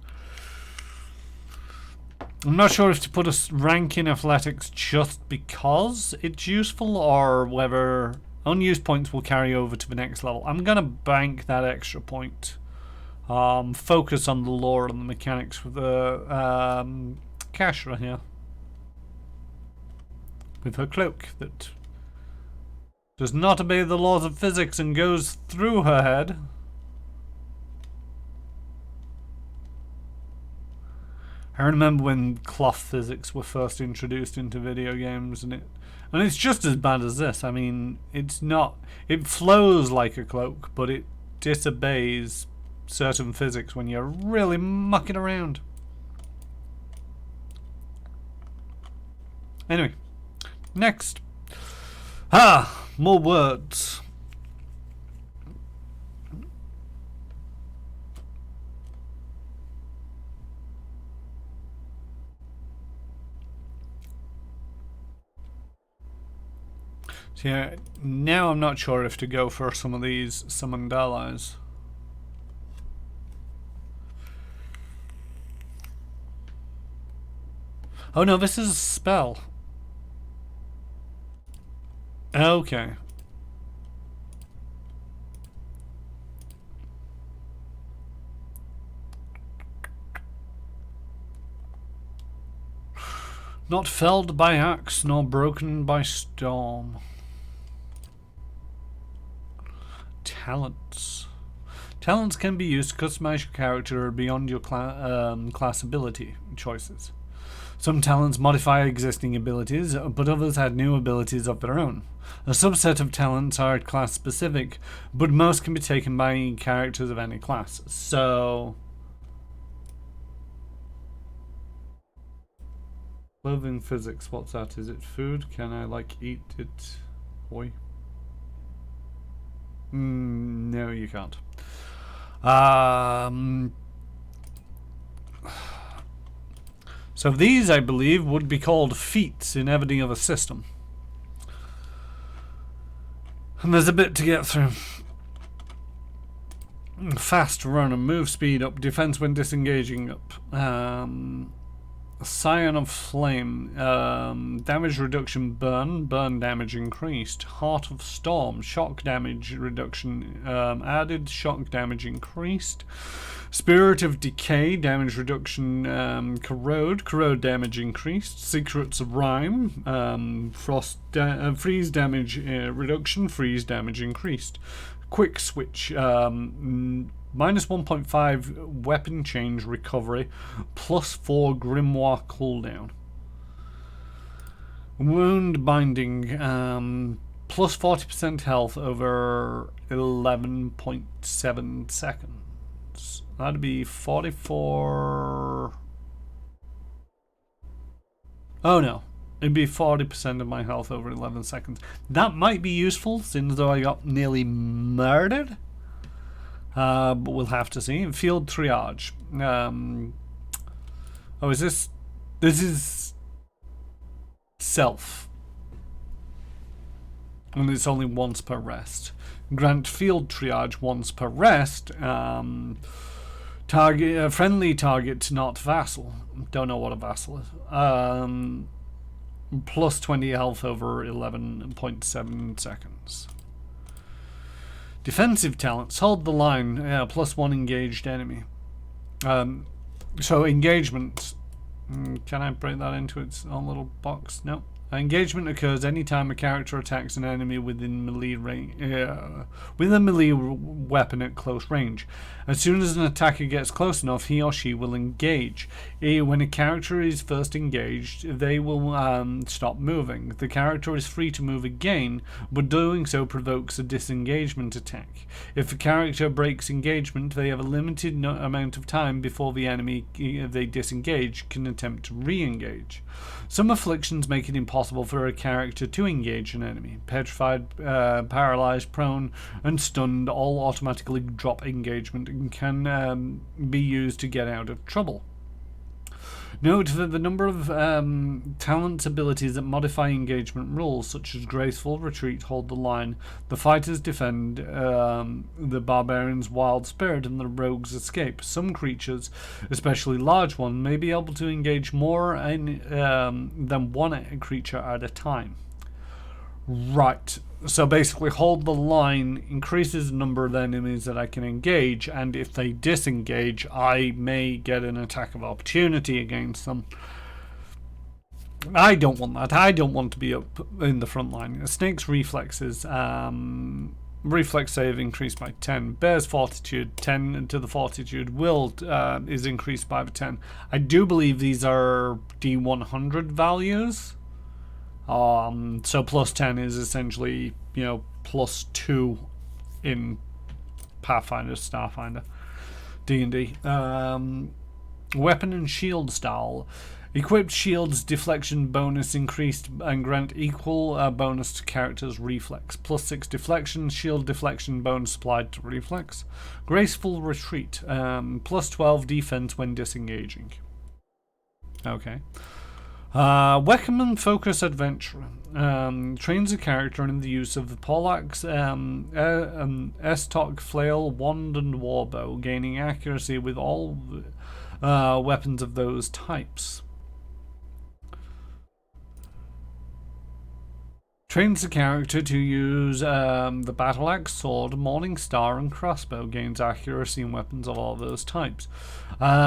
I'm not sure if to put a rank in athletics just because it's useful, or whether unused points will carry over to the next level. I'm going to bank that extra point. Focus on the lore and the mechanics for the Kashra here. With her cloak that does not obey the laws of physics and goes through her head. I remember when cloth physics were first introduced into video games, and it's just as bad as this. I mean, it's not. It flows like a cloak, but it disobeys certain physics when you're really mucking around. Anyway, next. More words. So yeah, now I'm not sure if to go for some of these summoned allies. Oh no, this is a spell. Okay. Not felled by axe, nor broken by storm. Talents. Talents can be used to customize your character beyond your class ability choices. Some talents modify existing abilities, but others add new abilities of their own. A subset of talents are class specific, but most can be taken by characters of any class. So, clothing physics, what's that? Is it food? Can I like eat it? Oi. No, you can't. So these, I believe, would be called feats in any other system. And there's a bit to get through. Fast runner, move speed up, defense when disengaging up. Scion of Flame, damage reduction burn damage increased. Heart of Storm, shock damage reduction added, shock damage increased. Spirit of Decay, damage reduction corrode damage increased. Secrets of Rhyme, freeze damage reduction, freeze damage increased. Quick switch, minus 1.5 weapon change recovery, plus 4 grimoire cooldown. Wound binding, plus 40% health over 11.7 seconds. That'd be 44. Oh no, it'd be 40% of my health over 11 seconds. That might be useful, since though I got nearly murdered. But we'll have to see. Field triage. Oh, is this? This is self, and it's only once per rest. Grant field triage once per rest. Target friendly target, not vassal. Don't know what a vassal is. Plus 20 health over 11.7 seconds. Defensive talents, hold the line, plus 1 engaged enemy. So engagement, can I break that into its own little box? No. Engagement occurs anytime a character attacks an enemy within melee range, with a melee weapon at close range. As soon as an attacker gets close enough, he or she will engage. When a character is first engaged, they will stop moving. The character is free to move again, but doing so provokes a disengagement attack. If a character breaks engagement, they have a limited amount of time before the enemy they disengage can attempt to re-engage. Some afflictions make it impossible for a character to engage an enemy. Petrified, paralyzed, prone, and stunned all automatically drop engagement and can be used to get out of trouble. Note that the number of talents abilities that modify engagement rules, such as Graceful, Retreat, Hold the Line, the Fighters Defend, the Barbarians Wild Spirit, and the Rogues Escape. Some creatures, especially large ones, may be able to engage more than one creature at a time. Right. So basically, Hold the Line increases the number of enemies that I can engage, and if they disengage, I may get an attack of opportunity against them. I don't want that. I don't want to be up in the front line. A snake's reflexes, reflex save increased by 10. Bear's fortitude, 10 to the fortitude. Will is increased by 10. I do believe these are D100 values. So plus 10 is essentially, plus 2 in Pathfinder, Starfinder, D&D. Weapon and shield style. Equipped shields deflection bonus increased and grant equal bonus to character's reflex. Plus 6 deflection, shield deflection bonus applied to reflex. Graceful retreat. Plus 12 defense when disengaging. Okay. Weapon Focus Adventurer trains a character in the use of the Poleaxe, Estoc, Flail, Wand, and Warbow, gaining accuracy with all weapons of those types. Trains the character to use the Battle Axe, Sword, Morning Star, and Crossbow, gains accuracy in weapons of all those types.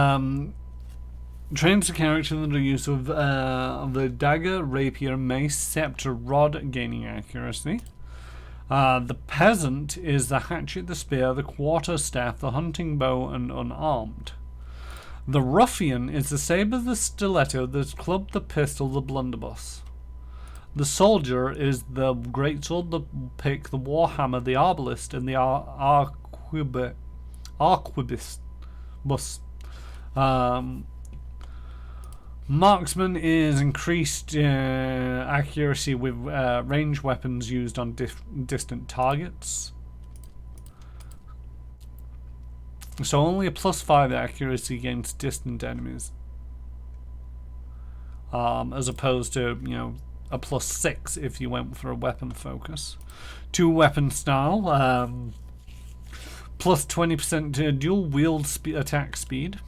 Trains the character to use the Battle Axe, Sword, Morning Star, and Crossbow, gains accuracy in weapons of all those types. Trains the character to use the Battle Axe, Sword, Morning Star, and Crossbow, gains accuracy in weapons of all those types. Trains the character in the use of the dagger, rapier, mace, scepter, rod, gaining accuracy. The peasant is the hatchet, the spear, the quarterstaff, the hunting bow, and unarmed. The ruffian is the saber, the stiletto, the club, the pistol, the blunderbuss. The soldier is the greatsword, the pick, the warhammer, the arbalist, and the arquebus. Marksman is increased accuracy with ranged weapons used on distant targets. So only a +5 accuracy against distant enemies. As opposed to, you know, a +6 if you went for a weapon focus. 2 weapon style. +20% to dual wield attack speed.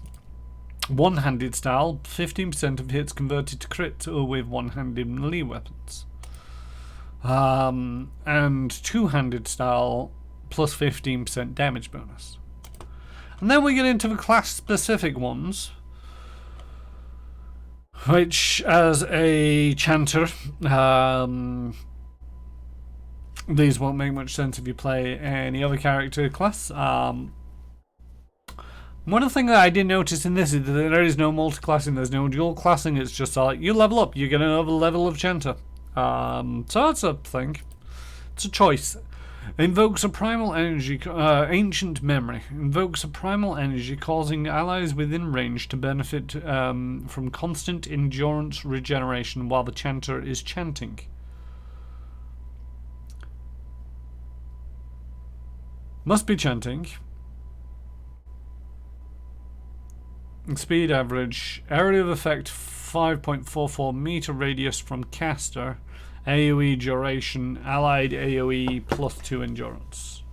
One-handed style, 15% of hits converted to crit with one-handed melee weapons. And two-handed style, plus 15% damage bonus. And then we get into the class-specific ones, which, as a Chanter, these won't make much sense if you play any other character class. One of the things that I did notice in this is that there is no multi-classing, there's no dual classing, it's just like, you level up, you get another level of Chanter. So that's a thing. It's a choice. Invokes a primal energy, ancient memory. Invokes a primal energy, causing allies within range to benefit from constant endurance regeneration while the Chanter is chanting. Must be chanting. Speed average. Area of effect 5.44 meter radius from caster. AoE duration. Allied AoE +2 endurance.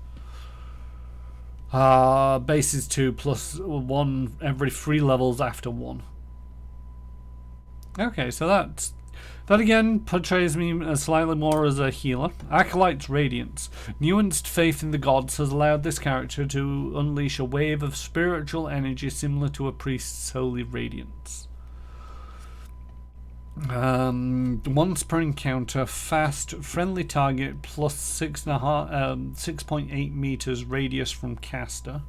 Bases 2 +1 every 3 levels after 1. Okay, so that again portrays me as slightly more as a healer. Acolytes Radiance. Nuanced faith in the gods has allowed this character to unleash a wave of spiritual energy similar to a priest's holy radiance. Once per encounter, fast, friendly target plus 6.8 meters radius from caster.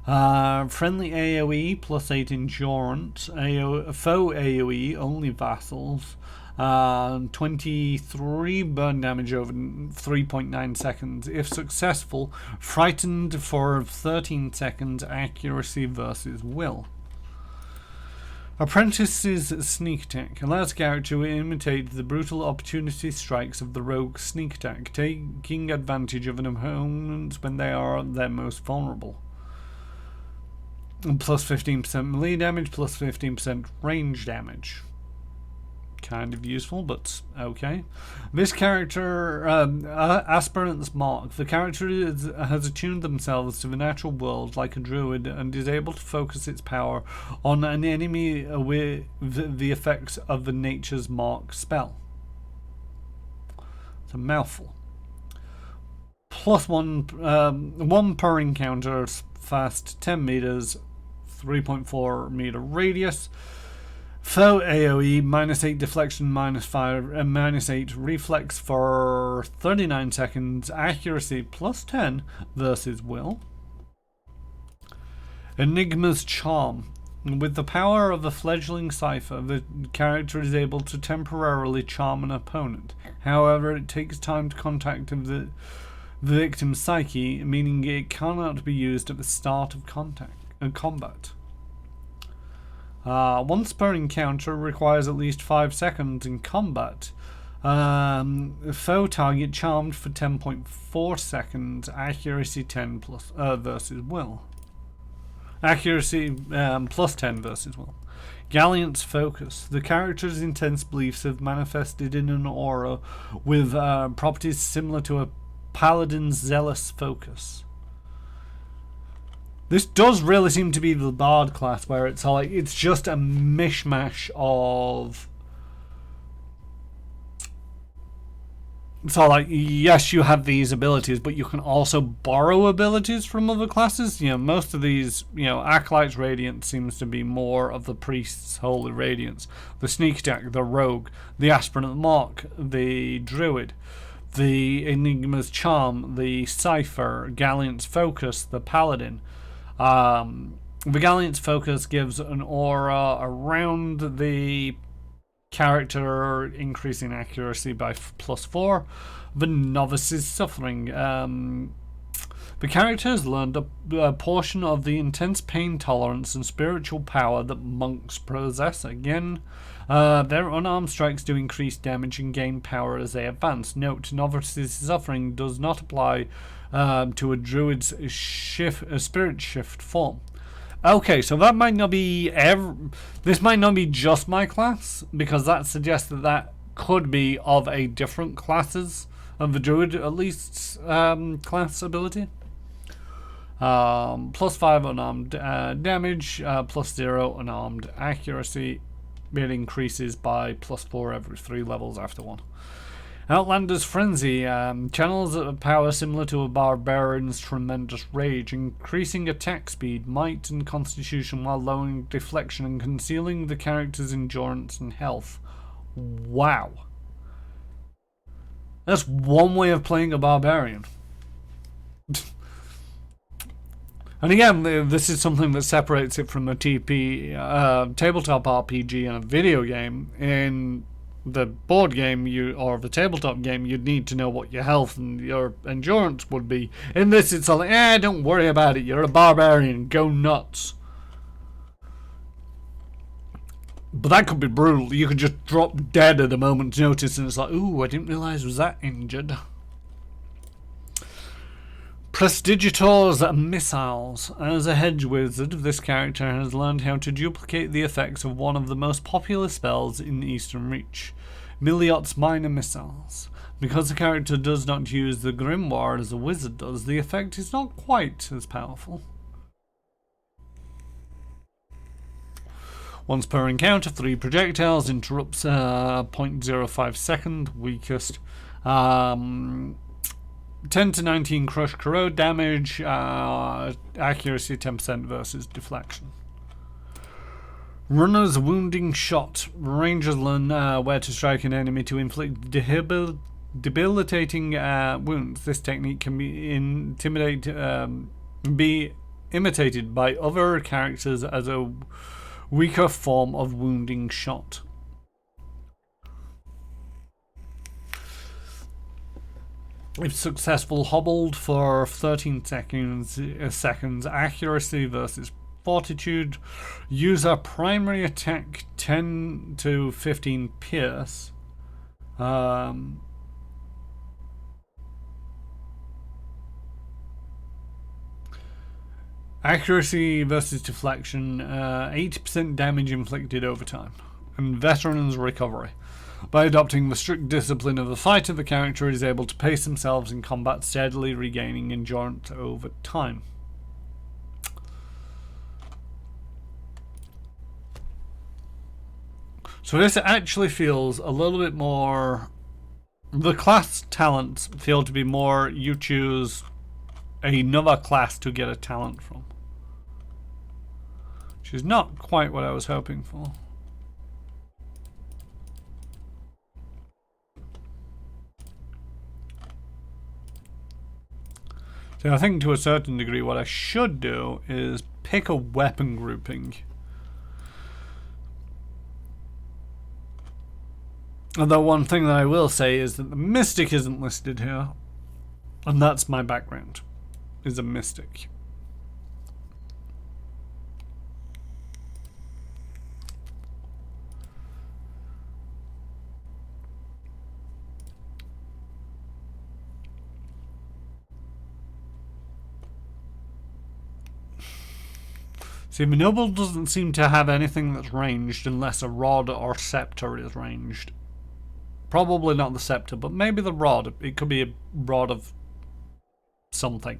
Friendly AoE plus 8 endurance. Foe AoE only vassals. 23 burn damage over 3.9 seconds. If successful, frightened for 13 seconds. Accuracy versus will. Apprentice's sneak attack allows character to imitate the brutal opportunity strikes of the rogue sneak attack, taking advantage of an opponent when they are their most vulnerable. And plus 15% melee damage, plus 15% range damage. Kind of useful, but okay. This character, Aspirant's Mark. The character has attuned themselves to the natural world like a druid and is able to focus its power on an enemy with the effects of the Nature's Mark spell. It's a mouthful. Plus 1 per encounter, fast 10 meters, 3.4 meter radius. Foe AoE, -8 deflection, -5, and -8 reflex for 39 seconds. Accuracy +10 versus will. Enigma's Charm. With the power of a fledgling cipher, the character is able to temporarily charm an opponent. However, it takes time to contact the victim's psyche, meaning it cannot be used at the start of combat. Once per encounter, requires at least 5 seconds in combat. Foe target charmed for 10.4 seconds. Accuracy 10 plus versus will. Accuracy +10 versus will. Gallant's Focus. The character's intense beliefs have manifested in an aura with properties similar to a paladin's zealous focus. This does really seem to be the Bard class, where it's like it's just a mishmash of So, like, yes, you have these abilities, but you can also borrow abilities from other classes. You know, most of these, you know, Acolytes Radiance seems to be more of the Priest's Holy Radiance. The Sneak Attack, the Rogue, the Aspirant Mark, the Druid, the Enigma's Charm, the Cipher, Gallant's Focus, the Paladin. The Gallant's Focus gives an aura around the character, increasing accuracy by +4. The Novice's Suffering. The character has learned a portion of the intense pain tolerance and spiritual power that monks possess. Again, their unarmed strikes do increase damage and gain power as they advance. Note, Novice's Suffering does not apply to a druid's spirit shift form. Okay, so that might not be this might not be just my class, because that suggests that that could be of a different classes of the druid, at least class ability. +5 unarmed damage, +0 unarmed accuracy. It increases by +4 every 3 levels after 1. Outlander's Frenzy channels a power similar to a barbarian's tremendous rage, increasing attack speed, might, and constitution while lowering deflection and concealing the character's endurance and health. Wow. That's one way of playing a barbarian. And again, this is something that separates it from a tabletop RPG and a video game. In the board game or the tabletop game, you'd need to know what your health and your endurance would be. In this, it's all like, don't worry about it, you're a barbarian, go nuts. But that could be brutal. You could just drop dead at a moment's notice and it's like, ooh, I didn't realise I was that injured. Prestigitor's Missiles. As a hedge wizard, this character has learned how to duplicate the effects of one of the most popular spells in Eastern Reach, Miliot's Minor Missiles. Because the character does not use the Grimoire as a wizard does, the effect is not quite as powerful. Once per encounter, 3 projectiles, interrupts 0.05 second, weakest. 10 to 19 crush corrode damage, accuracy 10% versus deflection. Runner's Wounding Shot. Rangers learn where to strike an enemy to inflict debilitating wounds. This technique can be imitated by other characters as a weaker form of wounding shot. If successful, hobbled for 13 seconds, accuracy versus fortitude. User primary attack 10 to 15 pierce. Accuracy versus deflection, 80% damage inflicted over time. And veteran's recovery. By adopting the strict discipline of the fighter, the character is able to pace themselves in combat, steadily regaining endurance over time. So this actually feels a little bit more... The class talents feel to be more you choose another class to get a talent from. Which is not quite what I was hoping for. So I think to a certain degree what I should do is pick a weapon grouping. Although one thing that I will say is that the Mystic isn't listed here. And that's my background, is a Mystic. See, the Noble doesn't seem to have anything that's ranged unless a rod or scepter is ranged. Probably not the scepter, but maybe the rod. It could be a rod of something.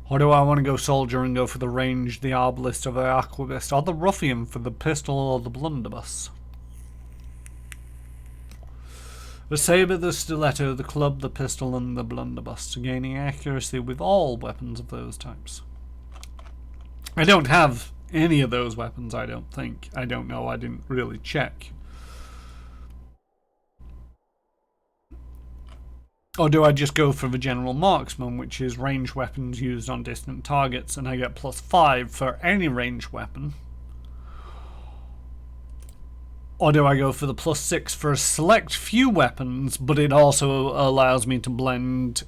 Or do I want to go soldier and go for the range, the arbalist or the arquebus, or the ruffian for the pistol or the blunderbuss? The saber, the stiletto, the club, the pistol, and the blunderbuss, gaining accuracy with all weapons of those types. I don't have any of those weapons, I don't think. I don't know, I didn't really check. Or do I just go for the general marksman, which is range weapons used on distant targets, and I get +5 for any range weapon? Or do I go for the +6 for a select few weapons, but it also allows me to blend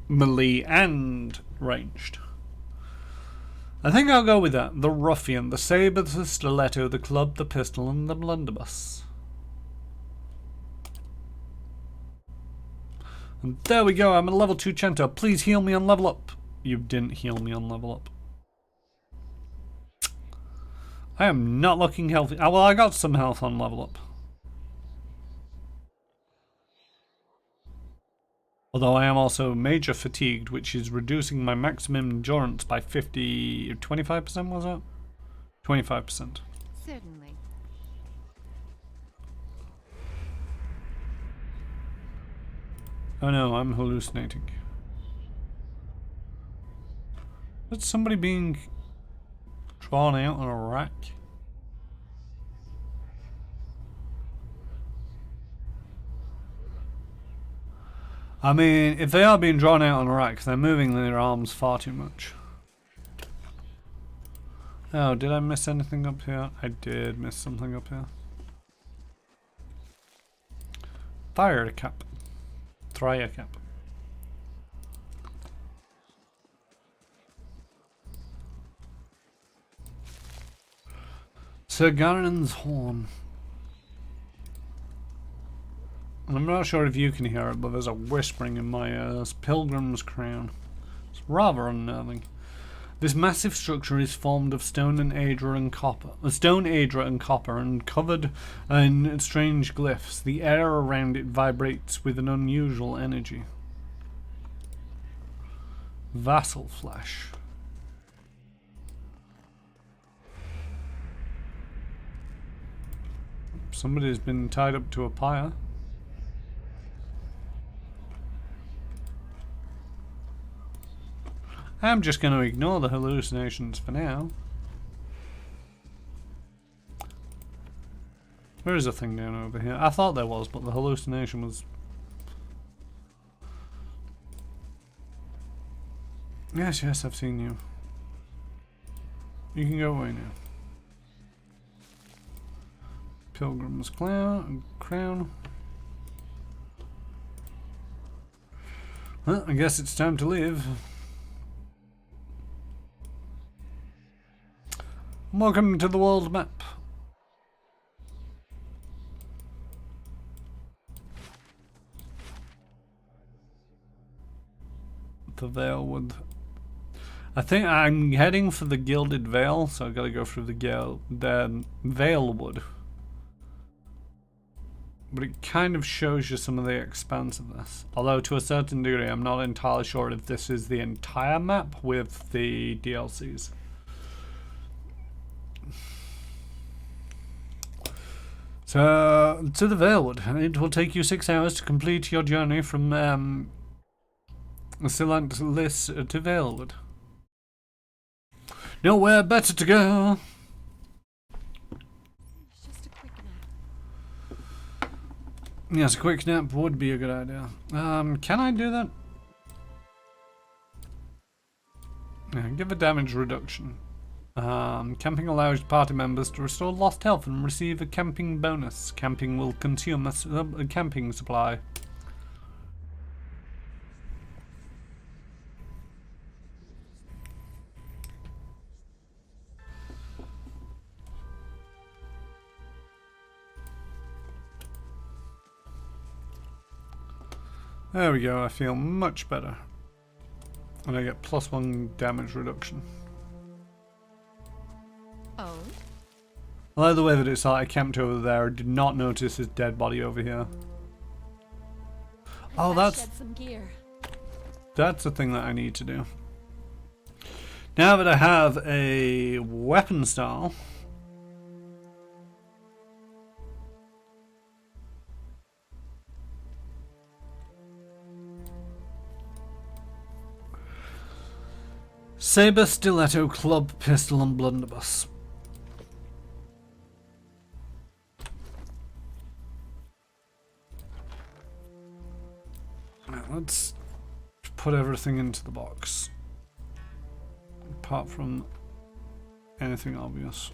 melee and ranged? I think I'll go with that. The ruffian, the saber, the stiletto, the club, the pistol, and the blunderbuss. And there we go, I'm a level 2 Chanter. Please heal me on level up. You didn't heal me on level up. I am not looking healthy. Oh, well, I got some health on level up. Although I am also major fatigued, which is reducing my maximum endurance by 25%, was it? 25%. Certainly. Oh no, I'm hallucinating. Is somebody being drawn out on a rack? I mean, if they are being drawn out on a rack, they're moving their arms far too much. Oh, did I miss anything up here? I did miss something up here. Fire cap. Thryer cap. Sir Garen's horn. I'm not sure if you can hear it, but there's a whispering in my ears. Pilgrim's crown. It's rather unnerving. This massive structure is formed of stone and Aedra and copper. Stone, Aedra, and copper, and covered in strange glyphs. The air around it vibrates with an unusual energy. Vassal flesh. Somebody's been tied up to a pyre. I'm just going to ignore the hallucinations for now. There is a thing down over here. I thought there was, but the hallucination was... Yes, yes, I've seen you. You can go away now. Pilgrim's crown. Well, I guess it's time to leave. Welcome to the world map. The Veilwood. I think I'm heading for the Gilded Veil, so I gotta go through the Veilwood. But it kind of shows you some of the expansiveness. Although to a certain degree, I'm not entirely sure if this is the entire map with the DLCs. So, to the Veilwood. It will take you 6 hours to complete your journey from Silantis to Veilwood. Nowhere better to go. It's just a quick nap. Yes, a quick nap would be a good idea. Can I do that? Yeah, give a damage reduction. Camping allows party members to restore lost health and receive a camping bonus. Camping will consume a camping supply. There we go, I feel much better. And I get +1 damage reduction. Oh? I like the way that it's like I camped over there, did not notice his dead body over here. Oh, that's a thing that I need to do. Now that I have a weapon style, saber, stiletto, club, pistol, and blunderbuss. Right, let's put everything into the box. Apart from anything obvious.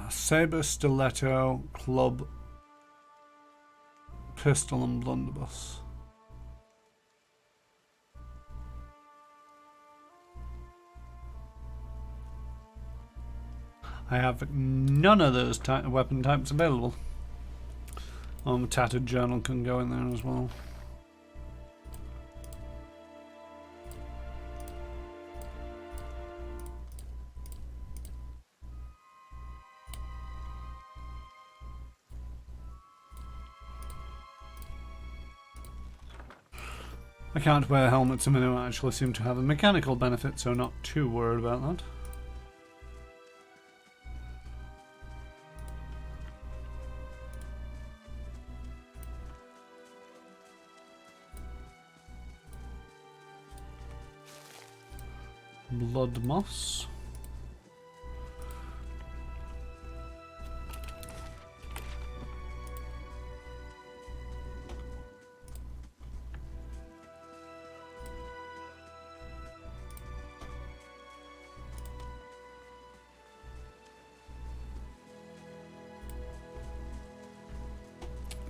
Saber, stiletto, club, pistol, and blunderbuss. I have none of those weapon types available. Tattered journal can go in there as well. I can't wear helmets, and they don't actually seem to have a mechanical benefit, so not too worried about that. Blood moss.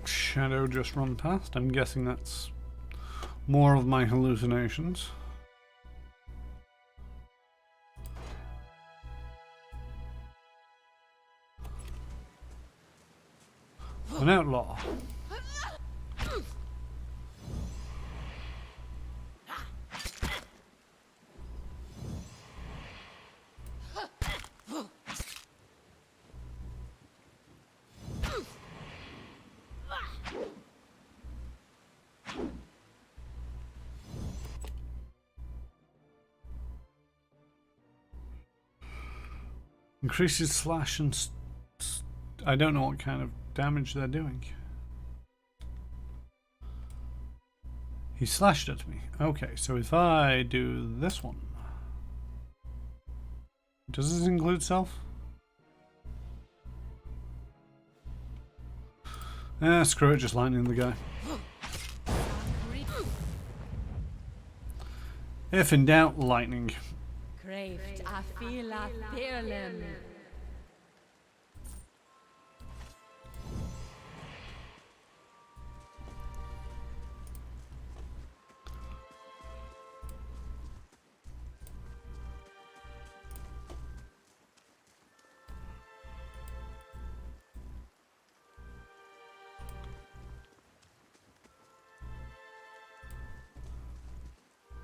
Shadow just run past. I'm guessing that's more of my hallucinations. An outlaw. Increases slash and I don't know what kind of damage they're doing. He slashed at me. Okay, so if I do this one, does this include self? Screw it, just lightning the guy. If in doubt, lightning. Craved, I feel I fear them.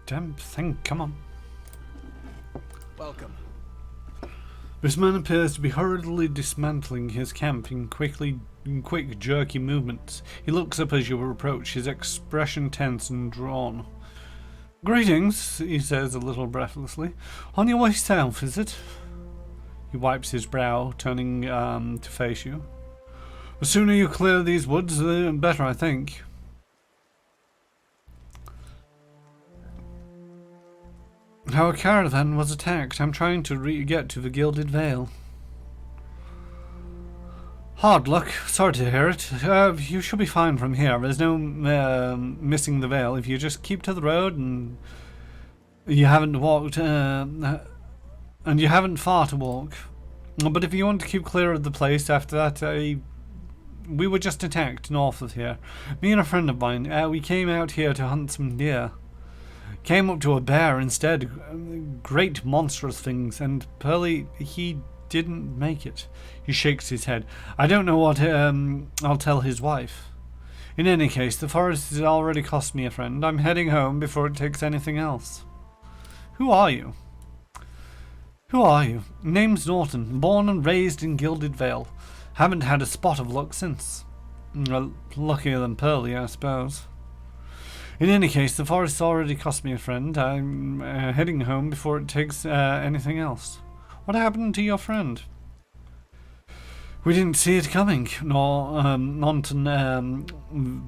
Damn thing, come on. Welcome. This man appears to be hurriedly dismantling his camp in quick, jerky movements. He looks up as you approach, his expression tense and drawn. Greetings, he says a little breathlessly. On your way south, is it? He wipes his brow, turning to face you. The sooner you clear these woods, the better, I think. Our caravan was attacked. I'm trying to get to the Gilded Veil. Hard luck. Sorry to hear it. You should be fine from here. There's no missing the veil. If you just keep to the road and you haven't walked, and you haven't far to walk. But if you want to keep clear of the place after that, we were just attacked north of here. Me and a friend of mine, we came out here to hunt some deer. came up to a bear instead. Great monstrous things, and Pearly, he didn't make it. He shakes his head. I don't know what I'll tell his wife. In any case, the forest has already cost me a friend. I'm heading home before it takes anything else. Who are you? Who are you? Name's Norton, born and raised in Gilded Veil. Haven't had a spot of luck since. Well, luckier than Pearly, I suppose. In any case, the forest's already cost me a friend. I'm heading home before it takes anything else. What happened to your friend? We didn't see it coming. Norton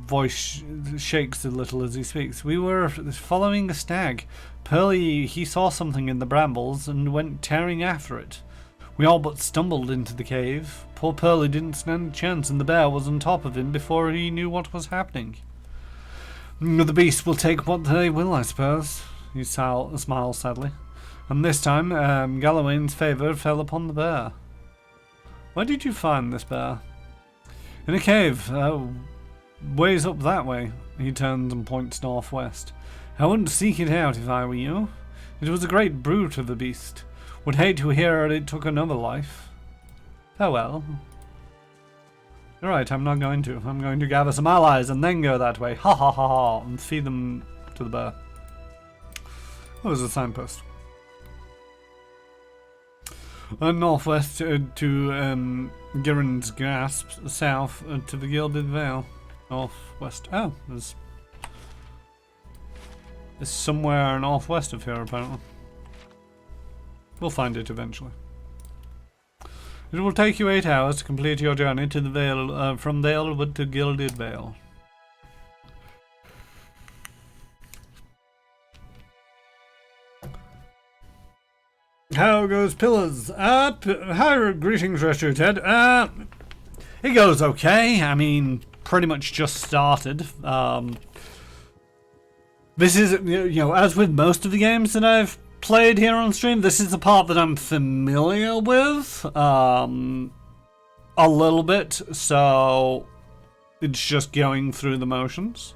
voice shakes a little as he speaks. We were following a stag. Pearly, he saw something in the brambles and went tearing after it. We all but stumbled into the cave. Poor Pearly didn't stand a chance, and the bear was on top of him before he knew what was happening. The beast will take what they will, I suppose. He smiles sadly. And this time, Galloway's favour fell upon the bear. Where did you find this bear? In a cave, ways up that way. He turns and points northwest. I wouldn't seek it out if I were you. It was a great brute of a beast. Would hate to hear it took another life. Farewell. Alright, I'm not going to. I'm going to gather some allies and then go that way. Ha ha ha ha. And feed them to the bear. What was the signpost? Northwest to Giron's Gasp. South to the Gilded Veil. Northwest. Oh, there's somewhere northwest of here, apparently. We'll find it eventually. It will take you 8 hours to complete your journey to the Veil, from Veilwood to Gilded Veil. How goes Pillars? Hi, greetings, Retro Ted. It goes okay. I mean, pretty much just started. This is, you know, as with most of the games that I've played here on stream, this is the part that I'm familiar with a little bit, so it's just going through the motions.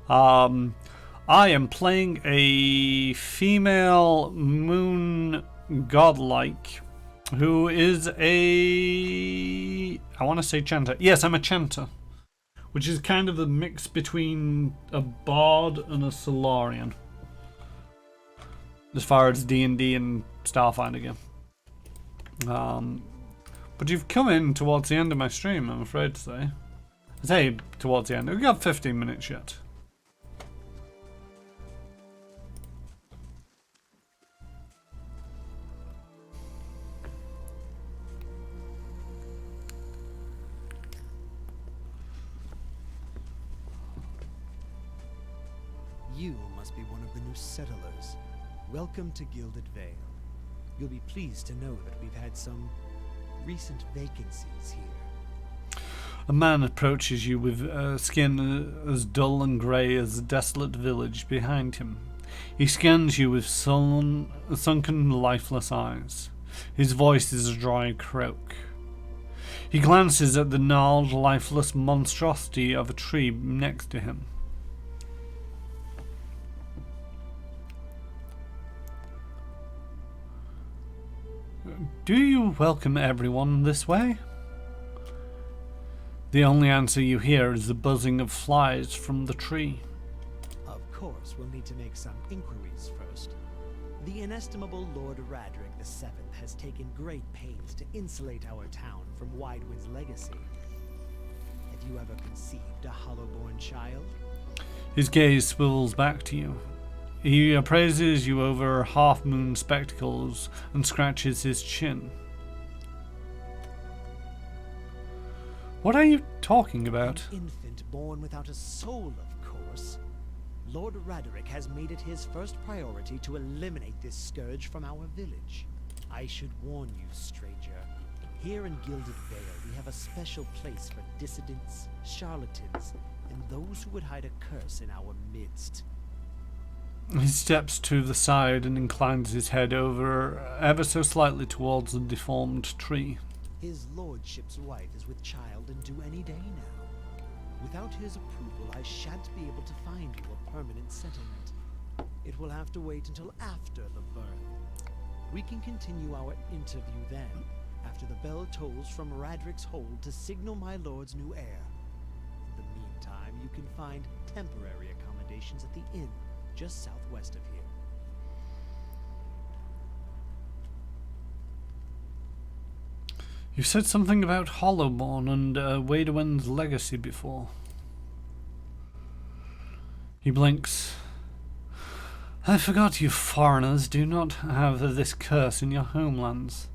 I am playing a female moon godlike who is I want to say Chanter. Yes, I'm a Chanter, which is kind of a mix between a bard and a Solarian. As far as D&D and Starfinder go. But you've come in towards the end of my stream, I'm afraid to say. I say towards the end. We've got 15 minutes yet. You must be one of the new settlers. Welcome to Gilded Veil. You'll be pleased to know that we've had some recent vacancies here. A man approaches you with skin as dull and grey as the desolate village behind him. He scans you with sunken, lifeless eyes. His voice is a dry croak. He glances at the gnarled, lifeless monstrosity of a tree next to him. Do you welcome everyone this way? The only answer you hear is the buzzing of flies from the tree. Of course, we'll need to make some inquiries first. The inestimable Lord Radric VII has taken great pains to insulate our town from Widewind's legacy. Have you ever conceived a hollow-born child? His gaze swivels back to you. He appraises you over half-moon spectacles and scratches his chin. What are you talking about? An infant born without a soul, of course. Lord Radric has made it his first priority to eliminate this scourge from our village. I should warn you, stranger. Here in Gilded Veil, we have a special place for dissidents, charlatans, and those who would hide a curse in our midst. He steps to the side and inclines his head over ever so slightly towards the deformed tree. His lordship's wife is with child and due any day now. Without his approval, I shan't be able to find you a permanent settlement. it will have to wait until after the birth. We can continue our interview then, after the bell tolls from Radric's hold to signal my lord's new heir. In the meantime, you can find temporary accommodations at the inn just southwest of here. You said something about Hollowborn and Wadewen's legacy before. He blinks. I forgot you foreigners do not have this curse in your homelands.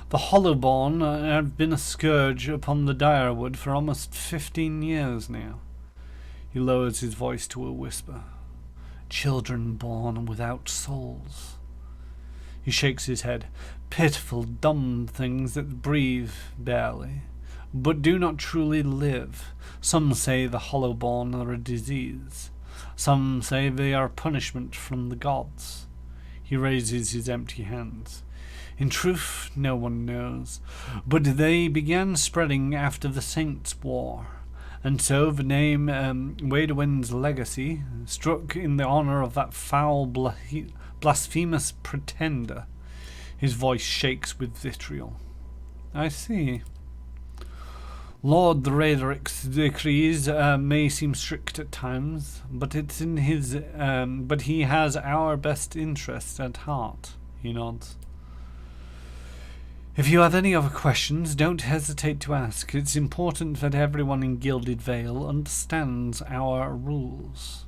The Hollowborn have been a scourge upon the Direwood for almost 15 years now. He lowers his voice to a whisper. Children born without souls. He shakes his head. Pitiful, dumb things that breathe barely, but do not truly live. Some say the Hollowborn are a disease. Some say they are punishment from the gods. He raises his empty hands. In truth, no one knows, but they began spreading after the Saints' War, and so the name Wadewen's legacy struck in the honor of that foul, blasphemous pretender. His voice shakes with vitriol. I see. Lord Raderic's decrees may seem strict at times, but it's in his. But he has our best interests at heart. He nods. If you have any other questions, don't hesitate to ask. It's important that everyone in Gilded Veil understands our rules.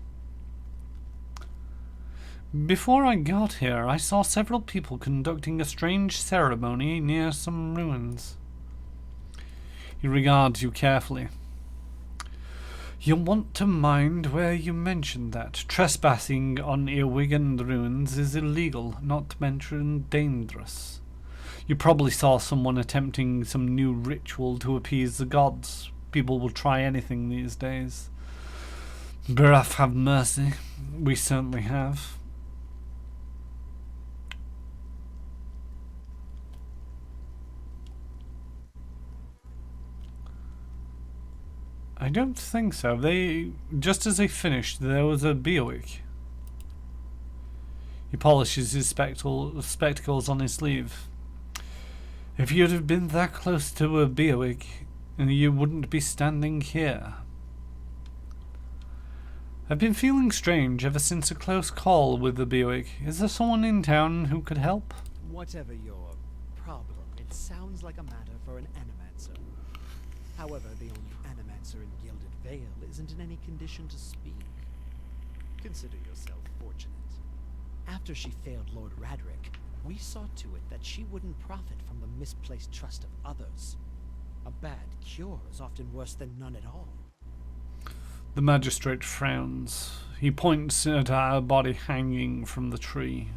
Before I got here, I saw several people conducting a strange ceremony near some ruins. He regards you carefully. You'll want to mind where you mentioned that. Trespassing on Eowygand ruins is illegal, not to mention dangerous. You probably saw someone attempting some new ritual to appease the gods. People will try anything these days. Barath have mercy. We certainly have. I don't think so. Just as they finished, there was a Beowig. He polishes his spectacles on his sleeve. If you'd have been that close to a Beowig, you wouldn't be standing here. I've been feeling strange ever since a close call with the Beowig. Is there someone in town who could help? Whatever your problem, it sounds like a matter for an animancer. However, the only animancer in Gilded Veil isn't in any condition to speak. Consider yourself fortunate. After she failed Lord Radric, we saw to it that she wouldn't profit from the misplaced trust of others. A bad cure is often worse than none at all. The magistrate frowns. He points at our body hanging from the tree.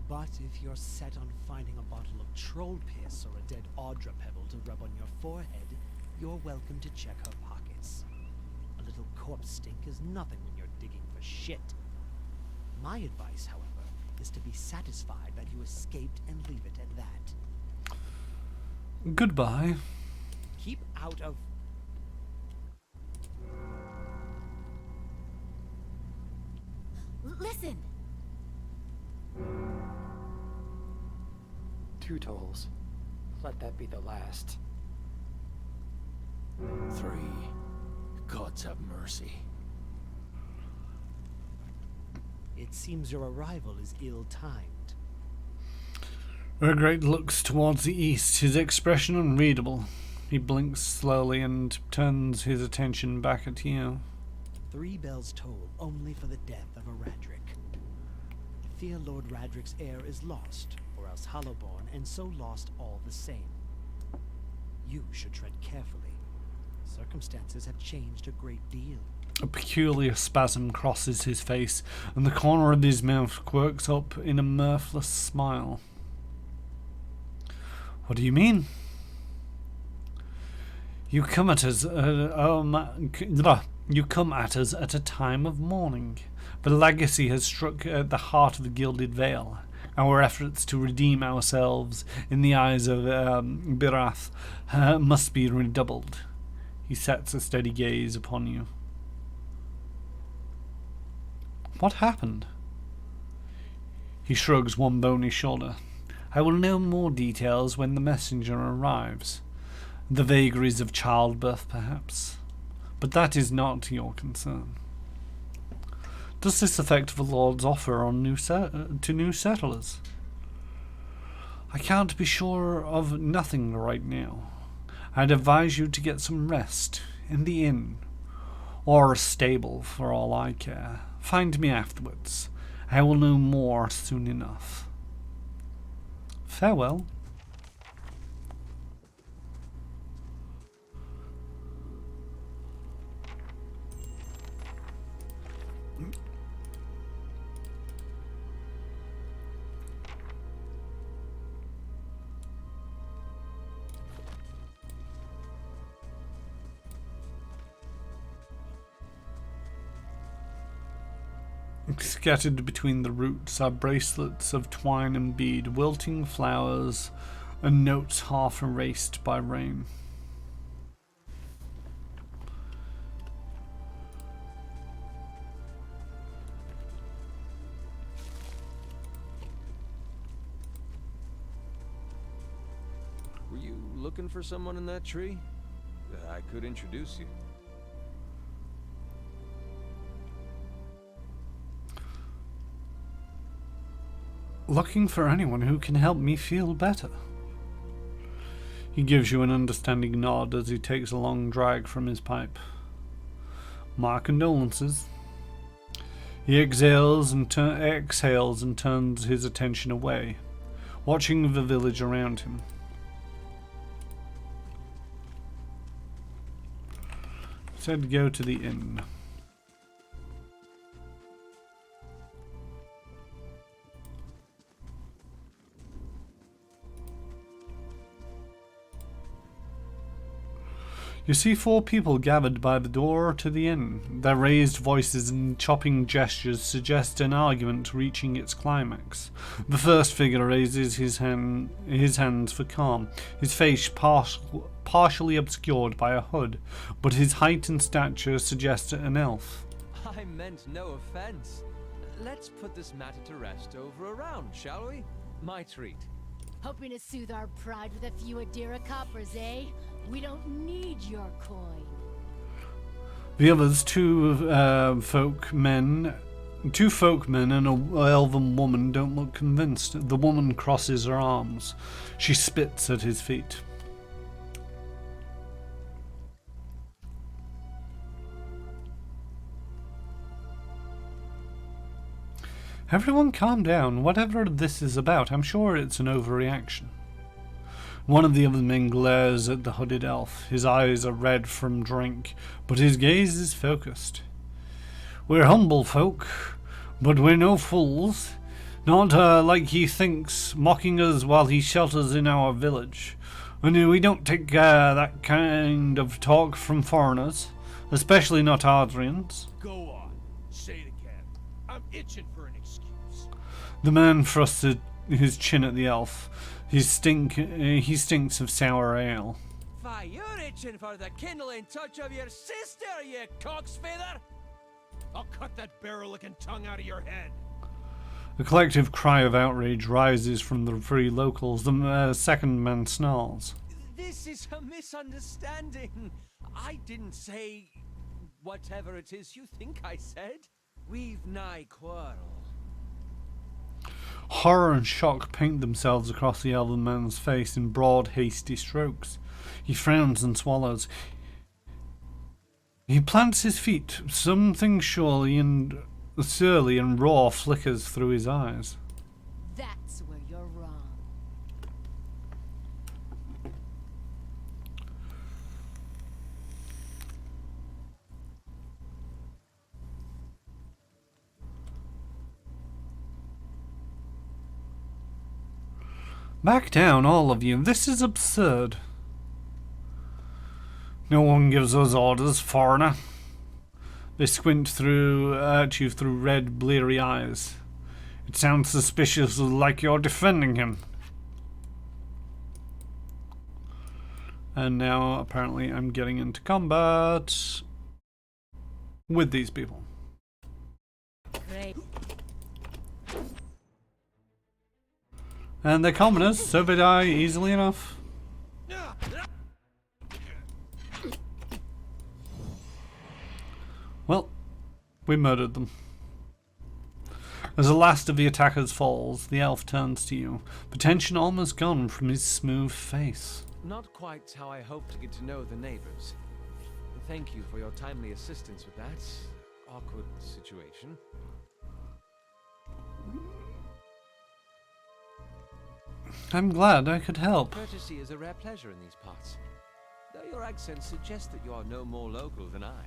But if you're set on finding a bottle of troll piss or a dead Aedra pebble to rub on your forehead, you're welcome to check her pockets. A little corpse stink is nothing when you're digging for shit. My advice, however, is to be satisfied that you escaped and leave it at that. Goodbye. Keep out of... Listen! 2 tolls. Let that be the last. 3. Gods have mercy. It seems your arrival is ill-timed. Urgrate looks towards the east, his expression unreadable. He blinks slowly and turns his attention back at you. 3 bells toll only for the death of a Radric. Fear Lord Radric's heir is lost, or else Hollowborn, and so lost all the same. You should tread carefully. Circumstances have changed a great deal. A peculiar spasm crosses his face, and the corner of his mouth quirks up in a mirthless smile. What do you mean? You come at us at a time of mourning. The legacy has struck at the heart of the Gilded Veil. Our efforts to redeem ourselves in the eyes of Barath must be redoubled. He sets a steady gaze upon you. What happened? He shrugs one bony shoulder. I will know more details when the messenger arrives. The vagaries of childbirth, perhaps. But that is not your concern. Does this affect the Lord's offer on to new settlers? I can't be sure of nothing right now. I'd advise you to get some rest in the inn, or a stable for all I care. Find me afterwards. I will know more soon enough. Farewell. Scattered between the roots are bracelets of twine and bead, wilting flowers, and notes half erased by rain. Were you looking for someone in that tree? I could introduce you. Looking for anyone who can help me feel better. He gives you an understanding nod as he takes a long drag from his pipe. My condolences. He exhales and turns his attention away, watching the village around him. Said go to the inn. You see 4 people gathered by the door to the inn. Their raised voices and chopping gestures suggest an argument reaching its climax. The first figure raises his hands for calm, his face partially obscured by a hood, but his height and stature suggest an elf. I meant no offense. Let's put this matter to rest over a round, shall we? My treat. Hoping to soothe our pride with a few Aedra coppers, eh? We don't need your coin. The others, two folk men and a elven woman, don't look convinced. The woman crosses her arms. She spits at his feet. Everyone calm down. Whatever this is about, I'm sure it's an overreaction. One of the other men glares at the hooded elf. His eyes are red from drink, but his gaze is focused. We're humble folk, but we're no fools. Not like he thinks, mocking us while he shelters in our village. And we don't take that kind of talk from foreigners, especially not Ardrians. Go on. Say it again. I'm itching for an excuse. The man thrusts his chin at the elf. He stinks of sour ale. Why, you're itching for the kindling touch of your sister, you cock's feather! I'll cut that barrel-looking tongue out of your head. A collective cry of outrage rises from the 3 locals. The second man snarls. This is a misunderstanding. I didn't say whatever it is you think I said. We've nigh quarrel. Horror and shock paint themselves across the elven man's face in broad, hasty strokes. He frowns and swallows. He plants his feet. Something surly and raw flickers through his eyes. That's where you're wrong. Back down, all of you. This is absurd. No one gives us orders, foreigner. They squint at you through red, bleary eyes. It sounds suspiciously like you're defending him. And now, apparently, I'm getting into combat with these people. Great. And they're commoners, so they die easily enough. Well, we murdered them. As the last of the attackers falls, the elf turns to you, the tension almost gone from his smooth face. Not quite how I hoped to get to know the neighbors. Thank you for your timely assistance with that awkward situation. I'm glad I could help. Courtesy is a rare pleasure in these parts, though your accent suggests that you are no more local than I.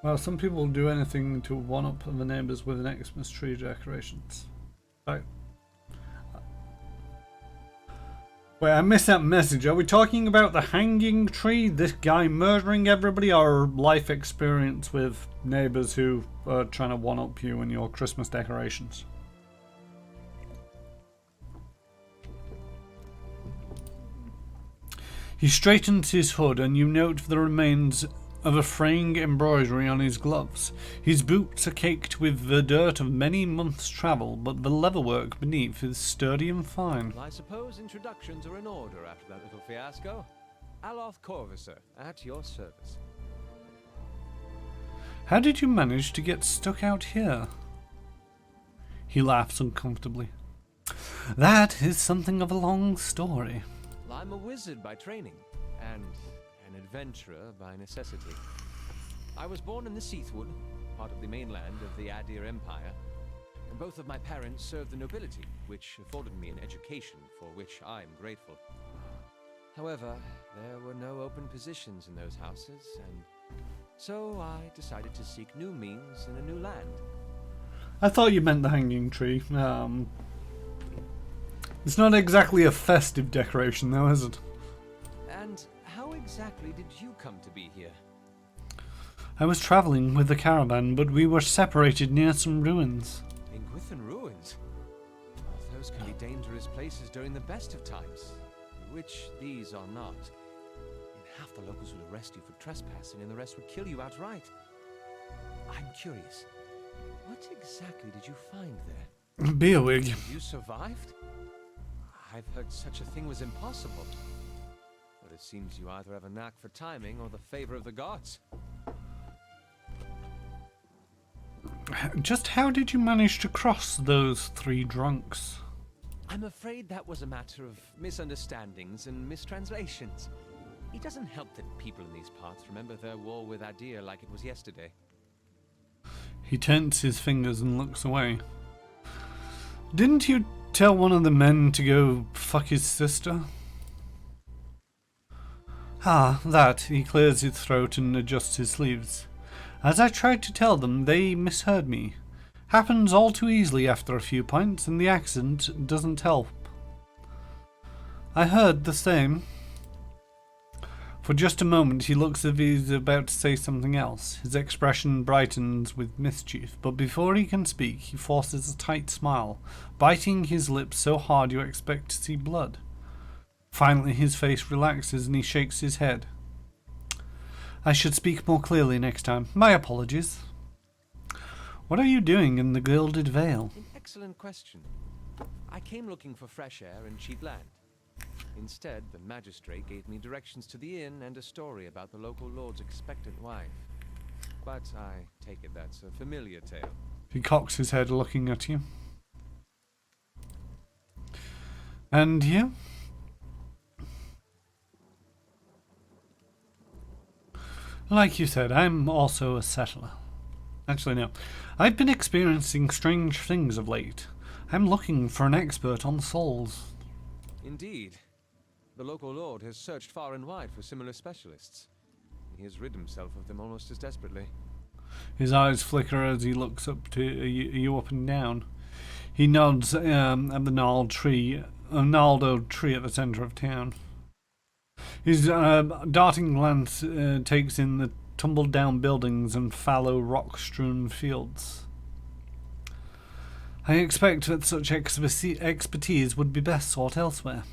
Well, some people will do anything to one-up the neighbours with an Xmas tree decorations. Right. Wait, I missed that message. Are we talking about the hanging tree, this guy murdering everybody, or life experience with neighbours who are trying to one-up you and your Christmas decorations? He straightens his hood and you note the remains of a fraying embroidery on his gloves. His boots are caked with the dirt of many months' travel, but the leatherwork beneath is sturdy and fine. Well, I suppose introductions are in order after that little fiasco. Aloth Corvusser, at your service. How did you manage to get stuck out here? He laughs uncomfortably. That is something of a long story. Well, I'm a wizard by training, and an adventurer by necessity. I was born in the Seathwood, part of the mainland of the Aedra Empire, and both of my parents served the nobility, which afforded me an education for which I am grateful. However, there were no open positions in those houses, and so I decided to seek new means in a new land. I thought you meant the hanging tree. It's not exactly a festive decoration though, is it? And how exactly did you come to be here? I was travelling with the caravan, but we were separated near some ruins. In Gwithan ruins? Those can be dangerous places during the best of times, which these are not. And half the locals will arrest you for trespassing and the rest would kill you outright. I'm curious, what exactly did you find there? Beerwig. You survived? I've heard such a thing was impossible. But it seems you either have a knack for timing or the favor of the gods. Just how did you manage to cross those three drunks? I'm afraid that was a matter of misunderstandings and mistranslations. It doesn't help that people in these parts remember their war with Aedra like it was yesterday. He turns his fingers and looks away. Didn't you tell one of the men to go fuck his sister? Ah, that. He clears his throat and adjusts his sleeves. As I tried to tell them, they misheard me. Happens all too easily after a few pints, and the accent doesn't help. I heard the same. For just a moment he looks as if he's about to say something else. His expression brightens with mischief, but before he can speak he forces a tight smile, biting his lips so hard you expect to see blood. Finally his face relaxes and he shakes his head. I should speak more clearly next time. My apologies. What are you doing in the Gilded Veil? An excellent question. I came looking for fresh air and cheap land. Instead, the magistrate gave me directions to the inn and a story about the local lord's expectant wife. But I take it that's a familiar tale. He cocks his head looking at you. And you? Like you said, I'm also a settler. Actually, no. I've been experiencing strange things of late. I'm looking for an expert on souls. Indeed. The local lord has searched far and wide for similar specialists. He has rid himself of them almost as desperately. His eyes flicker as he looks up to you up and down. He nods at the gnarled oak tree at the centre of town. His darting glance takes in the tumbled down buildings and fallow rock-strewn fields. I expect that such expertise would be best sought elsewhere.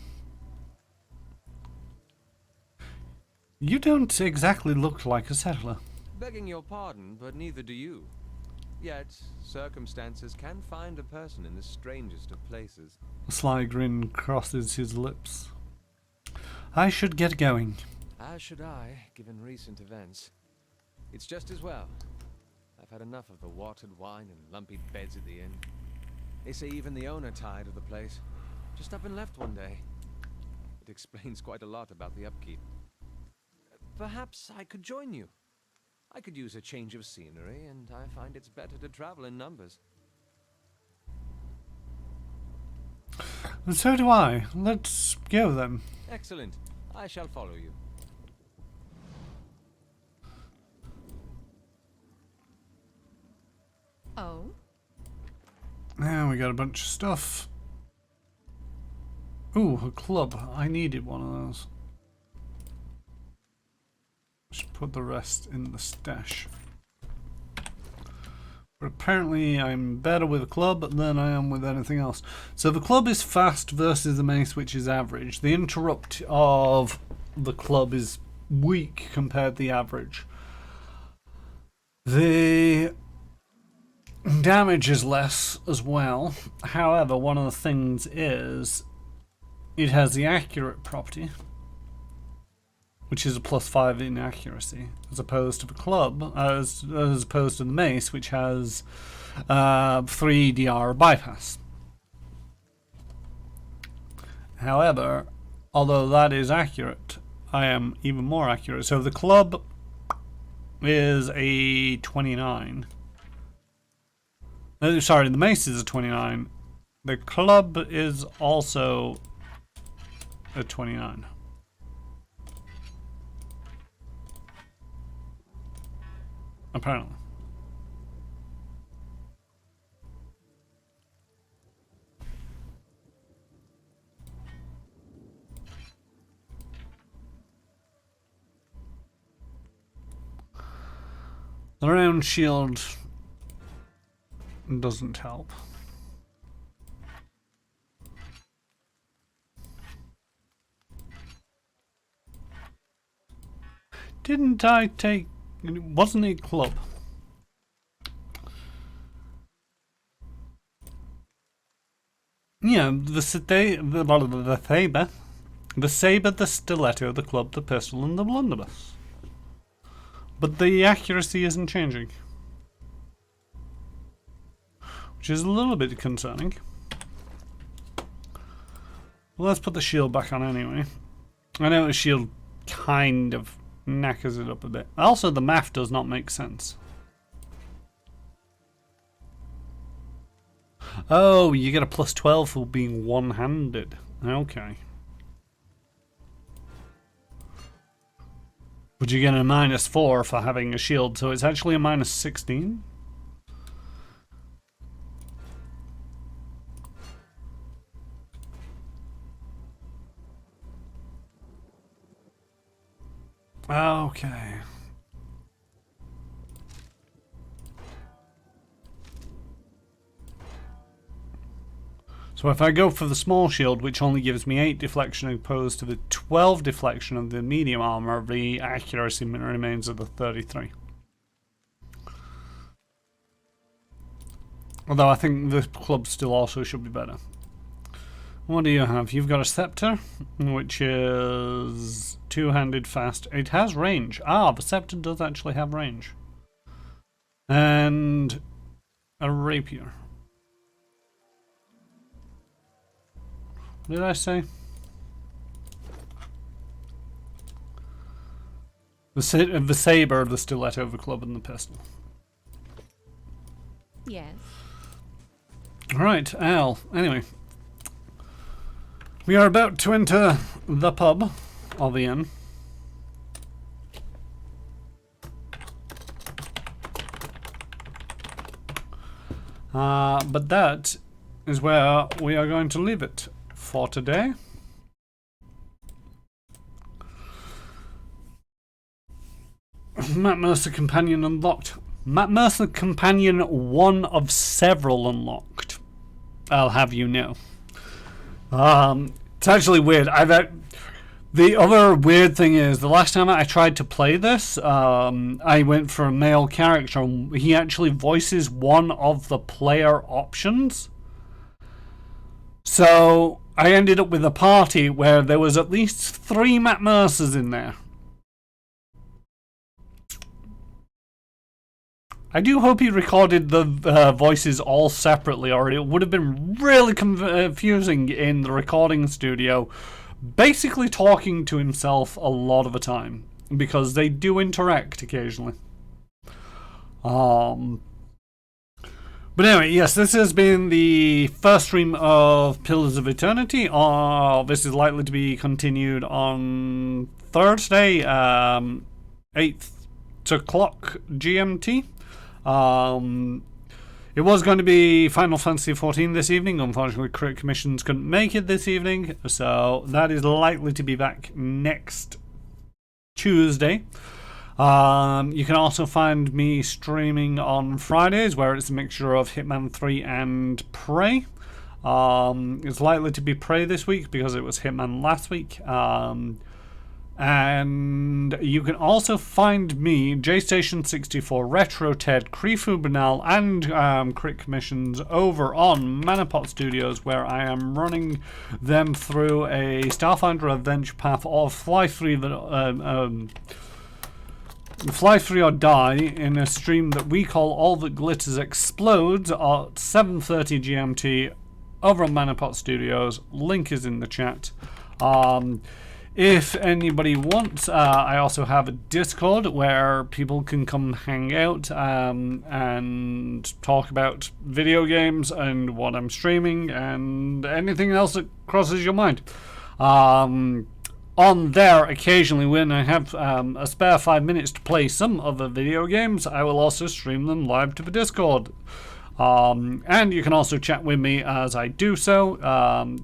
You don't exactly look like a settler. Begging your pardon, but neither do you. Yet, circumstances can find a person in the strangest of places. A sly grin crosses his lips. I should get going. As should I, given recent events. It's just as well. I've had enough of the watered wine and lumpy beds at the inn. They say even the owner tired of the place. Just up and left one day. It explains quite a lot about the upkeep. Perhaps I could join you. I could use a change of scenery, and I find it's better to travel in numbers. And so do I. Let's go then. Excellent. I shall follow you. Oh? Now we got a bunch of stuff. Ooh, a club. I needed one of those. Just put the rest in the stash. But apparently I'm better with a club than I am with anything else. So the club is fast versus the mace, which is average. The interrupt of the club is weak compared to the average. The damage is less as well. However, one of the things is it has the accurate property, which is a +5 in accuracy, as opposed to the club, as opposed to the mace, which has 3 DR bypass. However, although that is accurate, I am even more accurate. So the club is a 29. Sorry, the mace is a 29. The club is also a 29. Apparently. The round shield doesn't help. Didn't I take... Wasn't it club? Yeah, the saber, the stiletto, the club, the pistol, and the blunderbuss. But the accuracy isn't changing, which is a little bit concerning. Well, let's put the shield back on anyway. I know the shield kind of knackers it up a bit. Also, the math does not make sense. Oh, you get a +12 for being one-handed. Okay. But you get a -4 for having a shield, so it's actually a -16? Okay. So if I go for the small shield, which only gives me 8 deflection opposed to the 12 deflection of the medium armor, the accuracy remains at the 33. Although I think the club still also should be better. What do you have? You've got a scepter, which is two-handed fast. It has range. Ah, the scepter does actually have range. And a rapier. What did I say? The saber, the stiletto, the club, and the pistol. Yes. Right, Al. Anyway. We are about to enter the pub, or the inn. But that is where we are going to leave it for today. Matt Mercer Companion unlocked. Matt Mercer Companion, one of several unlocked. I'll have you know. It's actually weird. The other weird thing is, the last time I tried to play this, I went for a male character, and he actually voices one of the player options. So I ended up with a party where there was at least 3 Matt Mercers in there. I do hope he recorded the voices all separately, or it would have been really confusing in the recording studio, basically talking to himself a lot of the time, because they do interact occasionally. But anyway, yes, this has been the first stream of Pillars of Eternity. This is likely to be continued on Thursday, 8 o'clock GMT. It was going to be Final Fantasy XIV this evening. Unfortunately, Crit Commissions couldn't make it this evening, so that is likely to be back next Tuesday. You can also find me streaming on Fridays, where it's a mixture of Hitman 3 and Prey. It's likely to be Prey this week because it was Hitman last week. And you can also find me, JStation64, Retro Ted, Krifu Banal, and Crit Commissions over on Manapot Studios, where I am running them through a Starfinder Adventure Path or Fly 3 or Die in a stream that we call All That Glitters Explodes at 7:30 GMT over on Manapot Studios. Link is in the chat. If anybody wants, I also have a Discord where people can come hang out and talk about video games and what I'm streaming and anything else that crosses your mind. On there, occasionally when I have a spare 5 minutes to play some other video games, I will also stream them live to the Discord. And you can also chat with me as I do so.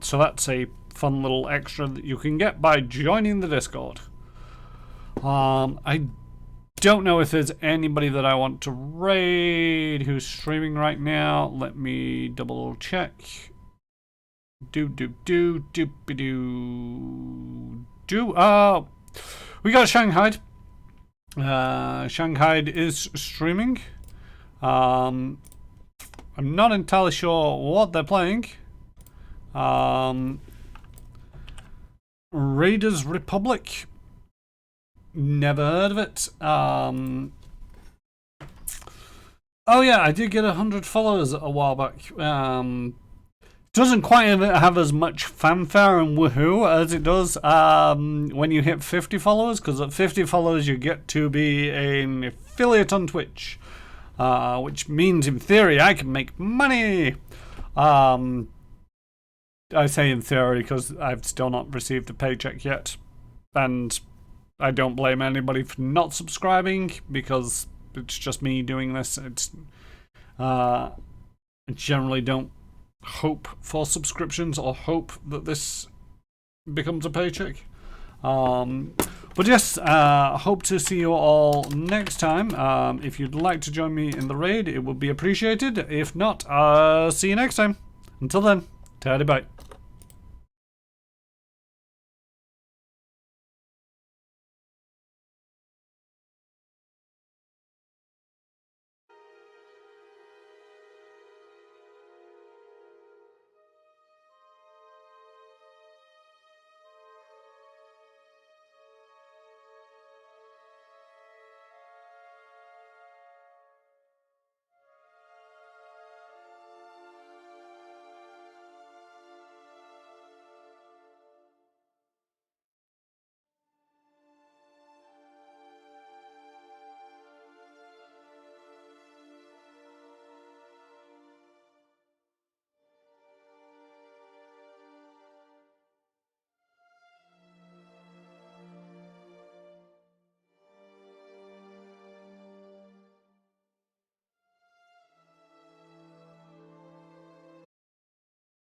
So that's a fun little extra that you can get by joining the Discord. I don't know if there's anybody that I want to raid who's streaming right now. Let me double check. We got Shanghai. Shanghai is streaming. I'm not entirely sure what they're playing. Raiders Republic. Never heard of it. Oh yeah, I did get 100 followers a while back. Doesn't quite have as much fanfare and woohoo as it does when you hit 50 followers, because at 50 followers you get to be an affiliate on Twitch, which means in theory I can make money. I say in theory because I've still not received a paycheck yet, and I don't blame anybody for not subscribing because it's just me doing this. I generally don't hope for subscriptions or hope that this becomes a paycheck. But yes, hope to see you all next time. If you'd like to join me in the raid, it would be appreciated. If not, see you next time. Until then, tidy bye.